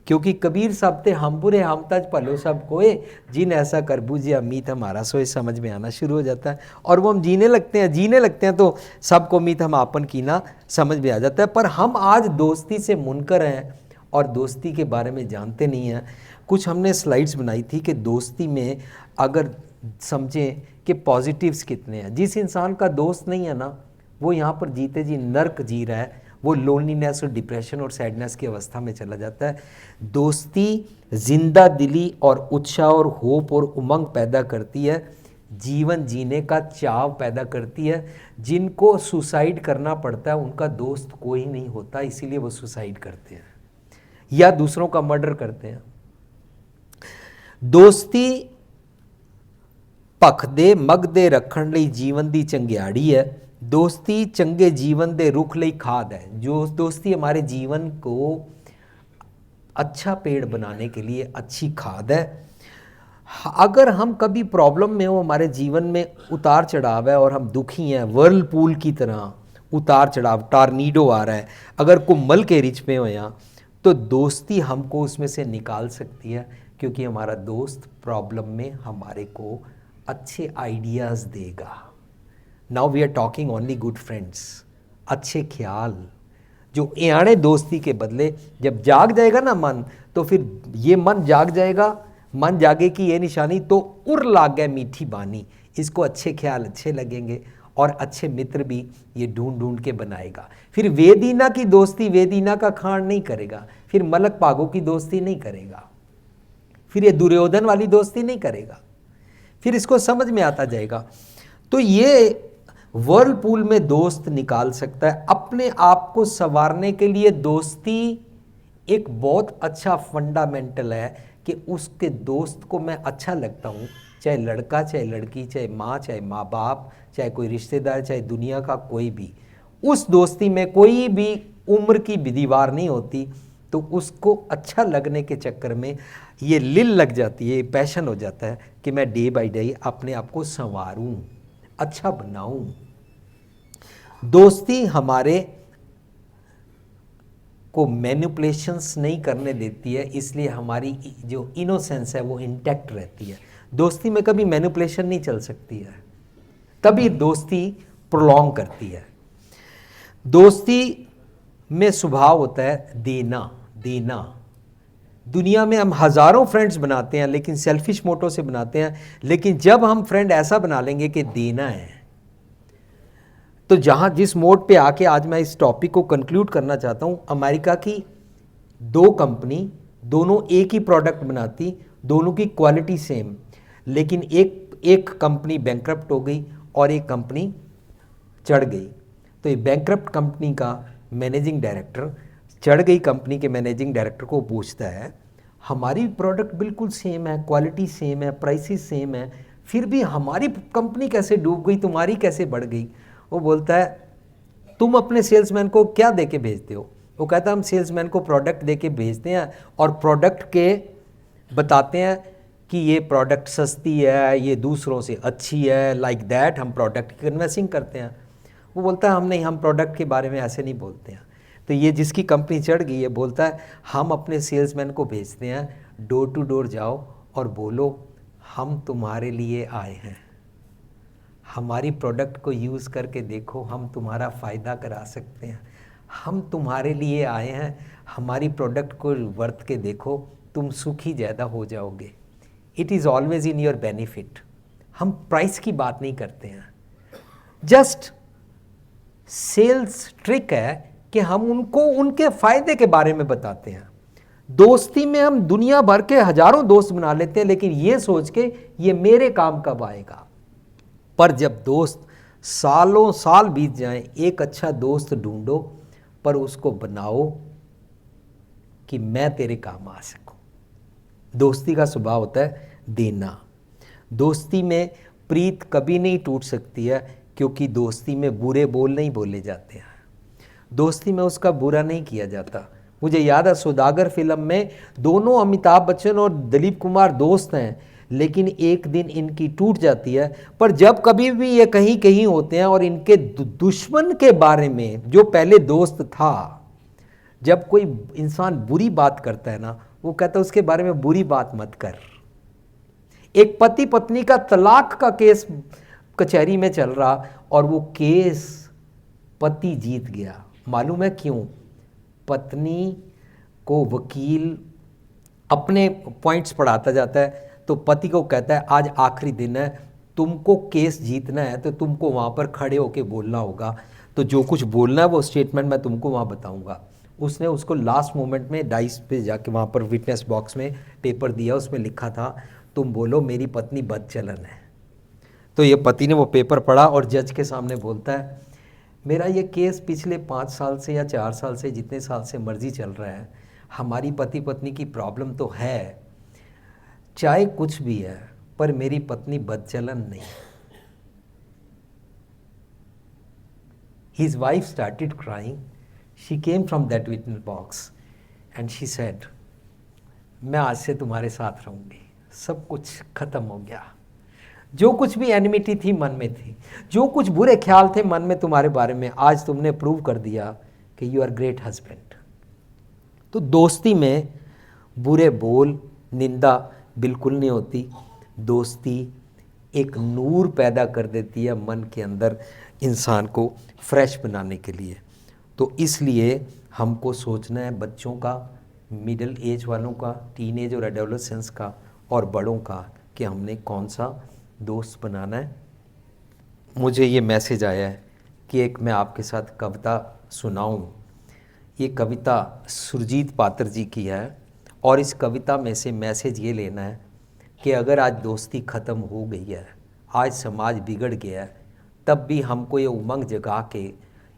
क्योंकि कबीर साहब थे, हम बुरे हम तज भलो सब कोए, जिन ऐसा कर बूझिया मीत हमारा सोए, समझ में आना शुरू हो जाता है। और वो हम जीने लगते हैं तो सबको मीत हम आपन कीना समझ में आ जाता है। पर हम आज दोस्ती से मुनकर हैं और दोस्ती के बारे में जानते नहीं हैं। कुछ हमने स्लाइड्स बनाई थी कि दोस्ती में अगर समझें कि पॉजिटिव्स कितने हैं। जिस इंसान का दोस्त नहीं है ना, वो यहाँ पर जीते जी नर्क जी रहा है, वो लोनलीनेस और डिप्रेशन और सैडनेस की अवस्था में चला जाता है। दोस्ती जिंदा दिली और उत्साह और होप और उमंग पैदा करती है, जीवन जीने का चाव पैदा करती है। जिनको सुसाइड करना पड़ता है उनका दोस्त कोई नहीं होता, इसीलिए वो सुसाइड करते हैं या दूसरों का मर्डर करते हैं। दोस्ती ਭਖ ਦੇ ਮਗ ਦੇ ਰੱਖਣ ਲਈ जीवन ਦੀ ਚੰਗਿਆੜੀ है। दोस्ती चंगे जीवन दे रुख ਲਈ खाद है। जो दोस्ती हमारे जीवन को अच्छा पेड़ बनाने के लिए अच्छी खाद है। अगर हम कभी प्रॉब्लम में हो, हमारे जीवन में उतार चढ़ाव है और हम दुखी हैं, वर्लपूल की तरह उतार चढ़ाव, टार्नीडो आ रहा है, अगर कुम्भल के रिच में हो यहाँ, तो दोस्ती हमको उसमें से निकाल सकती है। क्योंकि हमारा दोस्त प्रॉब्लम में हमारे को अच्छे आइडियाज़ देगा। Now we are talking only good friends. अच्छे ख्याल जो याने दोस्ती के बदले जब जाग जाएगा ना मन, तो फिर ये मन जाग जाएगा। मन जागे की ये निशानी तो उर लाग गए मीठी बानी। इसको अच्छे ख्याल अच्छे लगेंगे और अच्छे मित्र भी ये ढूंढ ढूंढ के बनाएगा। फिर वेदीना की दोस्ती वेदीना का खांड नहीं करेगा, फिर मलक पागो की दोस्ती नहीं करेगा, फिर ये दुर्योधन वाली दोस्ती नहीं करेगा। फिर इसको समझ में आता जाएगा। तो ये वर्लपूल में दोस्त निकाल सकता है। अपने आप को संवारने के लिए दोस्ती एक बहुत अच्छा फंडामेंटल है कि उसके दोस्त को मैं अच्छा लगता हूँ, चाहे लड़का चाहे लड़की, चाहे माँ चाहे माँ बाप, चाहे कोई रिश्तेदार, चाहे दुनिया का कोई भी। उस दोस्ती में कोई भी उम्र की दीवार नहीं होती। तो उसको अच्छा लगने के चक्कर में ये लिल लग जाती है, ये पैशन हो जाता है कि मैं डे बाय डे अपने आप को संवारूं, अच्छा बनाऊं। दोस्ती हमारे को मैनिपुलेशंस नहीं करने देती है, इसलिए हमारी जो इनोसेंस है वो इंटैक्ट रहती है। दोस्ती में कभी मैनिपुलेशन नहीं चल सकती है, तभी दोस्ती प्रोलॉन्ग करती है। दोस्ती में स्वभाव होता है देना देना। दुनिया में हम हज़ारों फ्रेंड्स बनाते हैं, लेकिन सेल्फिश मोटो से बनाते हैं। लेकिन जब हम फ्रेंड ऐसा बना लेंगे कि देना है, तो जहाँ जिस मोड पे आके आज मैं इस टॉपिक को कंक्लूड करना चाहता हूँ। अमेरिका की दो कंपनी, दोनों एक ही प्रोडक्ट बनाती, दोनों की क्वालिटी सेम, लेकिन एक कंपनी बैंकरप्ट हो गई और एक कंपनी चढ़ गई। तो ये बैंकरप्ट कंपनी का मैनेजिंग डायरेक्टर चढ़ गई कंपनी के मैनेजिंग डायरेक्टर को पूछता है, हमारी प्रोडक्ट बिल्कुल सेम है, क्वालिटी सेम है, प्राइसेस सेम है, फिर भी हमारी कंपनी कैसे डूब गई, तुम्हारी कैसे बढ़ गई? वो बोलता है, तुम अपने सेल्समैन को क्या दे के भेजते हो? वो कहता है, हम सेल्समैन को प्रोडक्ट दे के भेजते हैं और प्रोडक्ट के बताते हैं कि ये प्रोडक्ट सस्ती है, ये दूसरों से अच्छी है, लाइक दैट हम प्रोडक्ट की कन्वेंसिंग करते हैं। वो बोलता है, हम प्रोडक्ट के बारे में ऐसे नहीं बोलते हैं। तो ये जिसकी कंपनी चढ़ गई है बोलता है, हम अपने सेल्समैन को भेजते हैं, डोर टू डोर जाओ और बोलो हम तुम्हारे लिए आए हैं, हमारी प्रोडक्ट को यूज़ करके देखो, हम तुम्हारा फ़ायदा करा सकते हैं, हम तुम्हारे लिए आए हैं, हमारी प्रोडक्ट को वर्त के देखो, तुम सुखी ज़्यादा हो जाओगे। It is always in your benefit. हम प्राइस की बात नहीं करते हैं, जस्ट सेल्स ट्रिक है कि हम उनको उनके फायदे के बारे में बताते हैं। दोस्ती में हम दुनिया भर के हजारों दोस्त बना लेते हैं, लेकिन ये सोच के ये मेरे काम कब आएगा। पर जब दोस्त सालों साल बीत जाएं, एक अच्छा दोस्त ढूंढो, पर उसको बनाओ कि मैं तेरे काम आ सकूं। दोस्ती का स्वभाव होता है देना। दोस्ती में प्रीत कभी नहीं टूट सकती है, क्योंकि दोस्ती में बुरे बोल नहीं बोले जाते हैं, दोस्ती में उसका बुरा नहीं किया जाता। मुझे याद है सौदागर फिल्म में दोनों अमिताभ बच्चन और दिलीप कुमार दोस्त हैं, लेकिन एक दिन इनकी टूट जाती है। पर जब कभी भी ये कहीं कहीं होते हैं और इनके दुश्मन के बारे में, जो पहले दोस्त था, जब कोई इंसान बुरी बात करता है ना, वो कहता है उसके बारे में बुरी बात मत कर। एक पति पत्नी का तलाक का केस कचहरी में चल रहा, और वो केस पति जीत गया। मालूम है क्यों? पत्नी को वकील अपने पॉइंट्स पढ़ाता जाता है, तो पति को कहता है आज आखिरी दिन है, तुमको केस जीतना है तो तुमको वहाँ पर खड़े होके बोलना होगा, तो जो कुछ बोलना है वो स्टेटमेंट मैं तुमको वहाँ बताऊँगा। उसने उसको लास्ट मोमेंट में डाइस पे जाके वहाँ पर विटनेस बॉक्स में पेपर दिया, उसमें लिखा था तुम बोलो मेरी पत्नी बदचलन है। तो ये पति ने वो पेपर पढ़ा और जज के सामने बोलता है मेरा ये केस पिछले 5 साल से या 4 साल से, जितने साल से मर्जी चल रहा है, हमारी पति पत्नी की प्रॉब्लम तो है, चाहे कुछ भी है, पर मेरी पत्नी बदचलन नहीं। His wife started crying. She came from that witness box and she said, मैं आज से तुम्हारे साथ रहूंगी। सब कुछ खत्म हो गया। जो कुछ भी एनिमिटी थी मन में थी, जो कुछ बुरे ख्याल थे मन में तुम्हारे बारे में, आज तुमने प्रूव कर दिया कि यू आर ग्रेट हस्बैंड। तो दोस्ती में बुरे बोल, निंदा बिल्कुल नहीं होती। दोस्ती एक नूर पैदा कर देती है मन के अंदर, इंसान को फ्रेश बनाने के लिए। तो इसलिए हमको सोचना है बच्चों का, मिडिल एज वालों का, टीन एज और एडोलेसेंस का, और बड़ों का, कि हमने कौन सा दोस्त बनाना है। मुझे ये मैसेज आया है कि एक मैं आपके साथ कविता सुनाऊं। ये कविता सुरजीत पात्र जी की है, और इस कविता में से मैसेज ये लेना है कि अगर आज दोस्ती ख़त्म हो गई है, आज समाज बिगड़ गया है, तब भी हमको ये उमंग जगा के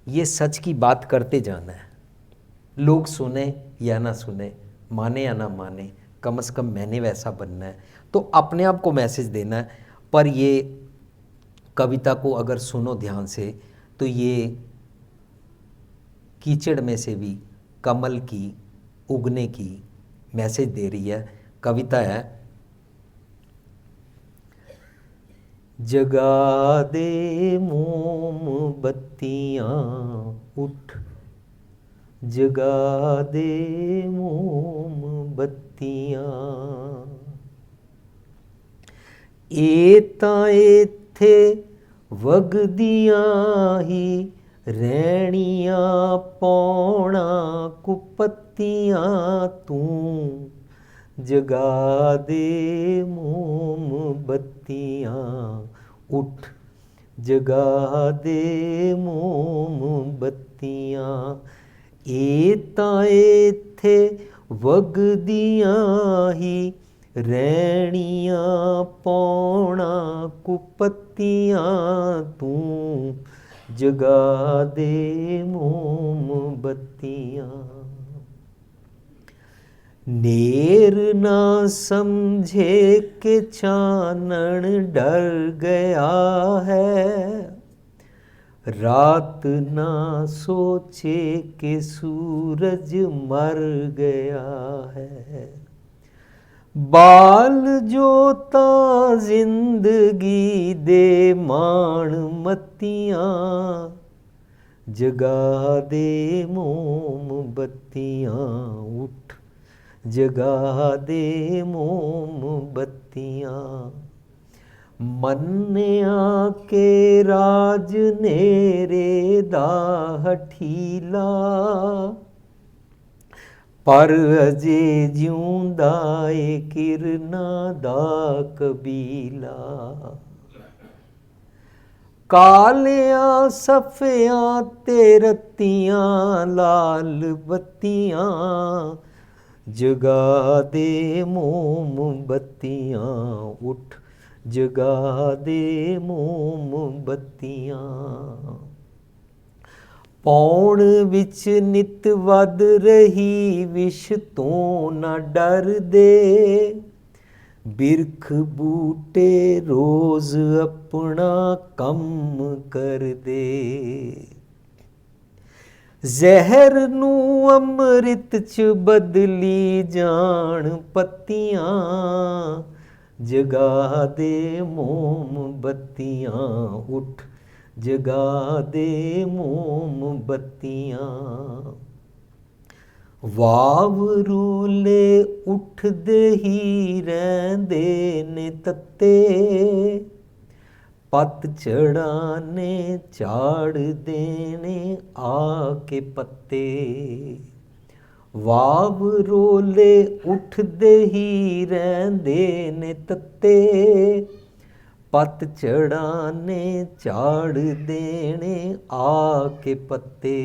ये सच की बात करते जाना है। लोग सुने या ना सुने, माने या ना माने, कम से कम मैंने वैसा बनना है। तो अपने आप को मैसेज देना है। पर ये कविता को अगर सुनो ध्यान से, तो ये कीचड़ में से भी कमल की उगने की मैसेज दे रही है। कविता है, जगा दे मोमबत्तियाँ उठ, जगा दे मोमबत्तियाँ, एता एथे वगदियाँ ही रैणियाँ पौना कुपत्तियाँ, तू जगा दे मोमबत्तियाँ उठ, जगा दे मोमबत्तियाँ, एता एथे वगदियाँ ही रैणियाँ पौना कुपत्तियाँ, तू जगा दे मोमबत्तियाँ। नेर ना समझे के चानन डर गया है, रात ना सोचे कि सूरज मर गया है, बाल जोता जिंदगी दे माण मत्तियाँ, जगा दे मोमबत्तियाँ उठ, जगा दे मोमबत्तियाँ, ਮੰਨਿਆ ਕੇ ਰਾਜ ਨੇਰੇ ਦਾ ਹਠੀਲਾ, ਪਰ ਅਜੇ ਜਿਉਂਦਾ ਏ ਕਿਰਨਾਂ ਦਾ ਕਬੀਲਾ। ਕਾਲਿਆਂ ਸਫਿਆਂ ਤੇ ਰੱਤੀਆਂ ਲਾਲ ਬੱਤੀਆਂ, ਜਗਾ ਦੇ ਮੋਮਬੱਤੀਆਂ ਉੱਠ, ਜਗਾ ਦੇ ਮੋਮਬੱਤੀਆਂ। ਪੌਣ ਵਿੱਚ ਨਿਤ ਵੱਧ ਰਹੀ ਵਿਸ਼ ਤੋਂ ਨਾ ਡਰਦੇ, ਬਿਰਖ ਬੂਟੇ ਰੋਜ਼ ਆਪਣਾ ਕੰਮ ਕਰਦੇ। ਜ਼ਹਿਰ ਨੂੰ ਅੰਮ੍ਰਿਤ ਚ ਬਦਲੀ ਜਾਣ ਪੱਤੀਆਂ, ਜਗਾ ਦੇ ਮੋਮਬੱਤੀਆਂ ਉੱਠ, ਜਗਾ ਦੇ ਮੋਮਬੱਤੀਆਂ। ਵਾਵਰੂਲੇ ਉੱਠਦੇ ਹੀ ਰਹਿੰਦੇ ਨੇ ਤੱਤੇ, ਪਤਝੜਾਂ ਨੇ ਝਾੜ ਦੇਣੇ ਆ ਕੇ ਪੱਤੇ। ਵਾਵਰੋਲੇ ਉੱਠਦੇ ਹੀ ਰਹਿੰਦੇ ਨੇ ਤੱਤੇ, ਪਤਝੜਾਂ ਨੇ ਝਾੜ ਦੇਣੇ ਆ ਕੇ ਪੱਤੇ।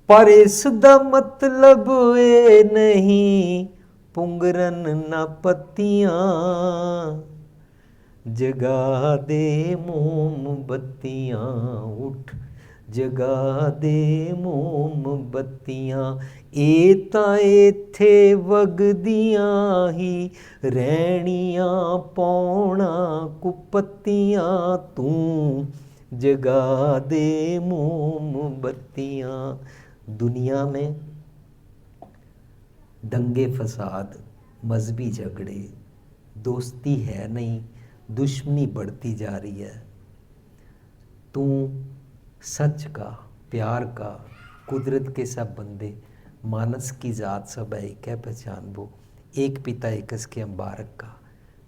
ਪਰ ਇਸ ਦਾ ਮਤਲਬ ਇਹ ਨਹੀਂ ਪੁੰਗਰਨ ਨਾ ਪੱਤੀਆਂ, ਜਗਾ ਦੇ ਮੋਮਬੱਤੀਆਂ ਉੱਠ, ਜਗਾ ਦੇ ਮੋਮਬੱਤੀਆਂ। ਇਹ ਤਾਂ ਇੱਥੇ ਵਗਦੀਆਂ ਹੀ ਰਹਿਣੀਆਂ ਪੌਣਾ ਕੁਪੱਤੀਆਂ, ਤੂੰ जगा दे मोमबत्तियाँ। दुनिया में दंगे फसाद, मजहबी झगड़े, दोस्ती है नहीं, दुश्मनी बढ़ती जा रही है। तू सच का, प्यार का, कुदरत के सब बंदे, मानस की ज़ात सब एक है, पहचान वो एक पिता एक के अंबारक का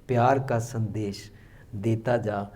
प्यार का संदेश देता जा।